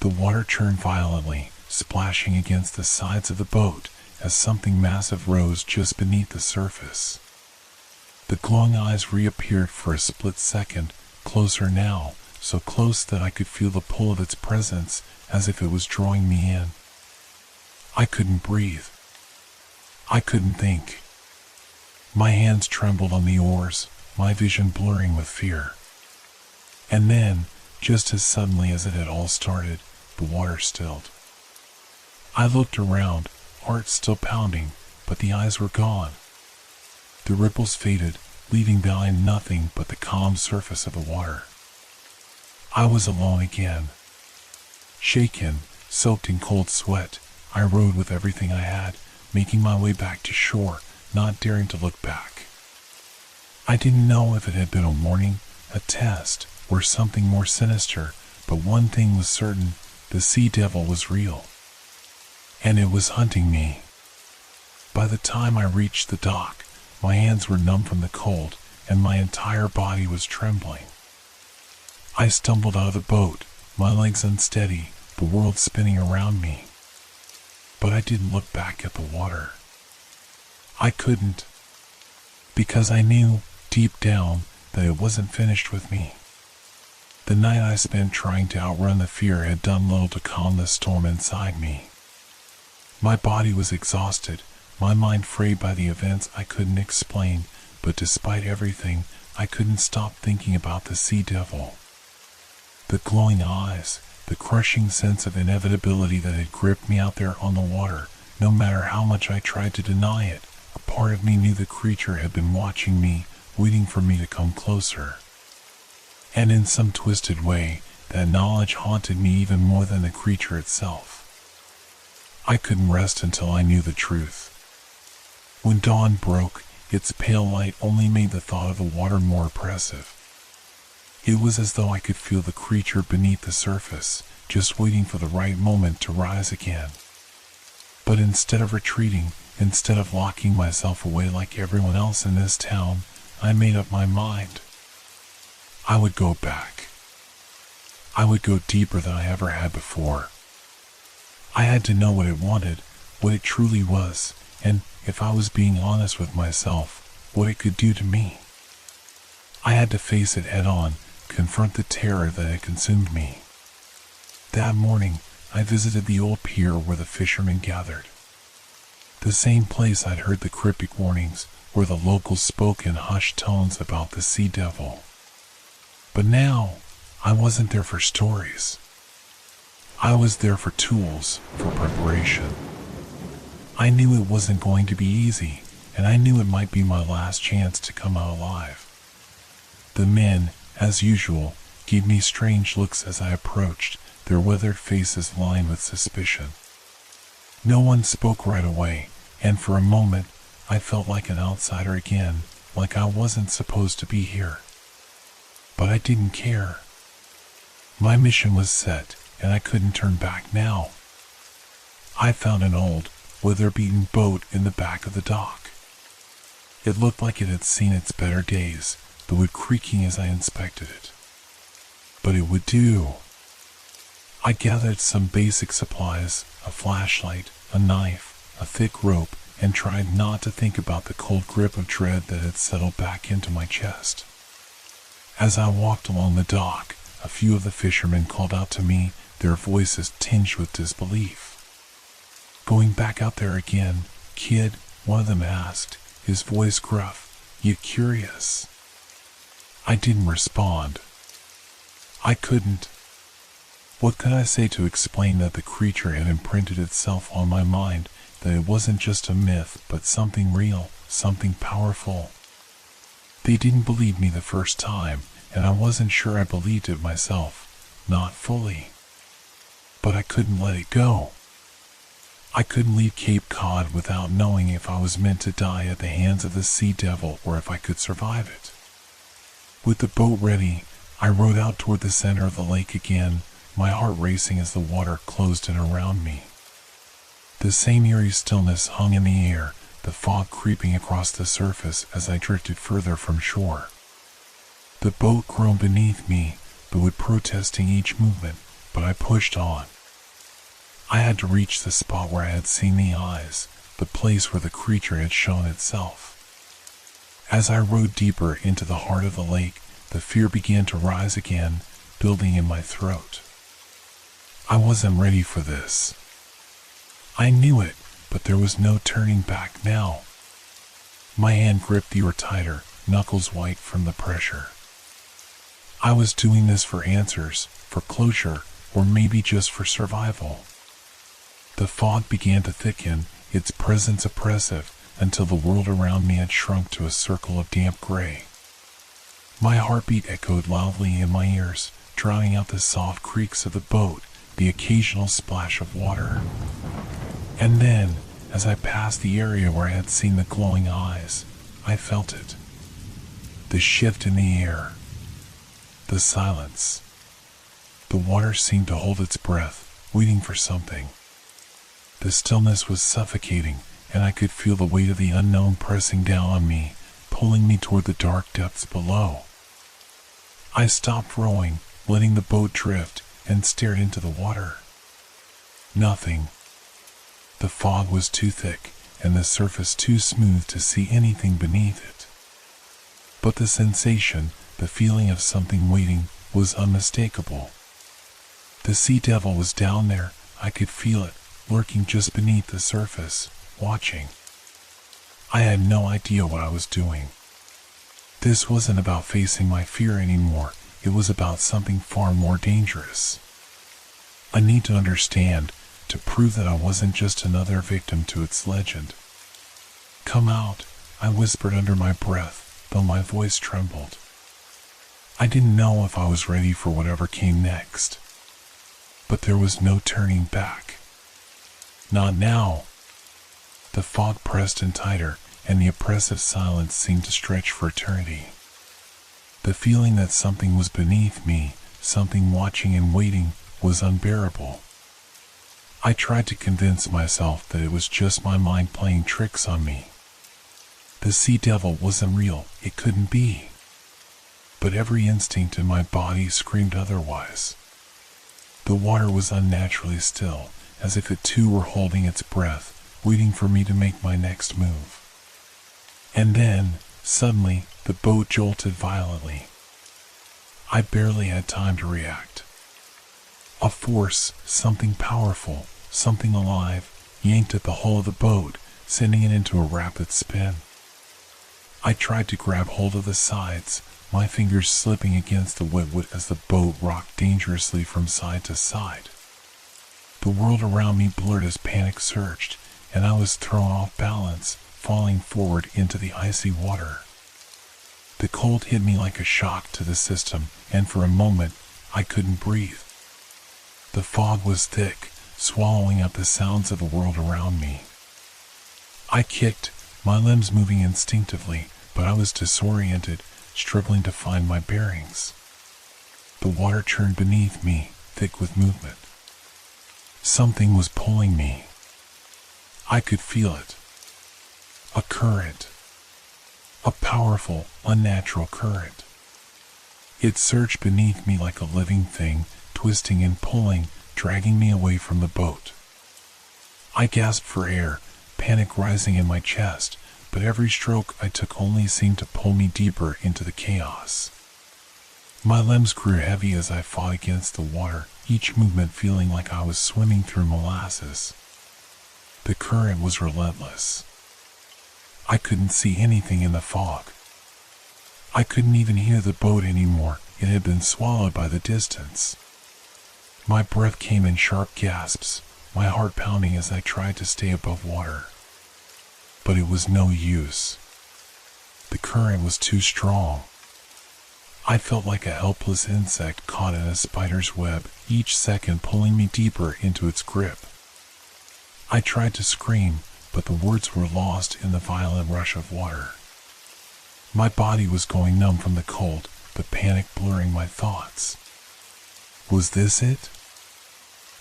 The water churned violently, splashing against the sides of the boat as something massive rose just beneath the surface. The glowing eyes reappeared for a split second, closer now, so close that I could feel the pull of its presence as if it was drawing me in. I couldn't breathe. I couldn't think. My hands trembled on the oars, my vision blurring with fear. And then, just as suddenly as it had all started, the water stilled. I looked around, heart still pounding, but the eyes were gone. The ripples faded, leaving behind nothing but the calm surface of the water. I was alone again. Shaken, soaked in cold sweat, I rowed with everything I had, making my way back to shore, not daring to look back. I didn't know if it had been a warning, a test, or something more sinister, but one thing was certain, the sea devil was real. And it was hunting me. By the time I reached the dock, my hands were numb from the cold, and my entire body was trembling. I stumbled out of the boat, my legs unsteady, the world spinning around me. But I didn't look back at the water. I couldn't. Because I knew, deep down, that it wasn't finished with me. The night I spent trying to outrun the fear had done little to calm the storm inside me. My body was exhausted, my mind frayed by the events I couldn't explain, but despite everything, I couldn't stop thinking about the sea devil. The glowing eyes, the crushing sense of inevitability that had gripped me out there on the water, no matter how much I tried to deny it, a part of me knew the creature had been watching me, waiting for me to come closer. And in some twisted way, that knowledge haunted me even more than the creature itself. I couldn't rest until I knew the truth. When dawn broke, its pale light only made the thought of the water more oppressive. It was as though I could feel the creature beneath the surface, just waiting for the right moment to rise again. But instead of retreating, instead of locking myself away like everyone else in this town, I made up my mind. I would go back. I would go deeper than I ever had before. I had to know what it wanted, what it truly was, and, if I was being honest with myself, what it could do to me. I had to face it head on, confront the terror that had consumed me. That morning, I visited the old pier where the fishermen gathered. The same place I'd heard the cryptic warnings, where the locals spoke in hushed tones about the sea devil. But now, I wasn't there for stories. I was there for tools, for preparation. I knew it wasn't going to be easy, and I knew it might be my last chance to come out alive. The men, as usual, gave me strange looks as I approached, their weathered faces lined with suspicion. No one spoke right away, and for a moment, I felt like an outsider again, like I wasn't supposed to be here. But I didn't care. My mission was set, and I couldn't turn back now. I found an old, weather-beaten boat in the back of the dock. It looked like it had seen its better days, the wood creaking as I inspected it. But it would do. I gathered some basic supplies, a flashlight, a knife, a thick rope, and tried not to think about the cold grip of dread that had settled back into my chest. As I walked along the dock, a few of the fishermen called out to me, their voices tinged with disbelief. "Going back out there again, kid?" one of them asked, his voice gruff, yet curious. I didn't respond. I couldn't. What could I say to explain that the creature had imprinted itself on my mind, that it wasn't just a myth, but something real, something powerful? They didn't believe me the first time, and I wasn't sure I believed it myself, not fully. But I couldn't let it go. I couldn't leave Cape Cod without knowing if I was meant to die at the hands of the sea devil or if I could survive it. With the boat ready, I rowed out toward the center of the lake again, my heart racing as the water closed in around me. The same eerie stillness hung in the air, the fog creeping across the surface as I drifted further from shore. The boat groaned beneath me, the wood protesting each movement, but I pushed on. I had to reach the spot where I had seen the eyes, the place where the creature had shown itself. As I rode deeper into the heart of the lake, the fear began to rise again, building in my throat. I wasn't ready for this. I knew it, but there was no turning back now. My hand gripped the oar tighter, knuckles white from the pressure. I was doing this for answers, for closure, or maybe just for survival. The fog began to thicken, its presence oppressive, until the world around me had shrunk to a circle of damp gray. My heartbeat echoed loudly in my ears, drowning out the soft creaks of the boat, the occasional splash of water. And then, as I passed the area where I had seen the glowing eyes, I felt it. The shift in the air. The silence. The water seemed to hold its breath, waiting for something. The stillness was suffocating, and I could feel the weight of the unknown pressing down on me, pulling me toward the dark depths below. I stopped rowing, letting the boat drift, and stared into the water. Nothing. The fog was too thick, and the surface too smooth to see anything beneath it. But the sensation, the feeling of something waiting, was unmistakable. The sea devil was down there, I could feel it, lurking just beneath the surface, watching. I had no idea what I was doing. This wasn't about facing my fear anymore, it was about something far more dangerous. I need to understand, to prove that I wasn't just another victim to its legend. "Come out," I whispered under my breath, though my voice trembled. I didn't know if I was ready for whatever came next. But there was no turning back. Not now. The fog pressed in tighter, and the oppressive silence seemed to stretch for eternity. The feeling that something was beneath me, something watching and waiting, was unbearable. I tried to convince myself that it was just my mind playing tricks on me. The sea devil wasn't real, it couldn't be. but every instinct in my body screamed otherwise. The water was unnaturally still, as if it too were holding its breath, waiting for me to make my next move. And then, suddenly, the boat jolted violently. I barely had time to react. A force, something powerful, something alive, yanked at the hull of the boat, sending it into a rapid spin. I tried to grab hold of the sides, my fingers slipping against the wetwood as the boat rocked dangerously from side to side. The world around me blurred as panic surged, and I was thrown off balance, falling forward into the icy water. The cold hit me like a shock to the system, and for a moment, I couldn't breathe. The fog was thick, swallowing up the sounds of the world around me. I kicked, my limbs moving instinctively, but I was disoriented, struggling to find my bearings. The water churned beneath me, thick with movement. Something was pulling me. I could feel it. A current. A powerful, unnatural current. It surged beneath me like a living thing, twisting and pulling, dragging me away from the boat. I gasped for air, panic rising in my chest, but every stroke I took only seemed to pull me deeper into the chaos. My limbs grew heavy as I fought against the water, each movement feeling like I was swimming through molasses. The current was relentless. I couldn't see anything in the fog. I couldn't even hear the boat anymore, it had been swallowed by the distance. My breath came in sharp gasps, my heart pounding as I tried to stay above water. But it was no use. The current was too strong. I felt like a helpless insect caught in a spider's web, each second pulling me deeper into its grip. I tried to scream, but the words were lost in the violent rush of water. My body was going numb from the cold, the panic blurring my thoughts. Was this it?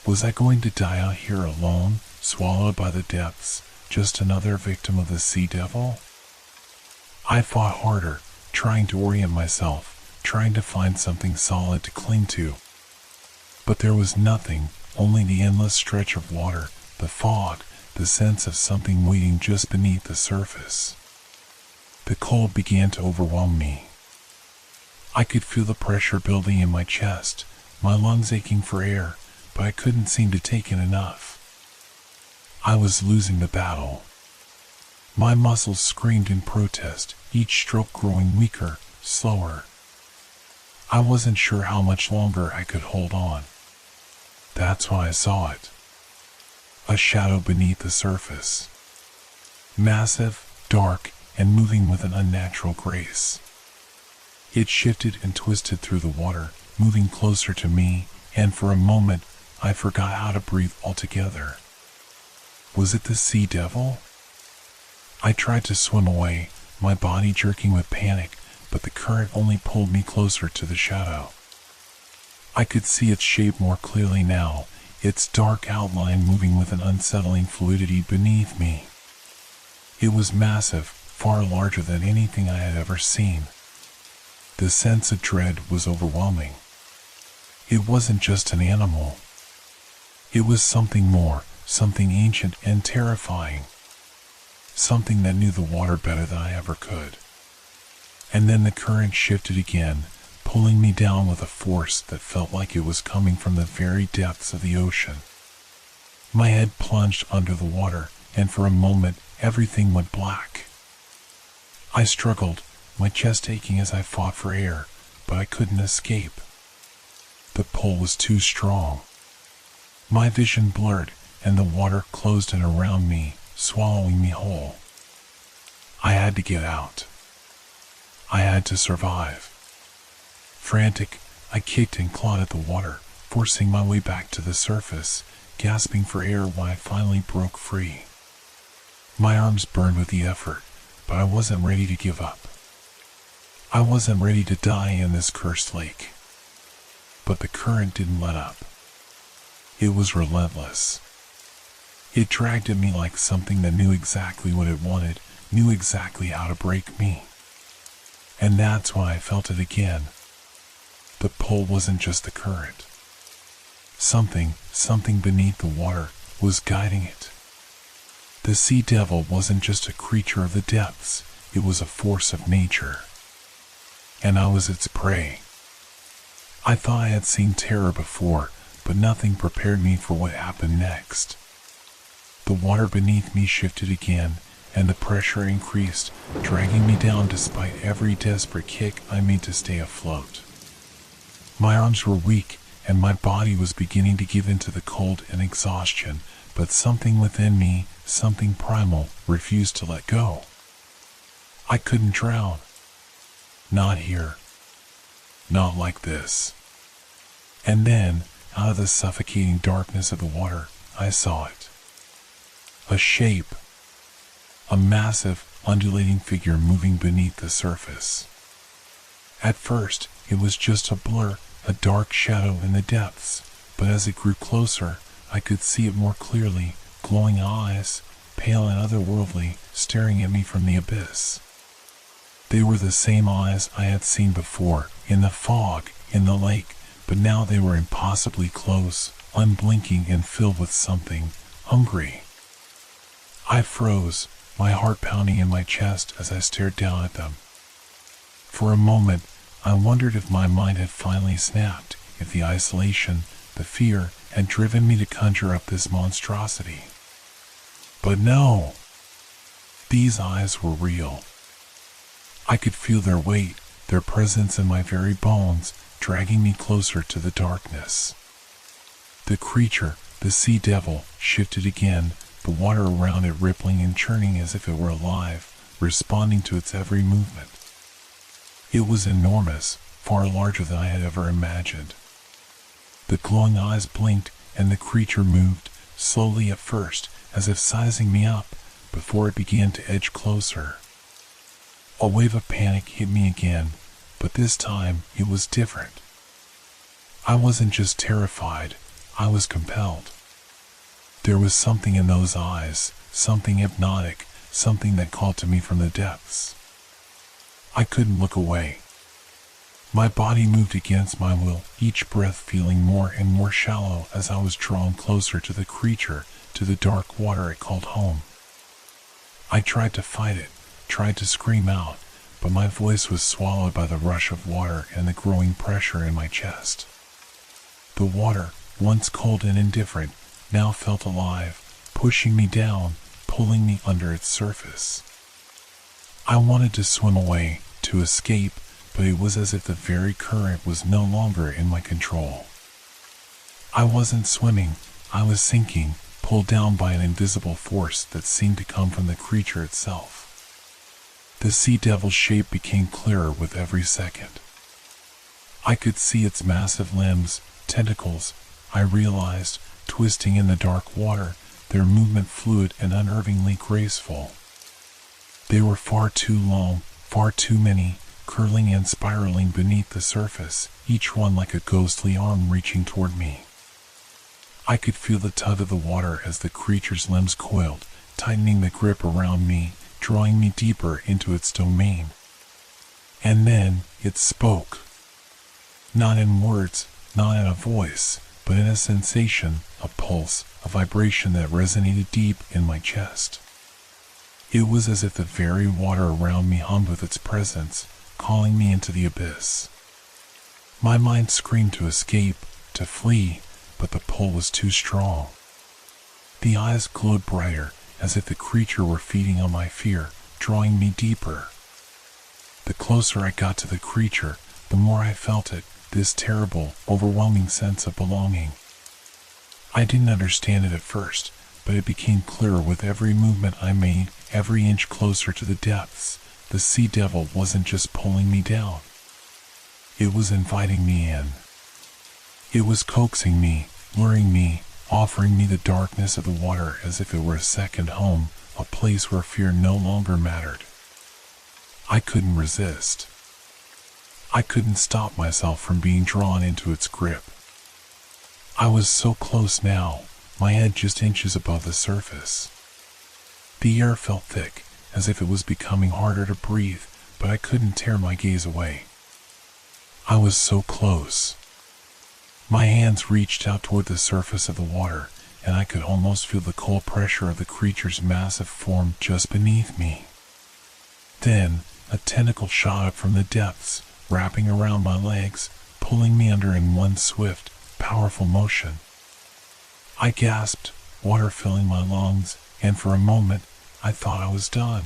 Was I going to die out here alone, swallowed by the depths, just another victim of the sea devil? I fought harder, trying to orient myself, trying to find something solid to cling to. But there was nothing, only the endless stretch of water, the fog, the sense of something waiting just beneath the surface. The cold began to overwhelm me. I could feel the pressure building in my chest, my lungs aching for air, but I couldn't seem to take in enough. I was losing the battle. My muscles screamed in protest, each stroke growing weaker, slower. I wasn't sure how much longer I could hold on. That's when I saw it. A shadow beneath the surface. Massive, dark, and moving with an unnatural grace. It shifted and twisted through the water, moving closer to me, and for a moment, I forgot how to breathe altogether. Was it the sea devil? I tried to swim away, my body jerking with panic, but the current only pulled me closer to the shadow. I could see its shape more clearly now, its dark outline moving with an unsettling fluidity beneath me. It was massive, far larger than anything I had ever seen. The sense of dread was overwhelming. It wasn't just an animal. It was something more, something ancient and terrifying. Something that knew the water better than I ever could. And then the current shifted again, pulling me down with a force that felt like it was coming from the very depths of the ocean. My head plunged under the water, and for a moment, everything went black. I struggled, my chest aching as I fought for air, but I couldn't escape. The pull was too strong. My vision blurred, and the water closed in around me, swallowing me whole. I had to get out. I had to survive. Frantic, I kicked and clawed at the water, forcing my way back to the surface, gasping for air when I finally broke free. My arms burned with the effort, but I wasn't ready to give up. I wasn't ready to die in this cursed lake. But the current didn't let up. It was relentless. It dragged at me like something that knew exactly what it wanted, knew exactly how to break me. And that's when I felt it again. The pull wasn't just the current. Something beneath the water was guiding it. The sea devil wasn't just a creature of the depths, it was a force of nature. And I was its prey. I thought I had seen terror before, but nothing prepared me for what happened next. The water beneath me shifted again, and the pressure increased, dragging me down despite every desperate kick I made to stay afloat. My arms were weak, and my body was beginning to give in to the cold and exhaustion, but something within me, something primal, refused to let go. I couldn't drown. Not here. Not like this. And then, out of the suffocating darkness of the water, I saw it. A shape. A massive, undulating figure moving beneath the surface. At first, it was just a blur, a dark shadow in the depths, but as it grew closer, I could see it more clearly, glowing eyes, pale and otherworldly, staring at me from the abyss. They were the same eyes I had seen before, in the fog, in the lake, but now they were impossibly close, unblinking and filled with something, hungry. I froze, my heart pounding in my chest as I stared down at them. For a moment, I wondered if my mind had finally snapped, if the isolation, the fear, had driven me to conjure up this monstrosity. But no! These eyes were real. I could feel their weight, their presence in my very bones, dragging me closer to the darkness. The creature, the sea devil, shifted again, the water around it rippling and churning as if it were alive, responding to its every movement. It was enormous, far larger than I had ever imagined. The glowing eyes blinked, and the creature moved, slowly at first, as if sizing me up, before it began to edge closer. A wave of panic hit me again, but this time it was different. I wasn't just terrified, I was compelled. There was something in those eyes, something hypnotic, something that called to me from the depths. I couldn't look away. My body moved against my will, each breath feeling more and more shallow as I was drawn closer to the creature, to the dark water it called home. I tried to fight it, tried to scream out, but my voice was swallowed by the rush of water and the growing pressure in my chest. The water, once cold and indifferent, now felt alive, pushing me down, pulling me under its surface. I wanted to swim away, to escape, but it was as if the very current was no longer in my control. I wasn't swimming, I was sinking, pulled down by an invisible force that seemed to come from the creature itself. The sea devil's shape became clearer with every second. I could see its massive limbs, tentacles, I realized, twisting in the dark water, their movement fluid and unnervingly graceful. They were far too long, far too many, curling and spiraling beneath the surface, each one like a ghostly arm reaching toward me. I could feel the tug of the water as the creature's limbs coiled, tightening the grip around me, drawing me deeper into its domain. And then it spoke. Not in words, not in a voice, but in a sensation, a pulse, a vibration that resonated deep in my chest. It was as if the very water around me hummed with its presence, calling me into the abyss. My mind screamed to escape, to flee, but the pull was too strong. The eyes glowed brighter, as if the creature were feeding on my fear, drawing me deeper. The closer I got to the creature, the more I felt it, this terrible, overwhelming sense of belonging. I didn't understand it at first, but it became clearer with every movement I made, every inch closer to the depths. The sea devil wasn't just pulling me down. It was inviting me in. It was coaxing me, luring me, offering me the darkness of the water as if it were a second home, a place where fear no longer mattered. I couldn't resist. I couldn't stop myself from being drawn into its grip. I was so close now, my head just inches above the surface. The air felt thick, as if it was becoming harder to breathe, but I couldn't tear my gaze away. I was so close. My hands reached out toward the surface of the water, and I could almost feel the cold pressure of the creature's massive form just beneath me. Then, a tentacle shot up from the depths, wrapping around my legs, pulling me under in one swift, powerful motion. I gasped, water filling my lungs, and for a moment, I thought I was done.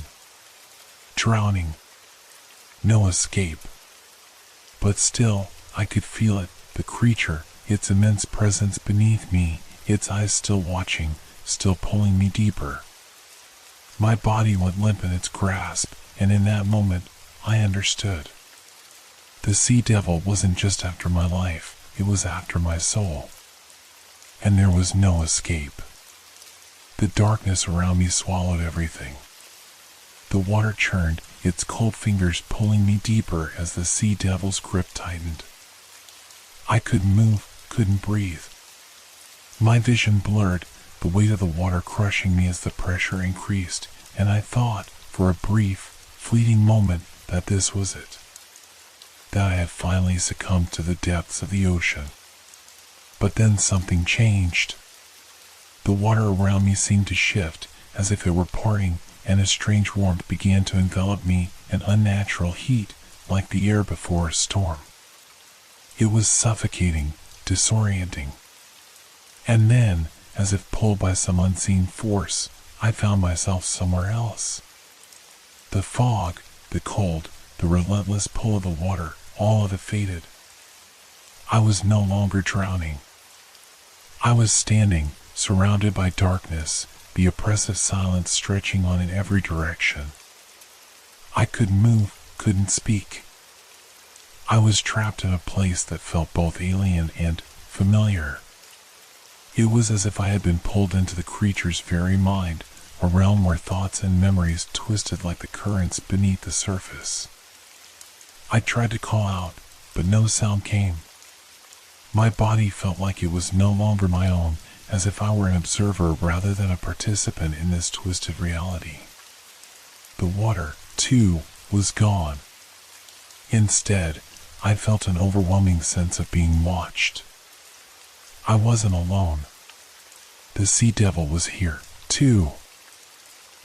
Drowning. No escape. But still, I could feel it, the creature, its immense presence beneath me, its eyes still watching, still pulling me deeper. My body went limp in its grasp, and in that moment, I understood. The sea devil wasn't just after my life, it was after my soul. And there was no escape. The darkness around me swallowed everything. The water churned, its cold fingers pulling me deeper as the sea devil's grip tightened. I couldn't move, couldn't breathe. My vision blurred, the weight of the water crushing me as the pressure increased, and I thought, for a brief, fleeting moment, that this was it. That I had finally succumbed to the depths of the ocean. But then something changed. The water around me seemed to shift, as if it were parting, and a strange warmth began to envelop me, an unnatural heat, like the air before a storm. It was suffocating, disorienting. And then, as if pulled by some unseen force, I found myself somewhere else. The fog, the cold, the relentless pull of the water, all of it faded. I was no longer drowning. I was standing, surrounded by darkness, the oppressive silence stretching on in every direction. I couldn't move, couldn't speak. I was trapped in a place that felt both alien and familiar. It was as if I had been pulled into the creature's very mind, a realm where thoughts and memories twisted like the currents beneath the surface. I tried to call out, but no sound came. My body felt like it was no longer my own, as if I were an observer rather than a participant in this twisted reality. The water, too, was gone. Instead, I felt an overwhelming sense of being watched. I wasn't alone. The sea devil was here, too.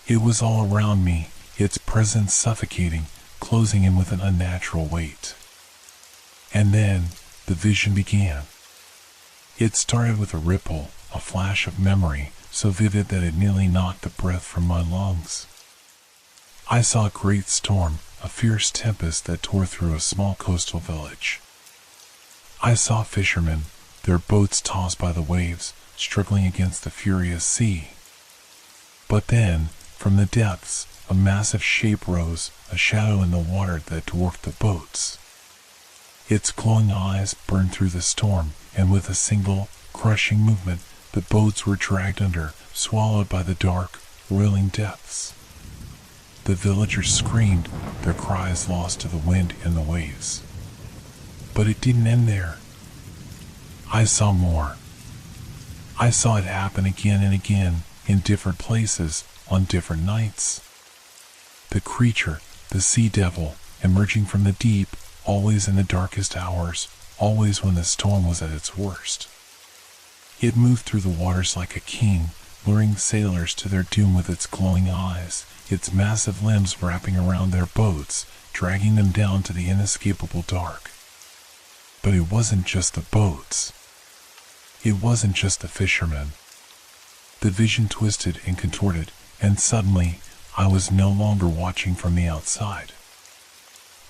It was all around me, its presence suffocating, closing in with an unnatural weight. And then, the vision began. It started with a ripple, a flash of memory, so vivid that it nearly knocked the breath from my lungs. I saw a great storm, a fierce tempest that tore through a small coastal village. I saw fishermen, their boats tossed by the waves, struggling against the furious sea. But then, from the depths, a massive shape rose, a shadow in the water that dwarfed the boats. Its glowing eyes burned through the storm, and with a single, crushing movement, the boats were dragged under, swallowed by the dark, roiling depths. The villagers screamed, their cries lost to the wind and the waves. But it didn't end there. I saw more. I saw it happen again and again, in different places, on different nights. The creature, the sea devil, emerging from the deep, always in the darkest hours, always when the storm was at its worst. It moved through the waters like a king, luring sailors to their doom with its glowing eyes, its massive limbs wrapping around their boats, dragging them down to the inescapable dark. But it wasn't just the boats. It wasn't just the fishermen. The vision twisted and contorted, and suddenly, I was no longer watching from the outside.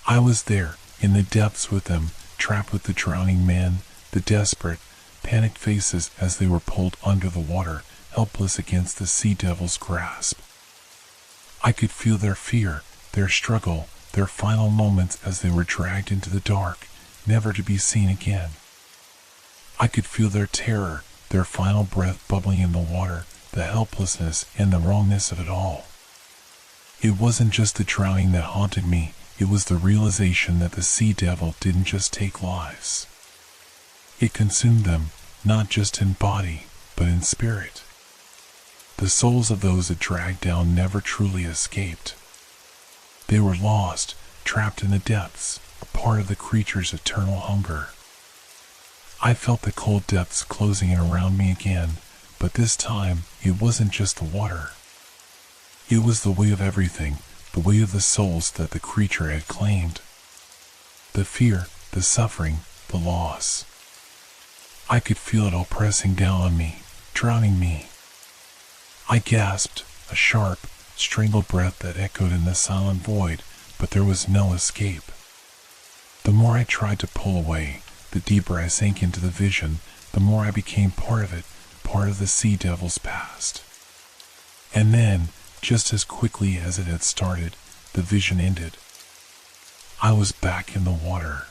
I was there, in the depths with them, trapped with the drowning men, the desperate, panicked faces as they were pulled under the water, helpless against the sea devil's grasp. I could feel their fear, their struggle, their final moments as they were dragged into the dark, never to be seen again. I could feel their terror, their final breath bubbling in the water, the helplessness and the wrongness of it all. It wasn't just the drowning that haunted me, it was the realization that the sea devil didn't just take lives. It consumed them, not just in body, but in spirit. The souls of those it dragged down never truly escaped. They were lost, trapped in the depths, a part of the creature's eternal hunger. I felt the cold depths closing in around me again, but this time it wasn't just the water. It was the weight of everything, the weight of the souls that the creature had claimed. The fear, the suffering, the loss. I could feel it all pressing down on me, drowning me. I gasped, a sharp, strangled breath that echoed in the silent void, but there was no escape. The more I tried to pull away, the deeper I sank into the vision, the more I became part of it, part of the sea devil's past. And then, just as quickly as it had started, the vision ended. I was back in the water.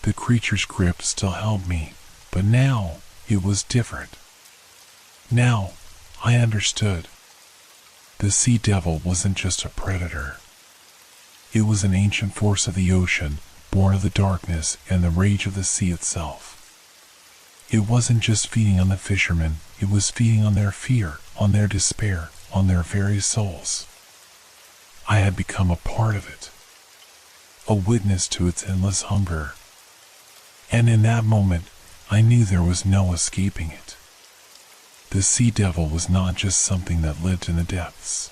The creature's grip still held me, but now it was different. Now I understood. The sea devil wasn't just a predator. It was an ancient force of the ocean, born of the darkness and the rage of the sea itself. It wasn't just feeding on the fishermen, it was feeding on their fear, on their despair, on their very souls. I had become a part of it, a witness to its endless hunger. And in that moment, I knew there was no escaping it. The sea devil was not just something that lived in the depths.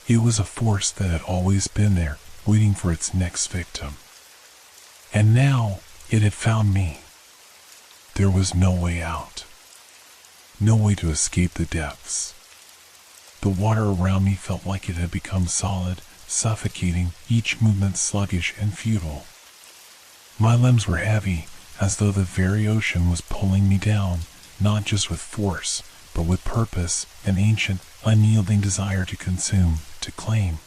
It was a force that had always been there, waiting for its next victim. And now, it had found me. There was no way out. No way to escape the depths. The water around me felt like it had become solid, suffocating, each movement sluggish and futile. My limbs were heavy, as though the very ocean was pulling me down, not just with force, but with purpose, an ancient, unyielding desire to consume, to claim.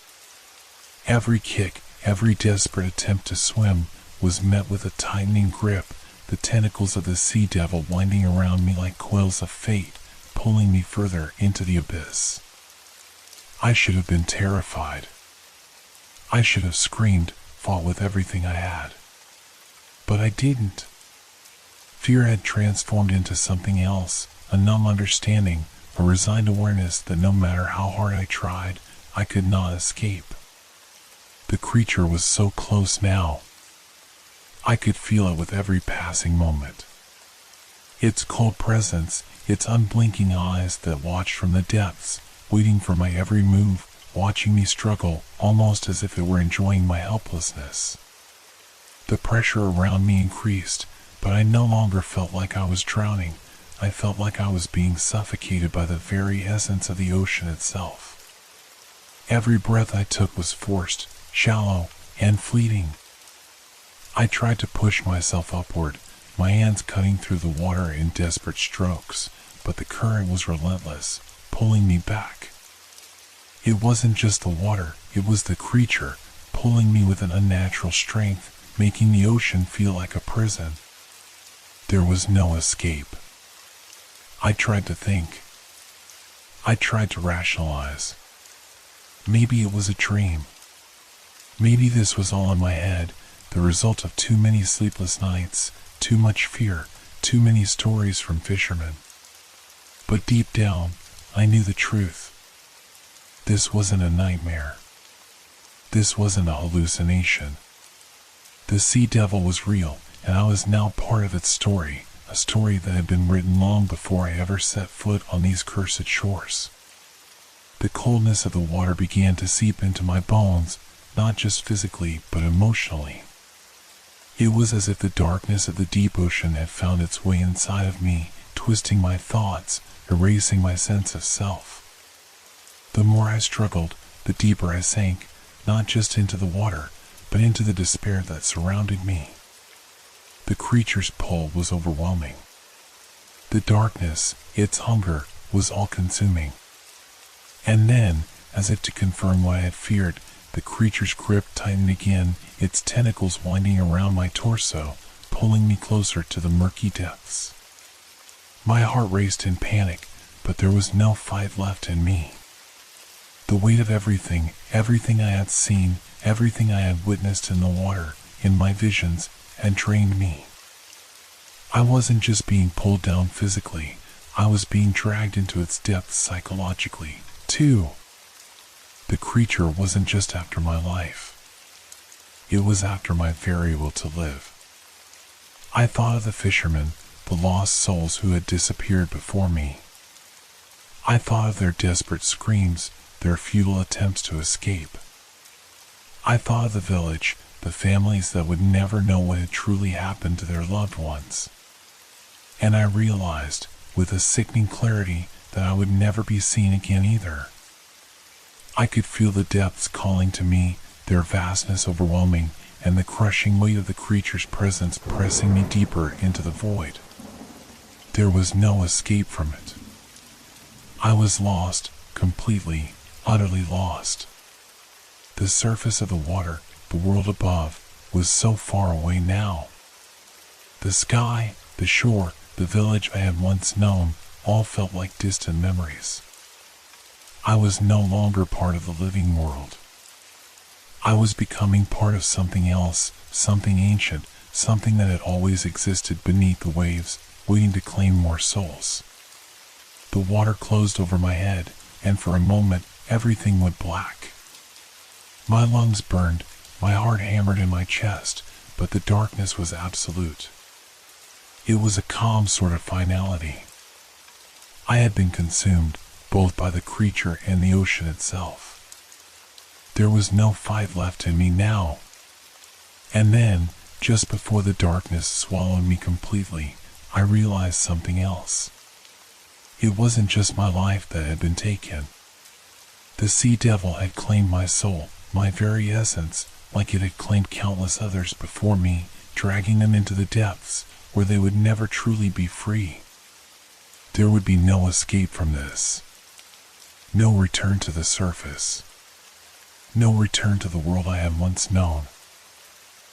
Every kick, every desperate attempt to swim, was met with a tightening grip, the tentacles of the sea devil winding around me like coils of fate, pulling me further into the abyss. I should have been terrified. I should have screamed, fought with everything I had. But I didn't. Fear had transformed into something else, a numb understanding, a resigned awareness that no matter how hard I tried, I could not escape. The creature was so close now. I could feel it with every passing moment. Its cold presence, its unblinking eyes that watched from the depths, waiting for my every move, watching me struggle, almost as if it were enjoying my helplessness. The pressure around me increased, but I no longer felt like I was drowning. I felt like I was being suffocated by the very essence of the ocean itself. Every breath I took was forced, shallow, and fleeting. I tried to push myself upward, my hands cutting through the water in desperate strokes, but the current was relentless, pulling me back. It wasn't just the water, it was the creature, pulling me with an unnatural strength, making the ocean feel like a prison. There was no escape. I tried to think. I tried to rationalize. Maybe it was a dream. Maybe this was all in my head, the result of too many sleepless nights, too much fear, too many stories from fishermen. But deep down, I knew the truth. This wasn't a nightmare. This wasn't a hallucination. The sea devil was real, and I was now part of its story, a story that had been written long before I ever set foot on these cursed shores. The coldness of the water began to seep into my bones, not just physically, but emotionally. It was as if the darkness of the deep ocean had found its way inside of me, twisting my thoughts, erasing my sense of self. The more I struggled, the deeper I sank, not just into the water, but into the despair that surrounded me. The creature's pull was overwhelming. The darkness, its hunger, was all-consuming. And then, as if to confirm what I had feared, the creature's grip tightened again, its tentacles winding around my torso, pulling me closer to the murky depths. My heart raced in panic, but there was no fight left in me. The weight of everything I had seen, everything I had witnessed in the water, in my visions, had drained me. I wasn't just being pulled down physically, I was being dragged into its depths psychologically, too. The creature wasn't just after my life. It was after my very will to live. I thought of the fishermen, the lost souls who had disappeared before me. I thought of their desperate screams, their futile attempts to escape. I thought of the village, the families that would never know what had truly happened to their loved ones. And I realized, with a sickening clarity, that I would never be seen again either. I could feel the depths calling to me, their vastness overwhelming, and the crushing weight of the creature's presence pressing me deeper into the void. There was no escape from it. I was lost, completely, utterly lost. The surface of the water, the world above, was so far away now. The sky, the shore, the village I had once known, all felt like distant memories. I was no longer part of the living world. I was becoming part of something else, something ancient, something that had always existed beneath the waves, waiting to claim more souls. The water closed over my head, and for a moment, everything went black. My lungs burned, my heart hammered in my chest, but the darkness was absolute. It was a calm sort of finality. I had been consumed, both by the creature and the ocean itself. There was no fight left in me now. And then, just before the darkness swallowed me completely, I realized something else. It wasn't just my life that had been taken. The sea devil had claimed my soul, my very essence, like it had claimed countless others before me, dragging them into the depths, where they would never truly be free. There would be no escape from this. No return to the surface. No return to the world I had once known.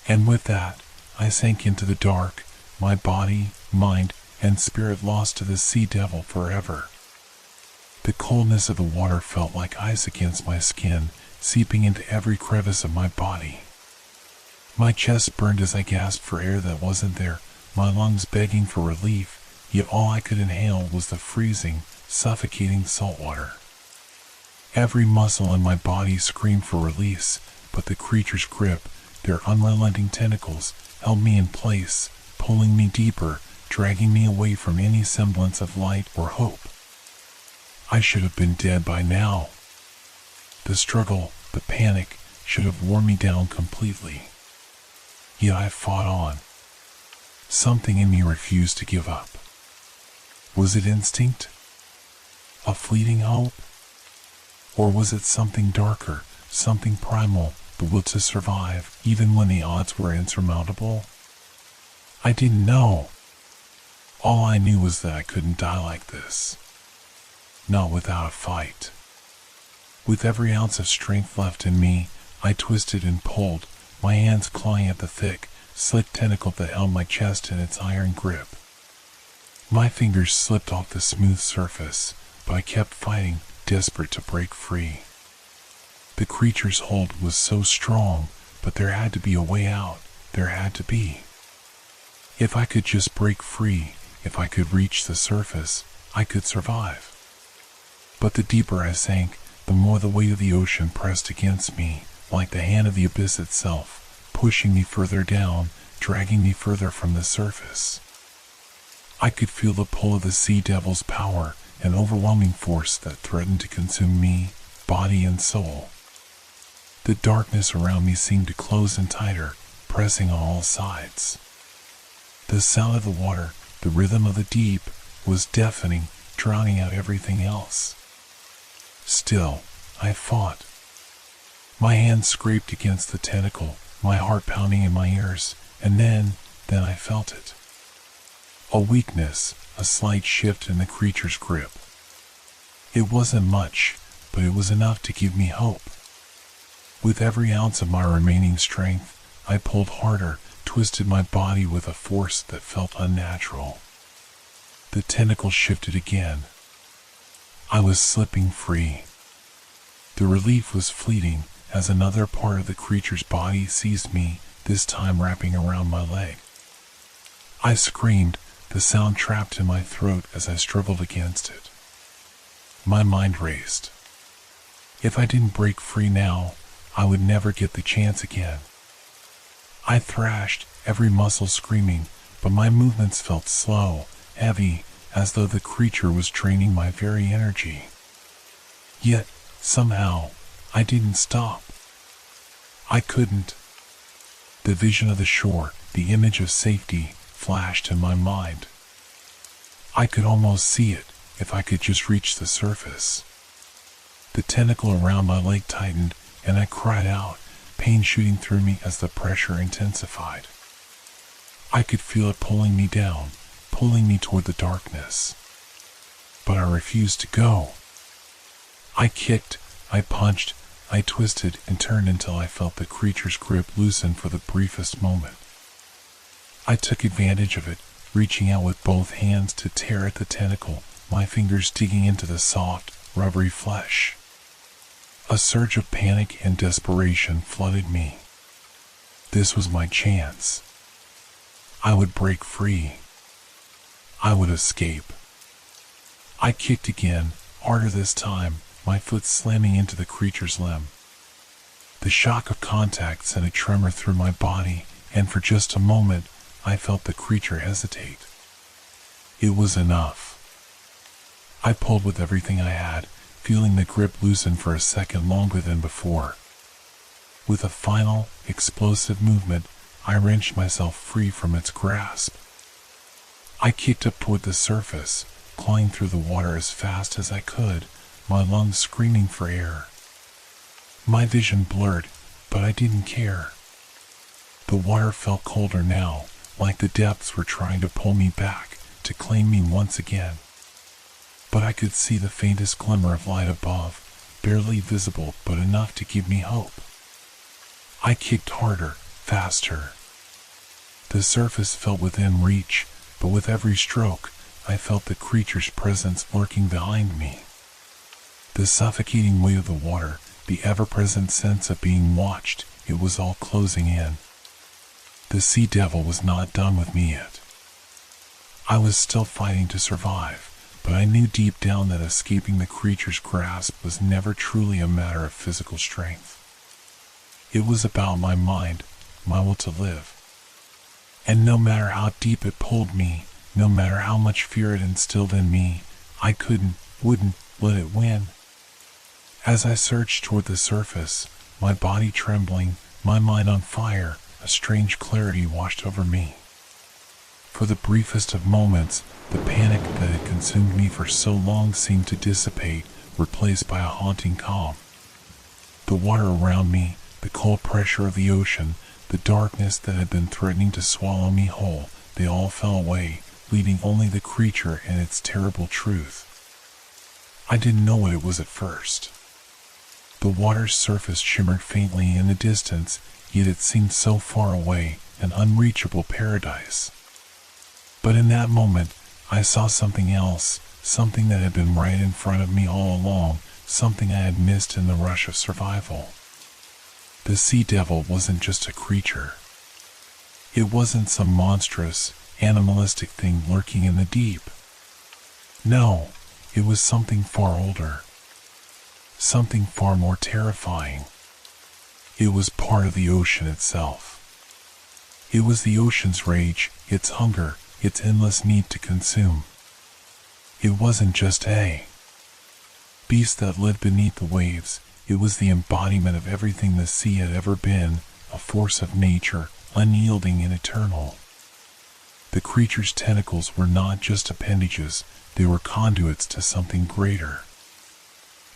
And with that, I sank into the dark, my body, mind, and spirit lost to the sea devil forever. The coldness of the water felt like ice against my skin, seeping into every crevice of my body. My chest burned as I gasped for air that wasn't there, my lungs begging for relief, yet all I could inhale was the freezing, suffocating salt water. Every muscle in my body screamed for release, but the creature's grip, their unrelenting tentacles, held me in place, pulling me deeper, dragging me away from any semblance of light or hope. I should have been dead by now. The struggle, the panic, should have worn me down completely. Yet I fought on. Something in me refused to give up. Was it instinct? A fleeting hope? Or was it something darker, something primal, the will to survive, even when the odds were insurmountable? I didn't know. All I knew was that I couldn't die like this. Not without a fight. With every ounce of strength left in me, I twisted and pulled, my hands clawing at the thick, slick tentacle that held my chest in its iron grip. My fingers slipped off the smooth surface, but I kept fighting, desperate to break free. The creature's hold was so strong, but there had to be a way out, there had to be. If I could just break free, if I could reach the surface, I could survive. But the deeper I sank, the more the weight of the ocean pressed against me, like the hand of the abyss itself, pushing me further down, dragging me further from the surface. I could feel the pull of the sea devil's power, an overwhelming force that threatened to consume me, body and soul. The darkness around me seemed to close in tighter, pressing on all sides. The sound of the water, the rhythm of the deep, was deafening, drowning out everything else. Still, I fought. My hands scraped against the tentacle, my heart pounding in my ears, and then I felt it. A weakness, a slight shift in the creature's grip. It wasn't much, but it was enough to give me hope. With every ounce of my remaining strength, I pulled harder, twisted my body with a force that felt unnatural. The tentacle shifted again. I was slipping free. The relief was fleeting as another part of the creature's body seized me, this time wrapping around my leg. I screamed, the sound trapped in my throat as I struggled against it. My mind raced. If I didn't break free now, I would never get the chance again. I thrashed, every muscle screaming, but my movements felt slow, heavy, as though the creature was draining my very energy. Yet, somehow, I didn't stop. I couldn't. The vision of the shore, the image of safety, flashed in my mind. I could almost see it, if I could just reach the surface. The tentacle around my leg tightened, and I cried out, pain shooting through me as the pressure intensified. I could feel it pulling me down, pulling me toward the darkness. But I refused to go. I kicked, I punched, I twisted and turned until I felt the creature's grip loosen for the briefest moment. I took advantage of it, reaching out with both hands to tear at the tentacle, my fingers digging into the soft, rubbery flesh. A surge of panic and desperation flooded me. This was my chance. I would break free. I would escape. I kicked again, harder this time, my foot slamming into the creature's limb. The shock of contact sent a tremor through my body, and for just a moment, I felt the creature hesitate. It was enough. I pulled with everything I had, feeling the grip loosen for a second longer than before. With a final, explosive movement, I wrenched myself free from its grasp. I kicked up toward the surface, clawing through the water as fast as I could, my lungs screaming for air. My vision blurred, but I didn't care. The water felt colder now, like the depths were trying to pull me back, to claim me once again. But I could see the faintest glimmer of light above, barely visible but enough to give me hope. I kicked harder, faster. The surface felt within reach, but with every stroke, I felt the creature's presence lurking behind me. The suffocating weight of the water, the ever-present sense of being watched, it was all closing in. The sea devil was not done with me yet. I was still fighting to survive, but I knew deep down that escaping the creature's grasp was never truly a matter of physical strength. It was about my mind, my will to live. And no matter how deep it pulled me, no matter how much fear it instilled in me, I wouldn't let it win. As I surged toward the surface, my body trembling, my mind on fire, a strange clarity washed over me. For the briefest of moments, the panic that had consumed me for so long seemed to dissipate, replaced by a haunting calm. The water around me, the cold pressure of the ocean, the darkness that had been threatening to swallow me whole, they all fell away, leaving only the creature and its terrible truth. I didn't know what it was at first. The water's surface shimmered faintly in the distance, yet it seemed so far away, an unreachable paradise. But in that moment, I saw something else, something that had been right in front of me all along, something I had missed in the rush of survival. The sea devil wasn't just a creature. It wasn't some monstrous, animalistic thing lurking in the deep. No, it was something far older. Something far more terrifying. It was part of the ocean itself. It was the ocean's rage, its hunger, its endless need to consume. It wasn't just a beast that lived beneath the waves, it was the embodiment of everything the sea had ever been, a force of nature, unyielding and eternal. The creature's tentacles were not just appendages, they were conduits to something greater.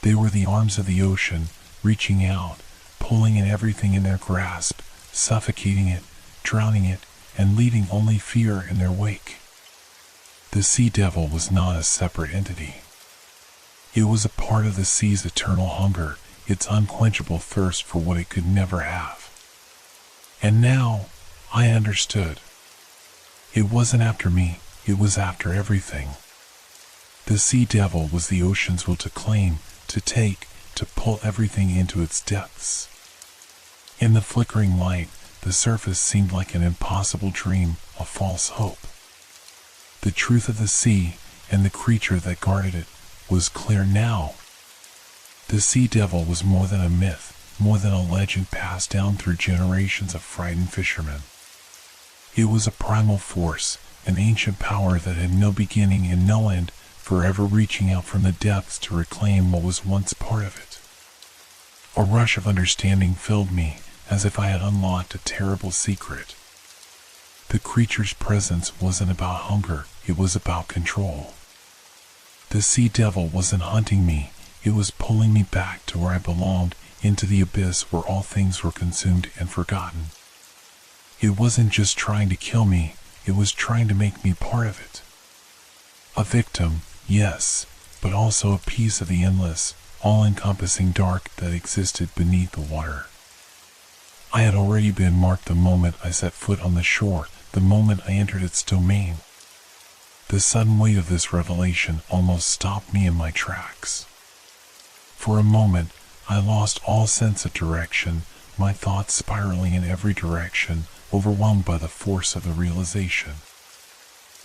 They were the arms of the ocean, reaching out, pulling in everything in their grasp, suffocating it, drowning it, and leaving only fear in their wake. The sea devil was not a separate entity. It was a part of the sea's eternal hunger, its unquenchable thirst for what it could never have. And now, I understood. It wasn't after me, it was after everything. The sea devil was the ocean's will to claim, to take, to pull everything into its depths. In the flickering light, the surface seemed like an impossible dream, a false hope. The truth of the sea, and the creature that guarded it, was clear now. The sea devil was more than a myth, more than a legend passed down through generations of frightened fishermen. It was a primal force, an ancient power that had no beginning and no end, forever reaching out from the depths to reclaim what was once part of it. A rush of understanding filled me, as if I had unlocked a terrible secret. The creature's presence wasn't about hunger, it was about control. The sea devil wasn't hunting me, it was pulling me back to where I belonged, into the abyss where all things were consumed and forgotten. It wasn't just trying to kill me, it was trying to make me part of it. A victim, yes, but also a piece of the endless, all-encompassing dark that existed beneath the water. I had already been marked the moment I set foot on the shore, the moment I entered its domain. The sudden weight of this revelation almost stopped me in my tracks. For a moment, I lost all sense of direction, my thoughts spiraling in every direction, overwhelmed by the force of the realization.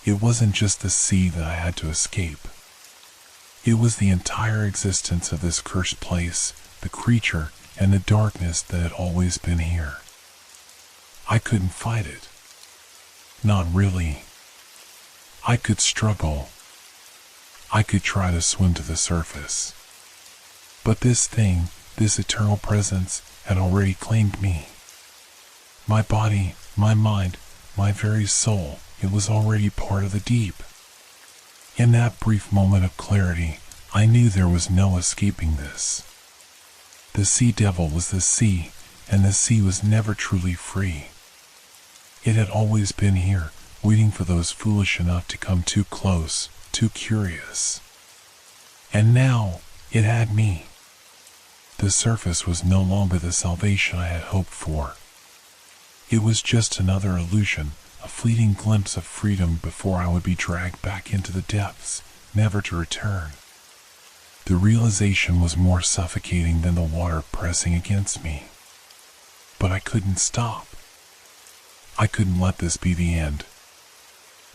It wasn't just the sea that I had to escape. It was the entire existence of this cursed place, the creature, and the darkness that had always been here. I couldn't fight it. Not really. I could struggle. I could try to swim to the surface. But this thing, this eternal presence, had already claimed me. My body, my mind, my very soul, it was already part of the deep. In that brief moment of clarity, I knew there was no escaping this. The sea devil was the sea, and the sea was never truly free. It had always been here, waiting for those foolish enough to come too close, too curious. And now, it had me. The surface was no longer the salvation I had hoped for. It was just another illusion, a fleeting glimpse of freedom before I would be dragged back into the depths, never to return. The realization was more suffocating than the water pressing against me. But I couldn't stop. I couldn't let this be the end.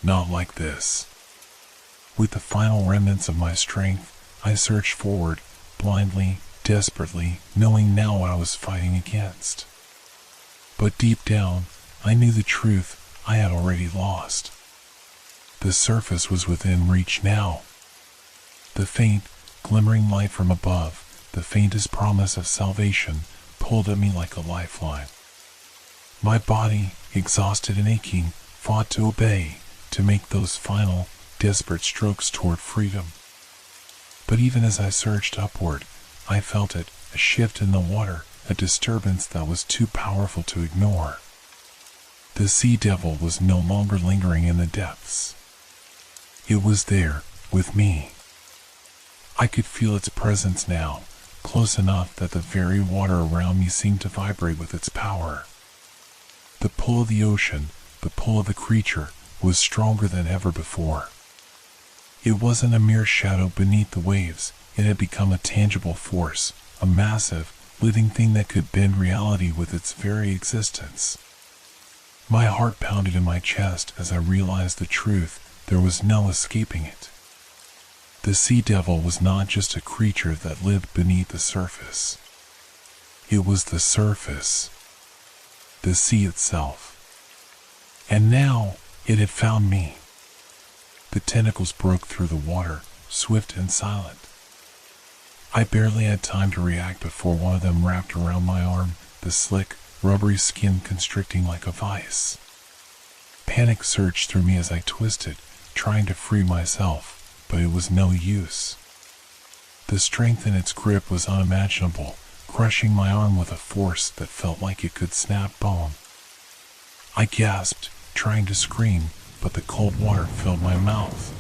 Not like this. With the final remnants of my strength, I surged forward, blindly, desperately, knowing now what I was fighting against. But deep down, I knew the truth I had already lost. The surface was within reach now. The faint, glimmering light from above, the faintest promise of salvation, pulled at me like a lifeline. My body, exhausted and aching, fought to obey, to make those final, desperate strokes toward freedom. But even as I surged upward, I felt it, a shift in the water, a disturbance that was too powerful to ignore. The sea devil was no longer lingering in the depths. It was there, with me. I could feel its presence now, close enough that the very water around me seemed to vibrate with its power. The pull of the ocean, the pull of the creature, was stronger than ever before. It wasn't a mere shadow beneath the waves, it had become a tangible force, a massive, living thing that could bend reality with its very existence. My heart pounded in my chest as I realized the truth, there was no escaping it. The sea devil was not just a creature that lived beneath the surface. It was the surface. The sea itself. And now, it had found me. The tentacles broke through the water, swift and silent. I barely had time to react before one of them wrapped around my arm, the slick, rubbery skin constricting like a vice. Panic surged through me as I twisted, trying to free myself, but it was no use. The strength in its grip was unimaginable, crushing my arm with a force that felt like it could snap bone. I gasped, trying to scream, but the cold water filled my mouth.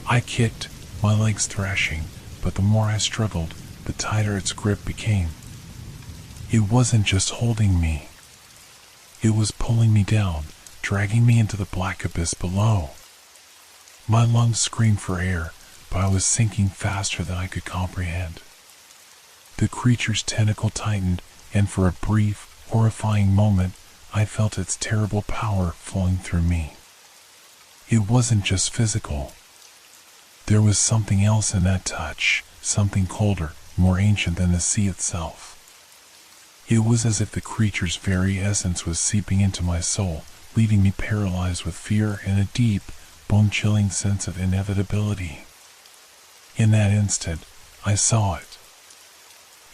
I kicked, my legs thrashing, but the more I struggled, the tighter its grip became. It wasn't just holding me. It was pulling me down, dragging me into the black abyss below. My lungs screamed for air, but I was sinking faster than I could comprehend. The creature's tentacle tightened, and for a brief, horrifying moment, I felt its terrible power flowing through me. It wasn't just physical. There was something else in that touch, something colder, more ancient than the sea itself. It was as if the creature's very essence was seeping into my soul, leaving me paralyzed with fear and a deep, bone-chilling sense of inevitability. In that instant, I saw it.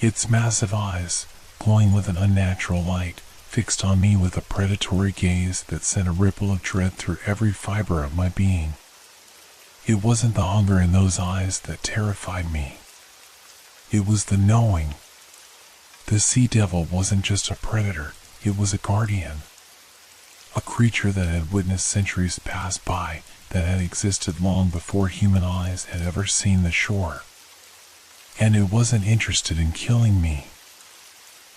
Its massive eyes, glowing with an unnatural light, fixed on me with a predatory gaze that sent a ripple of dread through every fiber of my being. It wasn't the hunger in those eyes that terrified me. It was the knowing. The sea devil wasn't just a predator, it was a guardian. A creature that had witnessed centuries pass by, that had existed long before human eyes had ever seen the shore. And it wasn't interested in killing me.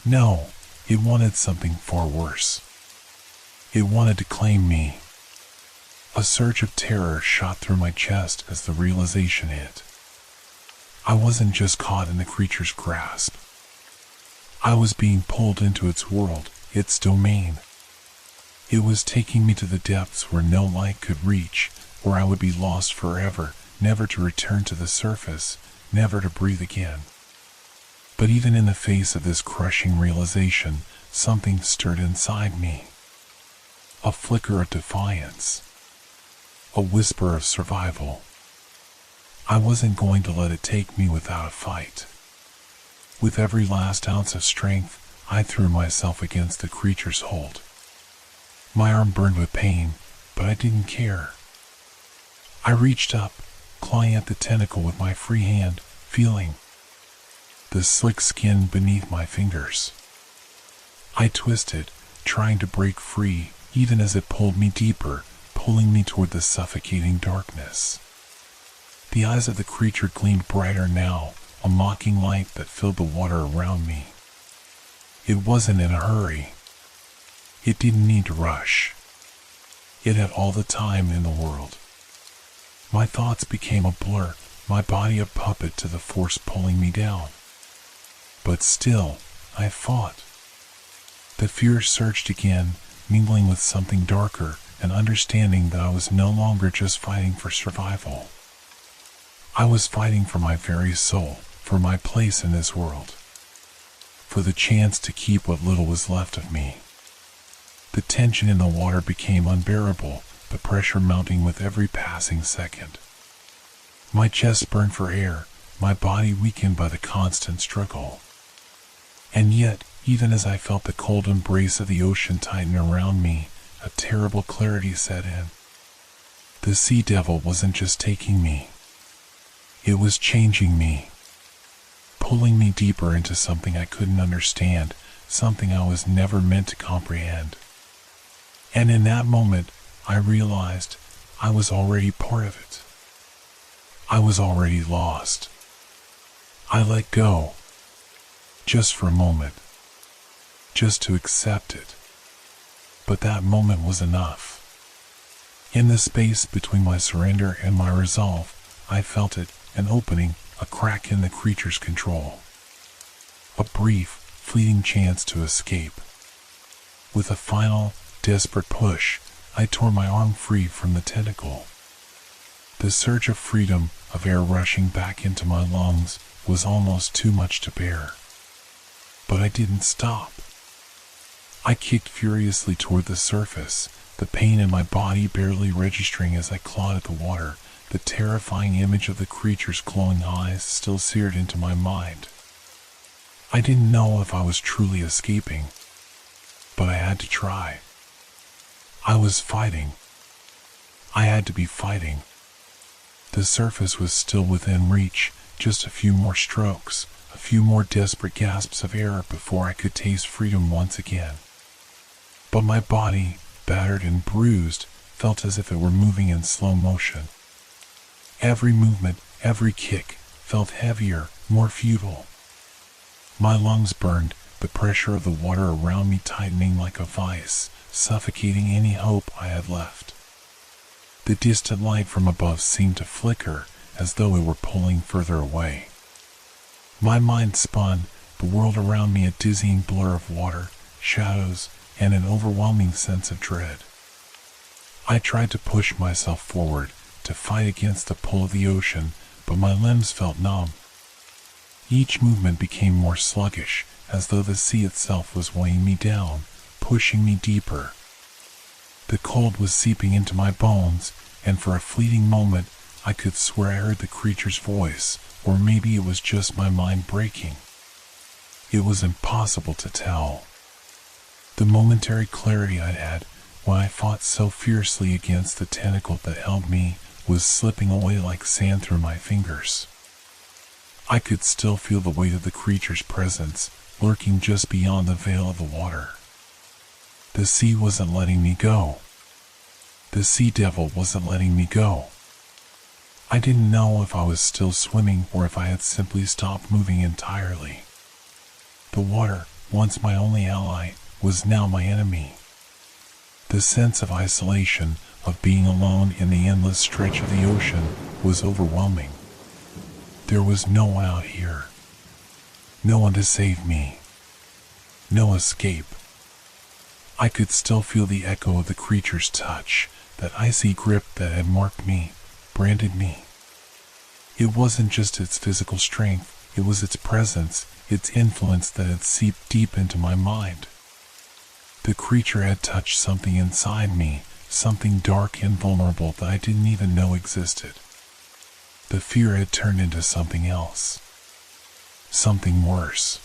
No, it wanted something far worse. It wanted to claim me. A surge of terror shot through my chest as the realization hit. I wasn't just caught in the creature's grasp. I was being pulled into its world, its domain. It was taking me to the depths where no light could reach, where I would be lost forever, never to return to the surface, never to breathe again. But even in the face of this crushing realization, something stirred inside me. A flicker of defiance. A whisper of survival. I wasn't going to let it take me without a fight. With every last ounce of strength, I threw myself against the creature's hold. My arm burned with pain, but I didn't care. I reached up, clawing at the tentacle with my free hand, feeling the slick skin beneath my fingers. I twisted, trying to break free, even as it pulled me deeper, pulling me toward the suffocating darkness. The eyes of the creature gleamed brighter now, a mocking light that filled the water around me. It wasn't in a hurry. It didn't need to rush. It had all the time in the world. My thoughts became a blur, my body a puppet to the force pulling me down. But still, I fought. The fear surged again, mingling with something darker, an understanding that I was no longer just fighting for survival. I was fighting for my very soul, for my place in this world, for the chance to keep what little was left of me. The tension in the water became unbearable, the pressure mounting with every passing second. My chest burned for air, my body weakened by the constant struggle. And yet, even as I felt the cold embrace of the ocean tighten around me, a terrible clarity set in. The sea devil wasn't just taking me. It was changing me, pulling me deeper into something I couldn't understand, something I was never meant to comprehend. And in that moment, I realized I was already part of it. I was already lost. I let go, just for a moment, just to accept it. But that moment was enough. In the space between my surrender and my resolve, I felt it, an opening, a crack in the creature's control. A brief, fleeting chance to escape. With a final, desperate push, I tore my arm free from the tentacle. The surge of freedom, of air rushing back into my lungs, was almost too much to bear. But I didn't stop. I kicked furiously toward the surface, the pain in my body barely registering as I clawed at the water, the terrifying image of the creature's glowing eyes still seared into my mind. I didn't know if I was truly escaping, but I had to try. I was fighting. I had to be fighting. The surface was still within reach, just a few more strokes, a few more desperate gasps of air before I could taste freedom once again. But my body, battered and bruised, felt as if it were moving in slow motion. Every movement, every kick, felt heavier, more futile. My lungs burned, the pressure of the water around me tightening like a vice, suffocating any hope I had left. The distant light from above seemed to flicker, as though it were pulling further away. My mind spun, the world around me a dizzying blur of water, shadows, and an overwhelming sense of dread. I tried to push myself forward, to fight against the pull of the ocean, but my limbs felt numb. Each movement became more sluggish, as though the sea itself was weighing me down, pushing me deeper. The cold was seeping into my bones, and for a fleeting moment, I could swear I heard the creature's voice, or maybe it was just my mind breaking. It was impossible to tell. The momentary clarity I'd had when I fought so fiercely against the tentacle that held me was slipping away like sand through my fingers. I could still feel the weight of the creature's presence, lurking just beyond the veil of the water. The sea wasn't letting me go. The sea devil wasn't letting me go. I didn't know if I was still swimming or if I had simply stopped moving entirely. The water, once my only ally, was now my enemy. The sense of isolation, of being alone in the endless stretch of the ocean, was overwhelming. There was no one out here. No one to save me. No escape. I could still feel the echo of the creature's touch, that icy grip that had marked me, branded me. It wasn't just its physical strength, it was its presence, its influence that had seeped deep into my mind. The creature had touched something inside me, something dark and vulnerable that I didn't even know existed. The fear had turned into something else. Something worse.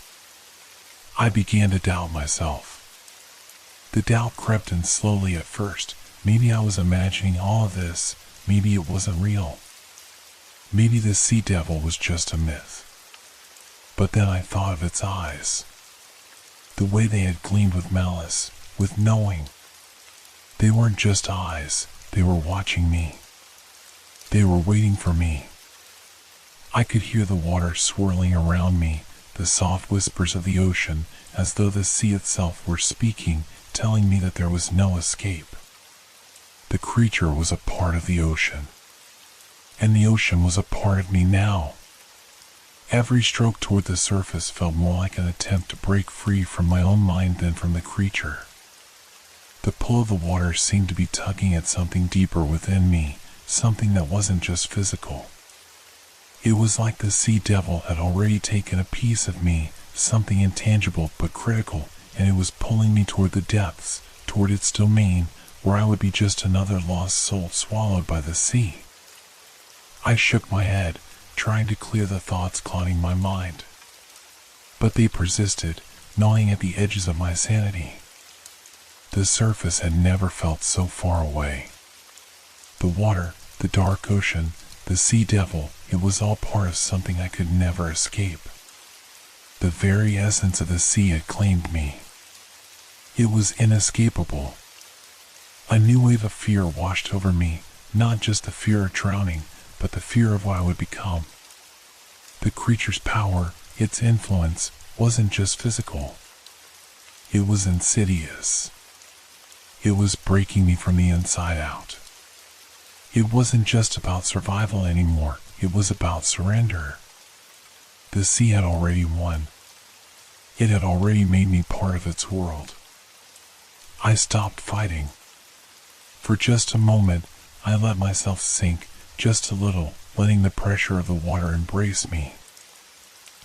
I began to doubt myself. The doubt crept in slowly at first. Maybe I was imagining all of this. Maybe it wasn't real. Maybe the sea devil was just a myth. But then I thought of its eyes. The way they had gleamed with malice, with knowing. They weren't just eyes, they were watching me. They were waiting for me. I could hear the water swirling around me, the soft whispers of the ocean, as though the sea itself were speaking, telling me that there was no escape. The creature was a part of the ocean. And the ocean was a part of me now. Every stroke toward the surface felt more like an attempt to break free from my own mind than from the creature. The pull of the water seemed to be tugging at something deeper within me, something that wasn't just physical. It was like the sea devil had already taken a piece of me, something intangible but critical, and it was pulling me toward the depths, toward its domain, where I would be just another lost soul swallowed by the sea. I shook my head, trying to clear the thoughts clouding my mind. But they persisted, gnawing at the edges of my sanity. The surface had never felt so far away. The water, the dark ocean, the sea devil, it was all part of something I could never escape. The very essence of the sea had claimed me. It was inescapable. A new wave of fear washed over me, not just the fear of drowning, but the fear of what I would become. The creature's power, its influence, wasn't just physical. It was insidious. It was breaking me from the inside out. It wasn't just about survival anymore, it was about surrender. The sea had already won. It had already made me part of its world. I stopped fighting. For just a moment, I let myself sink, just a little, letting the pressure of the water embrace me.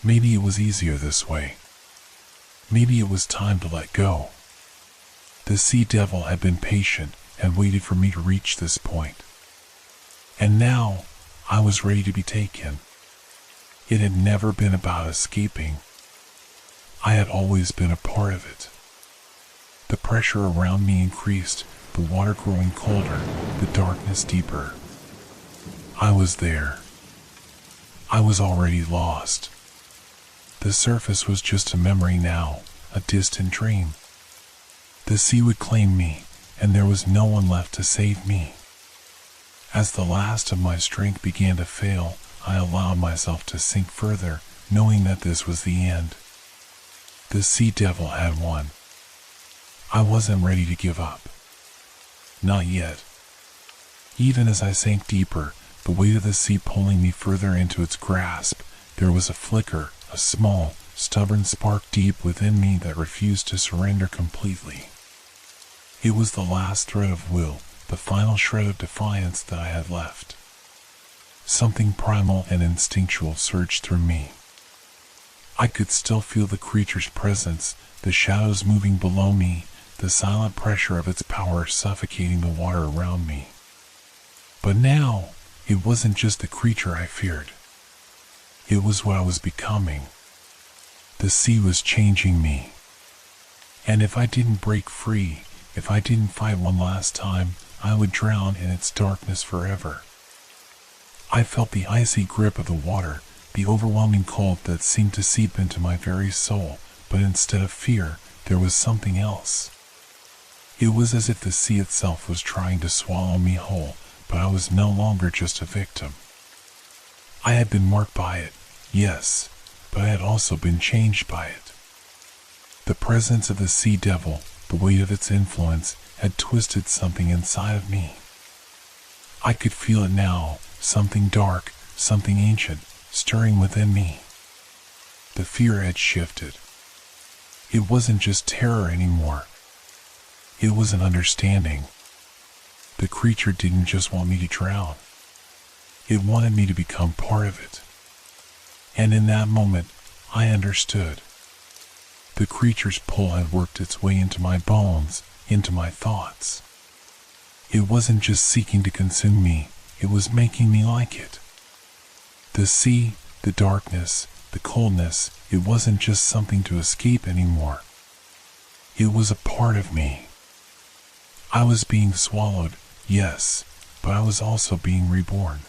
Maybe it was easier this way. Maybe it was time to let go. The sea devil had been patient and waited for me to reach this point. And now, I was ready to be taken. It had never been about escaping. I had always been a part of it. The pressure around me increased, the water growing colder, the darkness deeper. I was there. I was already lost. The surface was just a memory now, a distant dream. The sea would claim me, and there was no one left to save me. As the last of my strength began to fail, I allowed myself to sink further, knowing that this was the end. The sea devil had won. I wasn't ready to give up. Not yet. Even as I sank deeper, the weight of the sea pulling me further into its grasp, there was a flicker, a small, stubborn spark deep within me that refused to surrender completely. It was the last thread of will, the final shred of defiance that I had left. Something primal and instinctual surged through me. I could still feel the creature's presence, the shadows moving below me, the silent pressure of its power suffocating the water around me. But now, it wasn't just the creature I feared. It was what I was becoming. The sea was changing me. And if I didn't break free, if I didn't fight one last time, I would drown in its darkness forever. I felt the icy grip of the water, the overwhelming cold that seemed to seep into my very soul, but instead of fear, there was something else. It was as if the sea itself was trying to swallow me whole, but I was no longer just a victim. I had been marked by it, yes, but I had also been changed by it. The presence of the sea devil, the weight of its influence, had twisted something inside of me. I could feel it now, something dark, something ancient, stirring within me. The fear had shifted. It wasn't just terror anymore. It was an understanding. The creature didn't just want me to drown. It wanted me to become part of it. And in that moment, I understood. The creature's pull had worked its way into my bones, into my thoughts. It wasn't just seeking to consume me, it was making me like it. The sea, the darkness, the coldness, it wasn't just something to escape anymore. It was a part of me. I was being swallowed, yes, but I was also being reborn.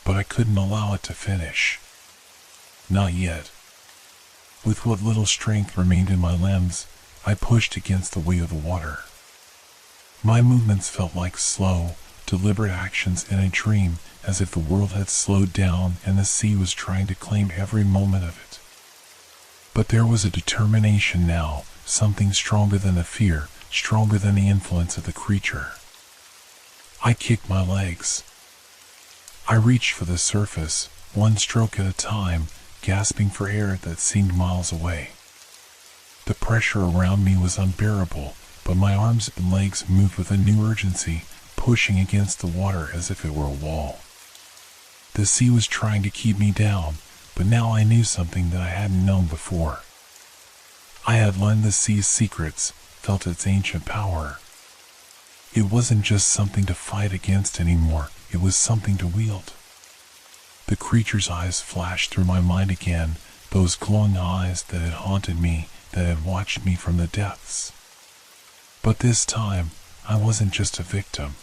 But I couldn't allow it to finish. Not yet. With what little strength remained in my limbs, I pushed against the weight of the water. My movements felt like slow, deliberate actions in a dream, as if the world had slowed down and the sea was trying to claim every moment of it. But there was a determination now, something stronger than the fear, stronger than the influence of the creature. I kicked my legs. I reached for the surface, one stroke at a time, gasping for air that seemed miles away. The pressure around me was unbearable, but my arms and legs moved with a new urgency, pushing against the water as if it were a wall. The sea was trying to keep me down, but now I knew something that I hadn't known before. I had learned the sea's secrets, felt its ancient power. It wasn't just something to fight against anymore, it was something to wield. The creature's eyes flashed through my mind again, those glowing eyes that had haunted me, that had watched me from the depths. But this time, I wasn't just a victim.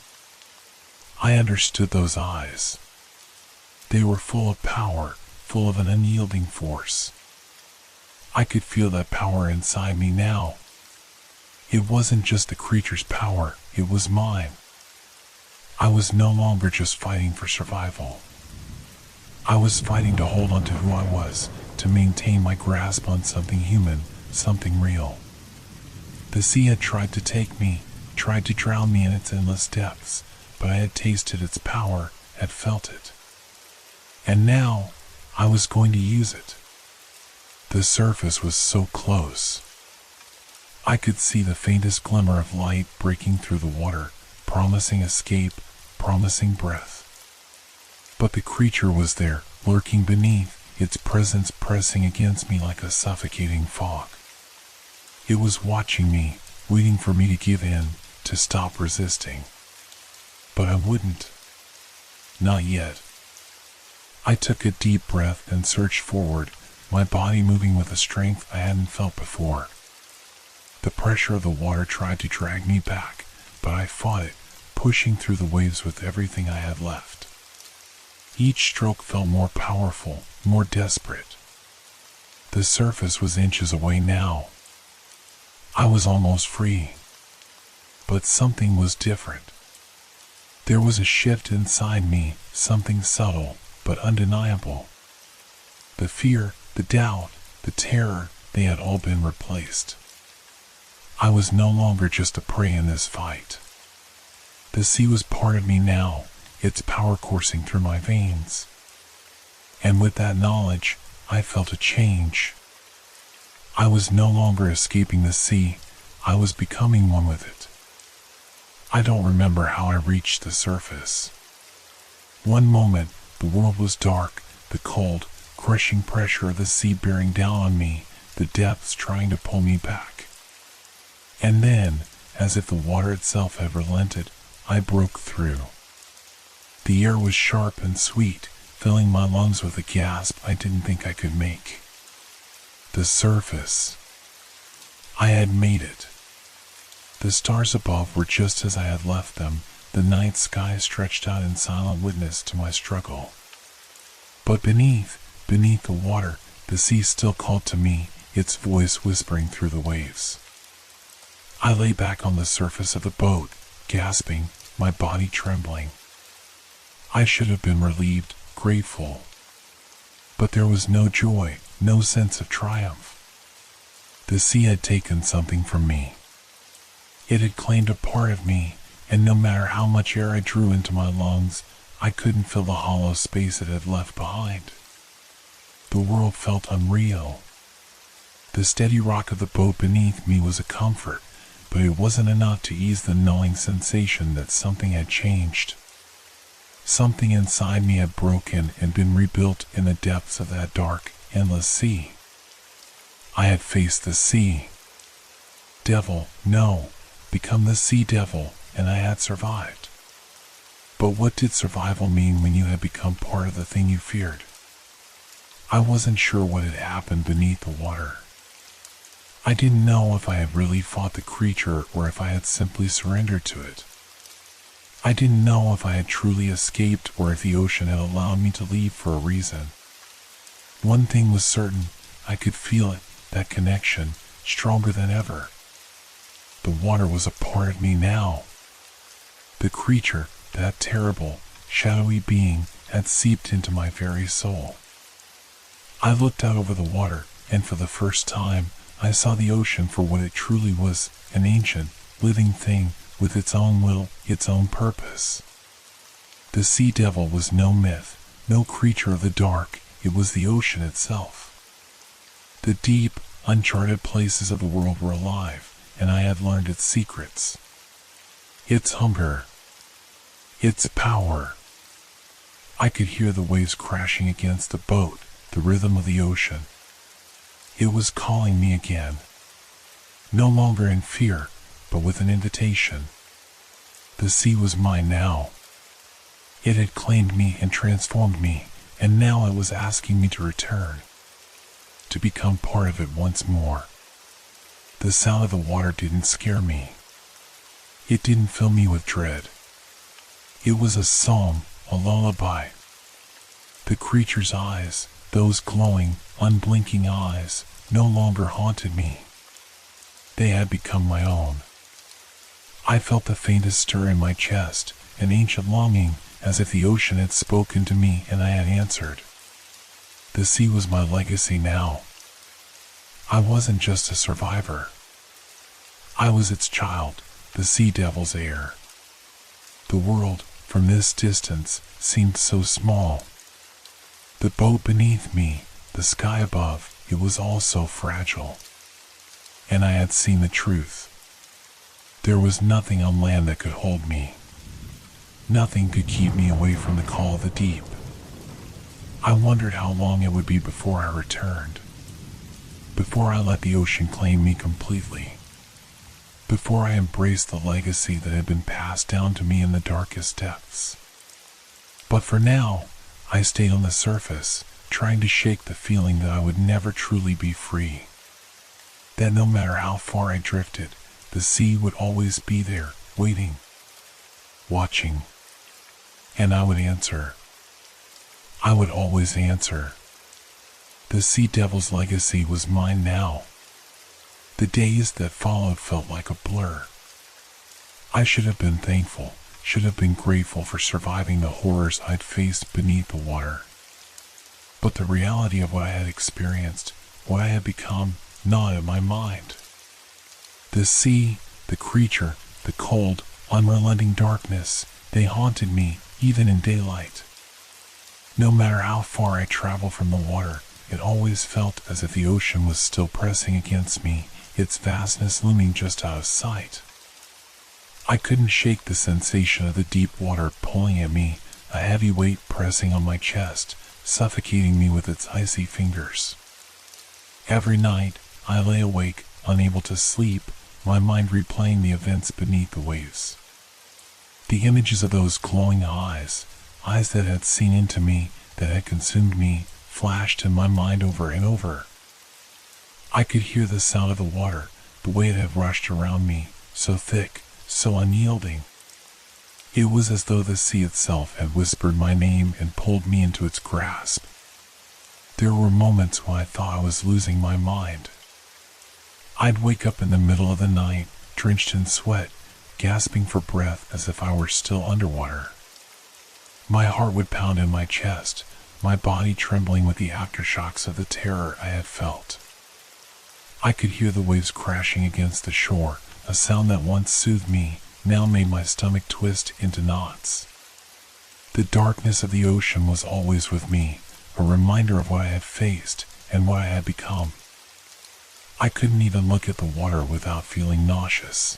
I understood those eyes. They were full of power, full of an unyielding force. I could feel that power inside me now. It wasn't just the creature's power, it was mine. I was no longer just fighting for survival. I was fighting to hold on to who I was, to maintain my grasp on something human, something real. The sea had tried to take me, tried to drown me in its endless depths, but I had tasted its power, had felt it. And now, I was going to use it. The surface was so close. I could see the faintest glimmer of light breaking through the water, promising escape, promising breath. But the creature was there, lurking beneath, its presence pressing against me like a suffocating fog. It was watching me, waiting for me to give in, to stop resisting. But I wouldn't. Not yet. I took a deep breath and surged forward, my body moving with a strength I hadn't felt before. The pressure of the water tried to drag me back, but I fought it, pushing through the waves with everything I had left. Each stroke felt more powerful, more desperate. The surface was inches away now. I was almost free. But something was different. There was a shift inside me, something subtle, but undeniable. The fear, the doubt, the terror, they had all been replaced. I was no longer just a prey in this fight. The sea was part of me now, its power coursing through my veins. And with that knowledge, I felt a change. I was no longer escaping the sea, I was becoming one with it. I don't remember how I reached the surface. One moment, the world was dark, the cold, crushing pressure of the sea bearing down on me, the depths trying to pull me back. And then, as if the water itself had relented, I broke through. The air was sharp and sweet, filling my lungs with a gasp I didn't think I could make. The surface. I had made it. The stars above were just as I had left them, the night sky stretched out in silent witness to my struggle. But beneath the water, the sea still called to me, its voice whispering through the waves. I lay back on the surface of the boat, gasping, my body trembling. I should have been relieved, grateful. But there was no joy, no sense of triumph. The sea had taken something from me. It had claimed a part of me, and no matter how much air I drew into my lungs, I couldn't fill the hollow space it had left behind. The world felt unreal. The steady rock of the boat beneath me was a comfort, but it wasn't enough to ease the gnawing sensation that something had changed. Something inside me had broken and been rebuilt in the depths of that dark, endless sea. I had faced the sea. Devil, no, become the sea devil, and I had survived. But what did survival mean when you had become part of the thing you feared? I wasn't sure what had happened beneath the water. I didn't know if I had really fought the creature or if I had simply surrendered to it. I didn't know if I had truly escaped or if the ocean had allowed me to leave for a reason. One thing was certain, I could feel it, that connection, stronger than ever. The water was a part of me now. The creature, that terrible, shadowy being, had seeped into my very soul. I looked out over the water, and for the first time, I saw the ocean for what it truly was, an ancient, living thing, with its own will, its own purpose. The sea devil was no myth, no creature of the dark, it was the ocean itself. The deep, uncharted places of the world were alive, and I had learned its secrets. Its hunger. Its power. I could hear the waves crashing against the boat, the rhythm of the ocean. It was calling me again. No longer in fear, but with an invitation. The sea was mine now. It had claimed me and transformed me, and now it was asking me to return, to become part of it once more. The sound of the water didn't scare me. It didn't fill me with dread. It was a song, a lullaby. The creature's eyes, those glowing, unblinking eyes, no longer haunted me. They had become my own. I felt the faintest stir in my chest, an ancient longing, as if the ocean had spoken to me and I had answered. The sea was my legacy now. I wasn't just a survivor. I was its child, the sea devil's heir. The world, from this distance, seemed so small. The boat beneath me, the sky above, it was all so fragile. And I had seen the truth. There was nothing on land that could hold me. Nothing could keep me away from the call of the deep. I wondered how long it would be before I returned. Before I let the ocean claim me completely. Before I embraced the legacy that had been passed down to me in the darkest depths. But for now, I stayed on the surface, trying to shake the feeling that I would never truly be free. That no matter how far I drifted, the sea would always be there, waiting, watching. And I would answer. I would always answer. The sea devil's legacy was mine now. The days that followed felt like a blur. I should have been thankful, should have been grateful for surviving the horrors I'd faced beneath the water. But the reality of what I had experienced, what I had become, gnawed at my mind. The sea, the creature, the cold, unrelenting darkness, they haunted me, even in daylight. No matter how far I traveled from the water, it always felt as if the ocean was still pressing against me, its vastness looming just out of sight. I couldn't shake the sensation of the deep water pulling at me, a heavy weight pressing on my chest, suffocating me with its icy fingers. Every night, I lay awake, unable to sleep, my mind replaying the events beneath the waves. The images of those glowing eyes that had seen into me, that had consumed me, flashed in my mind over and over. I could hear the sound of the water, the way it had rushed around me, so thick, so unyielding. It was as though the sea itself had whispered my name and pulled me into its grasp. There were moments when I thought I was losing my mind. I'd wake up in the middle of the night, drenched in sweat, gasping for breath as if I were still underwater. My heart would pound in my chest, my body trembling with the aftershocks of the terror I had felt. I could hear the waves crashing against the shore, a sound that once soothed me, now made my stomach twist into knots. The darkness of the ocean was always with me, a reminder of what I had faced and what I had become. I couldn't even look at the water without feeling nauseous.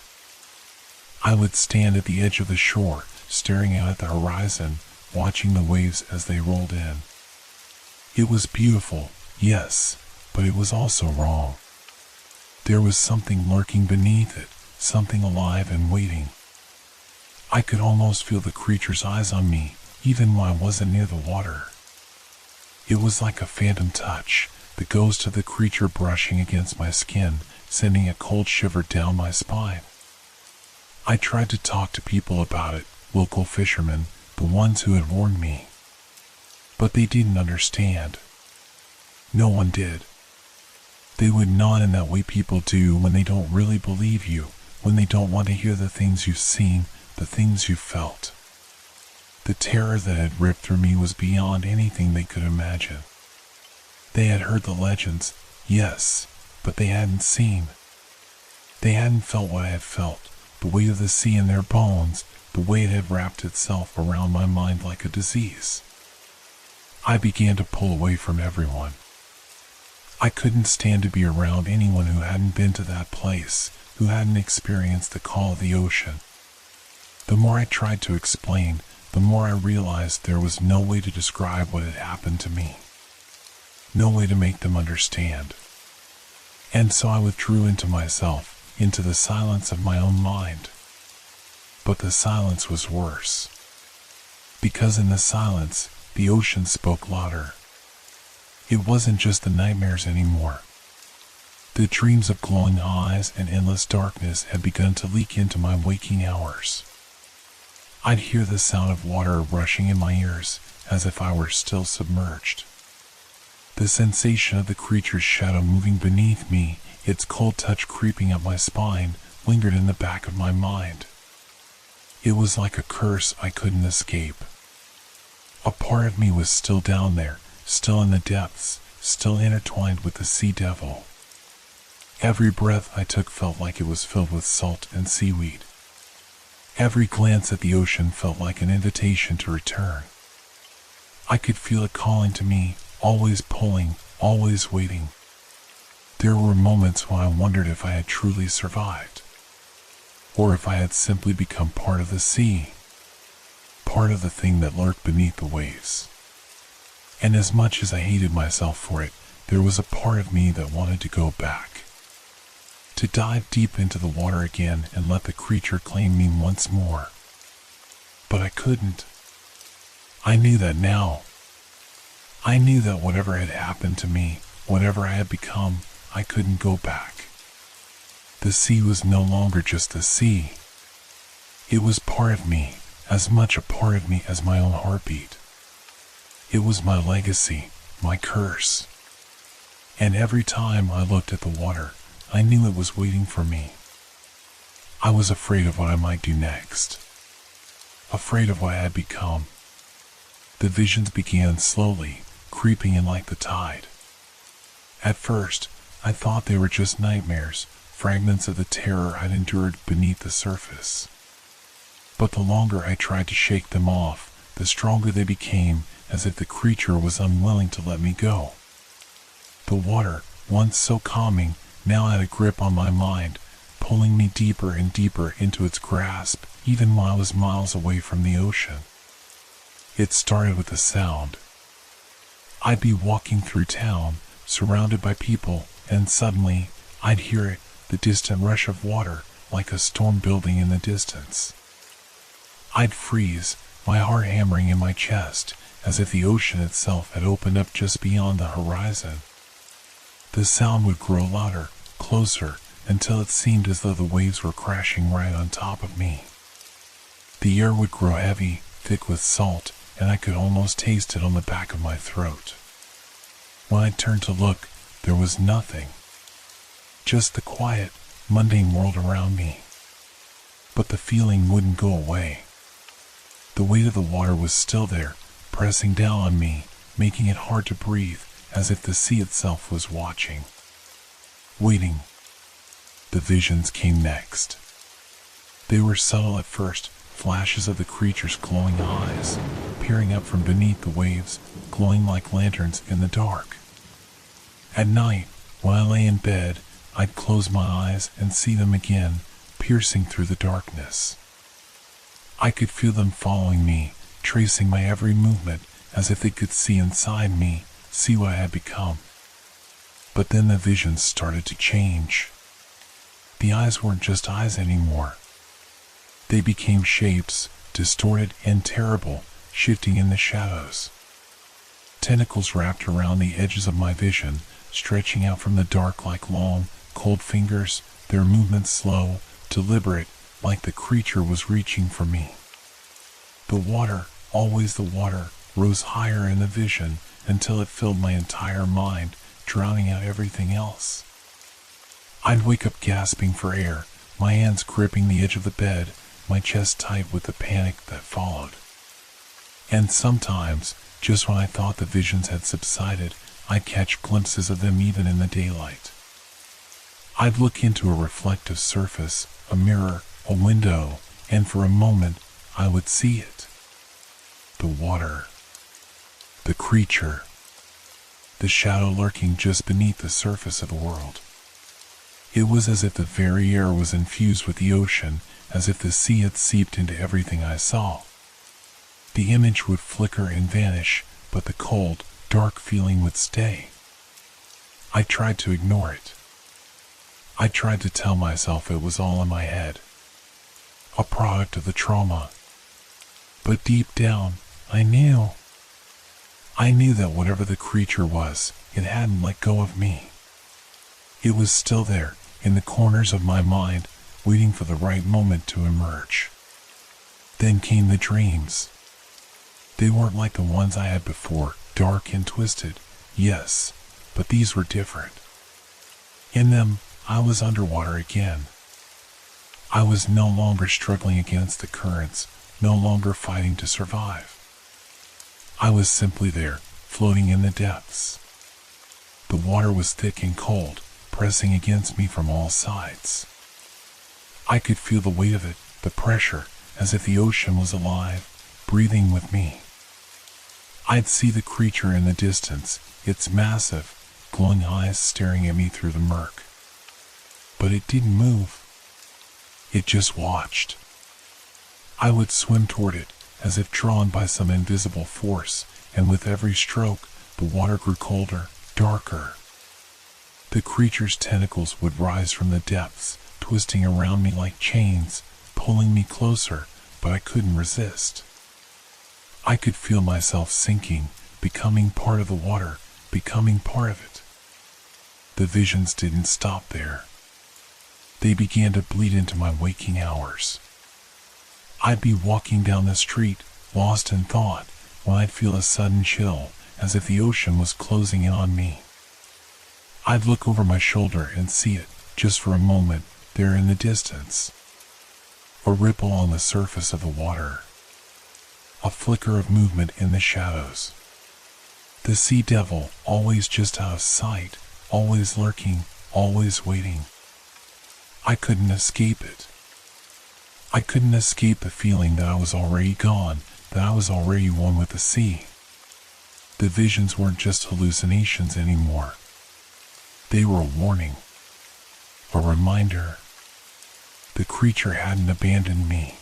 I would stand at the edge of the shore, staring out at the horizon, watching the waves as they rolled in. It was beautiful, yes, but it was also wrong. There was something lurking beneath it, something alive and waiting. I could almost feel the creature's eyes on me, even when I wasn't near the water. It was like a phantom touch, the ghost of the creature brushing against my skin, sending a cold shiver down my spine. I tried to talk to people about it, local fishermen, the ones who had warned me. But they didn't understand. No one did. They would nod in that way people do when they don't really believe you, when they don't want to hear the things you've seen, the things you felt. The terror that had ripped through me was beyond anything they could imagine. They had heard the legends, yes, but they hadn't seen. They hadn't felt what I had felt, the weight of the sea in their bones, the way it had wrapped itself around my mind like a disease. I began to pull away from everyone. I couldn't stand to be around anyone who hadn't been to that place, who hadn't experienced the call of the ocean. The more I tried to explain, the more I realized there was no way to describe what had happened to me. No way to make them understand. And so I withdrew into myself, into the silence of my own mind. But the silence was worse. Because in the silence, the ocean spoke louder. It wasn't just the nightmares anymore. The dreams of glowing eyes and endless darkness had begun to leak into my waking hours. I'd hear the sound of water rushing in my ears, as if I were still submerged. The sensation of the creature's shadow moving beneath me, its cold touch creeping up my spine, lingered in the back of my mind. It was like a curse I couldn't escape. A part of me was still down there, still in the depths, still intertwined with the sea devil. Every breath I took felt like it was filled with salt and seaweed. Every glance at the ocean felt like an invitation to return. I could feel it calling to me, always pulling, always waiting. There were moments when I wondered if I had truly survived, or if I had simply become part of the sea, part of the thing that lurked beneath the waves. And as much as I hated myself for it, there was a part of me that wanted to go back, to dive deep into the water again and let the creature claim me once more. But I couldn't. I knew that now. I knew that whatever had happened to me, whatever I had become, I couldn't go back. The sea was no longer just the sea. It was part of me, as much a part of me as my own heartbeat. It was my legacy, my curse. And every time I looked at the water, I knew it was waiting for me. I was afraid of what I might do next, afraid of what I had become. The visions began slowly, creeping in like the tide. At first, I thought they were just nightmares, fragments of the terror I'd endured beneath the surface. But the longer I tried to shake them off, the stronger they became, as if the creature was unwilling to let me go. The water, once so calming, now had a grip on my mind, pulling me deeper and deeper into its grasp, even while I was miles away from the ocean. It started with a sound. I'd be walking through town, surrounded by people, and suddenly, I'd hear it, the distant rush of water, like a storm building in the distance. I'd freeze, my heart hammering in my chest, as if the ocean itself had opened up just beyond the horizon. The sound would grow louder, closer, until it seemed as though the waves were crashing right on top of me. The air would grow heavy, thick with salt, and I could almost taste it on the back of my throat. When I turned to look, there was nothing. Just the quiet, mundane world around me. But the feeling wouldn't go away. The weight of the water was still there, pressing down on me, making it hard to breathe, as if the sea itself was watching. Waiting. The visions came next. They were subtle at first, flashes of the creature's glowing eyes, peering up from beneath the waves, glowing like lanterns in the dark. At night, while I lay in bed, I'd close my eyes and see them again, piercing through the darkness. I could feel them following me, tracing my every movement, as if they could see inside me, see what I had become. But then the visions started to change. The eyes weren't just eyes anymore. They became shapes, distorted and terrible, shifting in the shadows. Tentacles wrapped around the edges of my vision, stretching out from the dark like long, cold fingers, their movements slow, deliberate, like the creature was reaching for me. The water, always the water, rose higher in the vision until it filled my entire mind, drowning out everything else. I'd wake up gasping for air, my hands gripping the edge of the bed, my chest tight with the panic that followed. And sometimes, just when I thought the visions had subsided, I'd catch glimpses of them even in the daylight. I'd look into a reflective surface, a mirror, a window, and for a moment, I would see it. The water. The creature. The shadow lurking just beneath the surface of the world. It was as if the very air was infused with the ocean, as if the sea had seeped into everything I saw. The image would flicker and vanish, but the cold, dark feeling would stay. I tried to ignore it. I tried to tell myself it was all in my head, a product of the trauma. But deep down, I knew that whatever the creature was, it hadn't let go of me. It was still there, in the corners of my mind, waiting for the right moment to emerge. Then came the dreams. They weren't like the ones I had before, dark and twisted, yes, but these were different. In them, I was underwater again. I was no longer struggling against the currents, no longer fighting to survive. I was simply there, floating in the depths. The water was thick and cold, pressing against me from all sides. I could feel the weight of it, the pressure, as if the ocean was alive, breathing with me. I'd see the creature in the distance, its massive, glowing eyes staring at me through the murk. But it didn't move. It just watched. I would swim toward it, as if drawn by some invisible force, and with every stroke, the water grew colder, darker. The creature's tentacles would rise from the depths, twisting around me like chains, pulling me closer, but I couldn't resist. I could feel myself sinking, becoming part of the water, becoming part of it. The visions didn't stop there. They began to bleed into my waking hours. I'd be walking down the street, lost in thought, when I'd feel a sudden chill, as if the ocean was closing in on me. I'd look over my shoulder and see it, just for a moment, there in the distance. A ripple on the surface of the water. A flicker of movement in the shadows. The sea devil, always just out of sight, always lurking, always waiting. I couldn't escape it. I couldn't escape the feeling that I was already gone, that I was already one with the sea. The visions weren't just hallucinations anymore. They were a warning. A reminder. The creature hadn't abandoned me.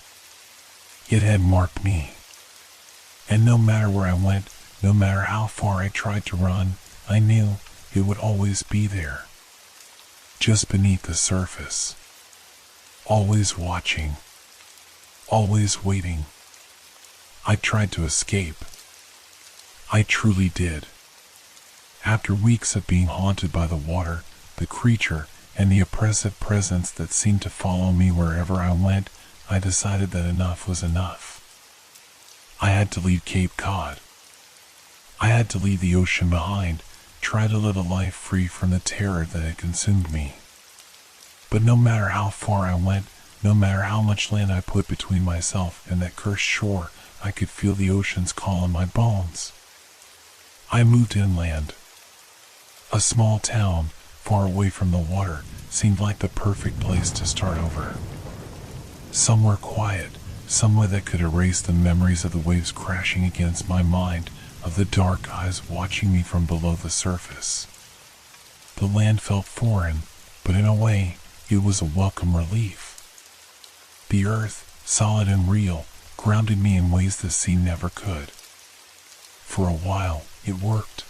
It had marked me. And no matter where I went, No matter how far I tried to run, I knew it would always be there. Just beneath the surface. Always watching. Always waiting. I tried to escape. I truly did. After weeks of being haunted by the water, the creature, and the oppressive presence that seemed to follow me wherever I went, I decided that enough was enough. I had to leave Cape Cod. I had to leave the ocean behind, try to live a life free from the terror that had consumed me. But no matter how far I went, no matter how much land I put between myself and that cursed shore, I could feel the ocean's call in my bones. I moved inland. A small town, far away from the water, seemed like the perfect place to start over. Somewhere quiet, somewhere that could erase the memories of the waves crashing against my mind, of the dark eyes watching me from below the surface. The land felt foreign, but in a way, it was a welcome relief. The earth, solid and real, grounded me in ways the sea never could. For a while, it worked.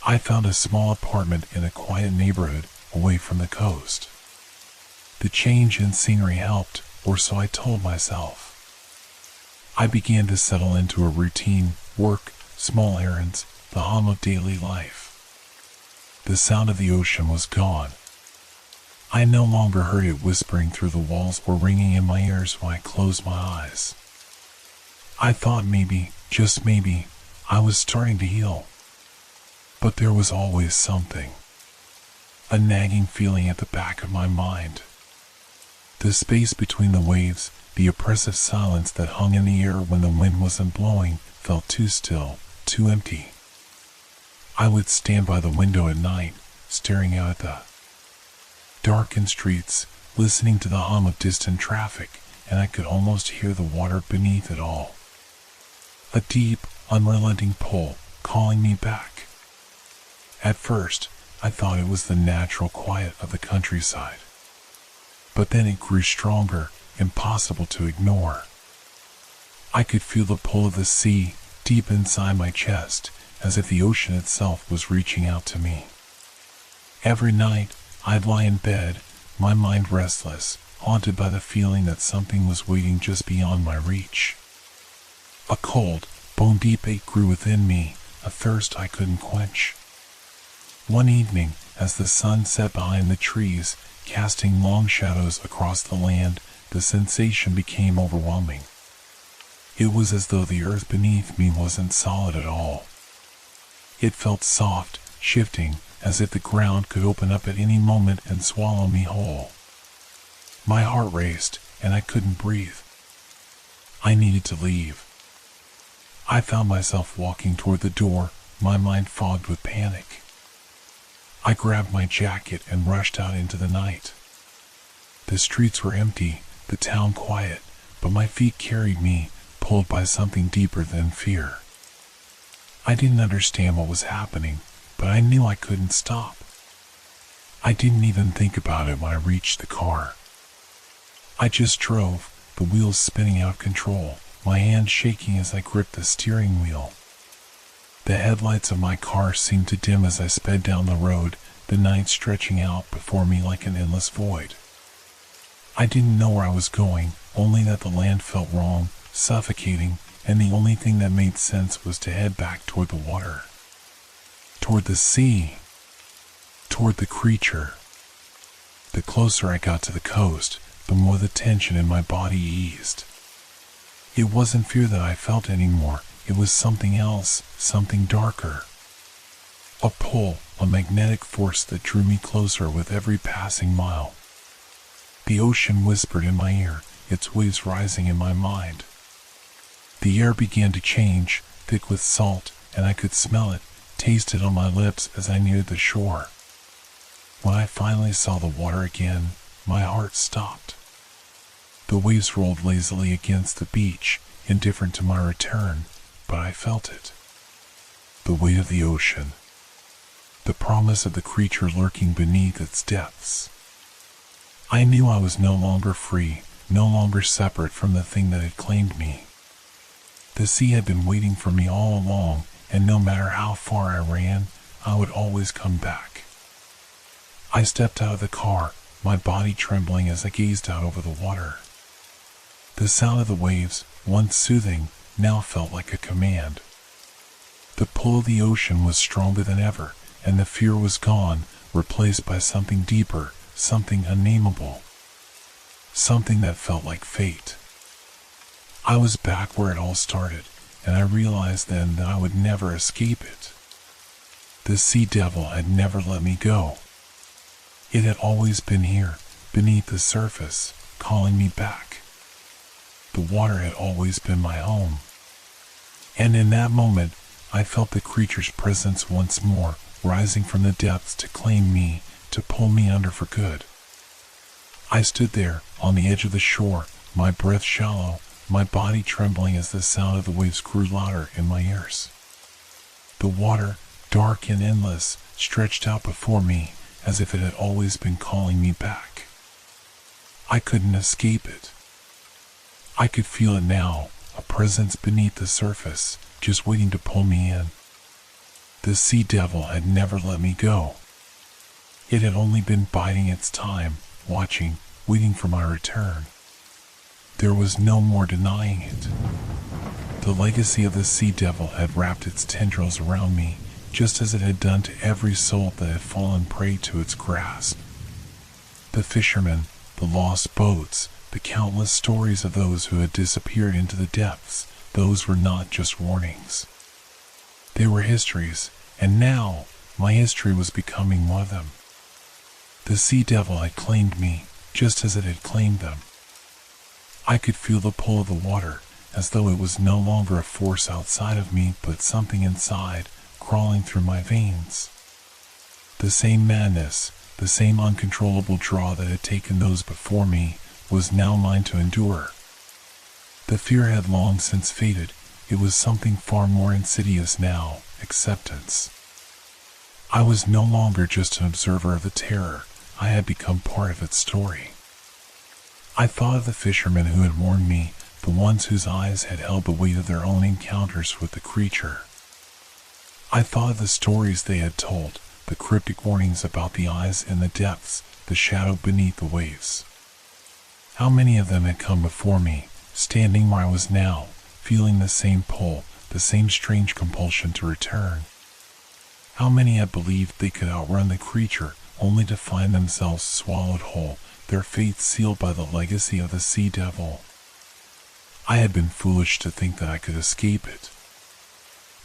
I found a small apartment in a quiet neighborhood away from the coast. The change in scenery helped, or so I told myself. I began to settle into a routine, work, small errands, the hum of daily life. The sound of the ocean was gone. I no longer heard it whispering through the walls or ringing in my ears when I closed my eyes. I thought maybe, just maybe, I was starting to heal. But there was always something. A nagging feeling at the back of my mind. The space between the waves, the oppressive silence that hung in the air when the wind wasn't blowing, felt too still, too empty. I would stand by the window at night, staring out at the darkened streets, listening to the hum of distant traffic, and I could almost hear the water beneath it all. A deep, unrelenting pull, calling me back. At first, I thought it was the natural quiet of the countryside. But then it grew stronger, impossible to ignore. I could feel the pull of the sea deep inside my chest, as if the ocean itself was reaching out to me. Every night, I'd lie in bed, my mind restless, haunted by the feeling that something was waiting just beyond my reach. A cold, bone-deep ache grew within me, a thirst I couldn't quench. One evening, as the sun set behind the trees, casting long shadows across the land, the sensation became overwhelming. It was as though the earth beneath me wasn't solid at all. It felt soft, shifting, as if the ground could open up at any moment and swallow me whole. My heart raced, and I couldn't breathe. I needed to leave. I found myself walking toward the door, my mind fogged with panic. I grabbed my jacket and rushed out into the night. The streets were empty, the town quiet, but my feet carried me, pulled by something deeper than fear. I didn't understand what was happening, but I knew I couldn't stop. I didn't even think about it when I reached the car. I just drove, the wheels spinning out of control, my hands shaking as I gripped the steering wheel. The headlights of my car seemed to dim as I sped down the road, the night stretching out before me like an endless void. I didn't know where I was going, only that the land felt wrong, suffocating, and the only thing that made sense was to head back toward the water. Toward the sea. Toward the creature. The closer I got to the coast, the more the tension in my body eased. It wasn't fear that I felt anymore. It was something else, something darker. A pull, a magnetic force that drew me closer with every passing mile. The ocean whispered in my ear, its waves rising in my mind. The air began to change, thick with salt, and I could smell it, taste it on my lips as I neared the shore. When I finally saw the water again, my heart stopped. The waves rolled lazily against the beach, indifferent to my return, but I felt it. The weight of the ocean. The promise of the creature lurking beneath its depths. I knew I was no longer free, no longer separate from the thing that had claimed me. The sea had been waiting for me all along, and no matter how far I ran, I would always come back. I stepped out of the car, my body trembling as I gazed out over the water. The sound of the waves, once soothing, now felt like a command. The pull of the ocean was stronger than ever, and the fear was gone, replaced by something deeper, something unnameable. Something that felt like fate. I was back where it all started, and I realized then that I would never escape it. The sea devil had never let me go. It had always been here, beneath the surface, calling me back. The water had always been my home. And in that moment, I felt the creature's presence once more, rising from the depths to claim me, to pull me under for good. I stood there, on the edge of the shore, my breath shallow, my body trembling as the sound of the waves grew louder in my ears. The water, dark and endless, stretched out before me, as if it had always been calling me back. I couldn't escape it. I could feel it now, a presence beneath the surface, just waiting to pull me in. The sea devil had never let me go. It had only been biding its time, watching, waiting for my return. There was no more denying it. The legacy of the sea devil had wrapped its tendrils around me, just as it had done to every soul that had fallen prey to its grasp. The fishermen, the lost boats, the countless stories of those who had disappeared into the depths, those were not just warnings. They were histories, and now my history was becoming one of them. The sea devil had claimed me, just as it had claimed them. I could feel the pull of the water, as though it was no longer a force outside of me but something inside, crawling through my veins. The same madness, the same uncontrollable draw that had taken those before me, was now mine to endure. The fear had long since faded. It was something far more insidious now, acceptance. I was no longer just an observer of the terror, I had become part of its story. I thought of the fishermen who had warned me, the ones whose eyes had held the weight of their own encounters with the creature. I thought of the stories they had told, the cryptic warnings about the eyes in the depths, the shadow beneath the waves. How many of them had come before me, standing where I was now, feeling the same pull, the same strange compulsion to return. How many had believed they could outrun the creature, only to find themselves swallowed whole, their fates sealed by the legacy of the sea devil. I had been foolish to think that I could escape it.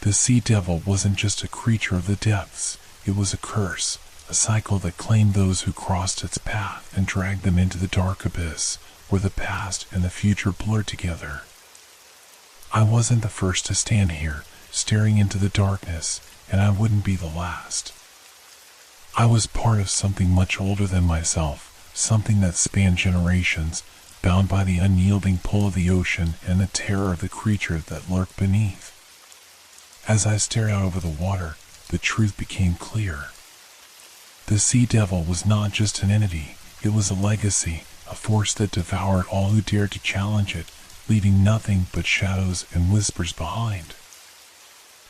The sea devil wasn't just a creature of the depths, it was a curse, a cycle that claimed those who crossed its path and dragged them into the dark abyss, where the past and the future blurred together. I wasn't the first to stand here, staring into the darkness, and I wouldn't be the last. I was part of something much older than myself, something that spanned generations, bound by the unyielding pull of the ocean and the terror of the creature that lurked beneath. As I stared out over the water, the truth became clear. The sea devil was not just an entity, it was a legacy, a force that devoured all who dared to challenge it, leaving nothing but shadows and whispers behind.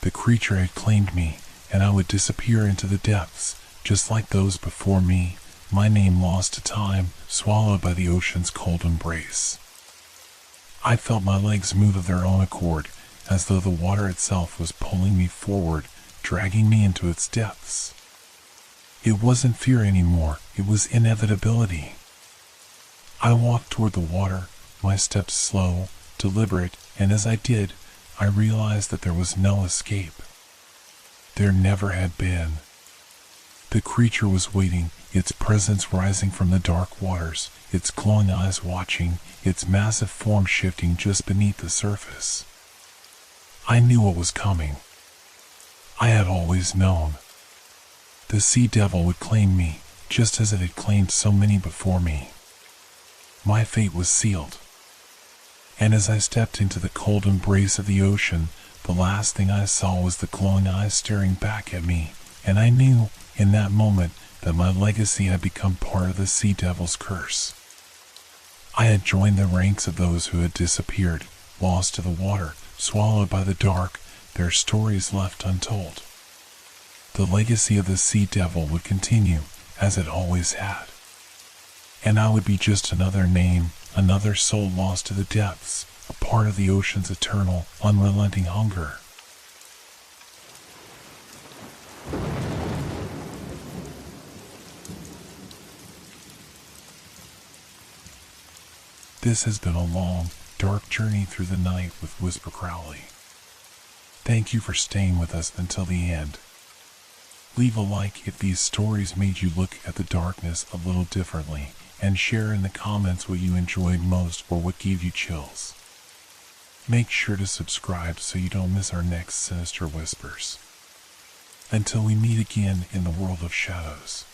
The creature had claimed me, and I would disappear into the depths, just like those before me, my name lost to time, swallowed by the ocean's cold embrace. I felt my legs move of their own accord, as though the water itself was pulling me forward, dragging me into its depths. It wasn't fear anymore, it was inevitability. I walked toward the water, my steps slow, deliberate, and as I did, I realized that there was no escape. There never had been. The creature was waiting, its presence rising from the dark waters, its glowing eyes watching, its massive form shifting just beneath the surface. I knew what was coming. I had always known. The sea devil would claim me, just as it had claimed so many before me. My fate was sealed. And as I stepped into the cold embrace of the ocean, the last thing I saw was the glowing eyes staring back at me, and I knew, in that moment, that my legacy had become part of the sea devil's curse. I had joined the ranks of those who had disappeared, lost to the water, swallowed by the dark, their stories left untold. The legacy of the Sea Devil would continue, as it always had. And I would be just another name, another soul lost to the depths, a part of the ocean's eternal, unrelenting hunger. This has been a long, dark journey through the night with Whisper Crowley. Thank you for staying with us until the end. Leave a like if these stories made you look at the darkness a little differently, and share in the comments what you enjoyed most or what gave you chills. Make sure to subscribe so you don't miss our next Sinister Whispers. Until we meet again in the world of shadows.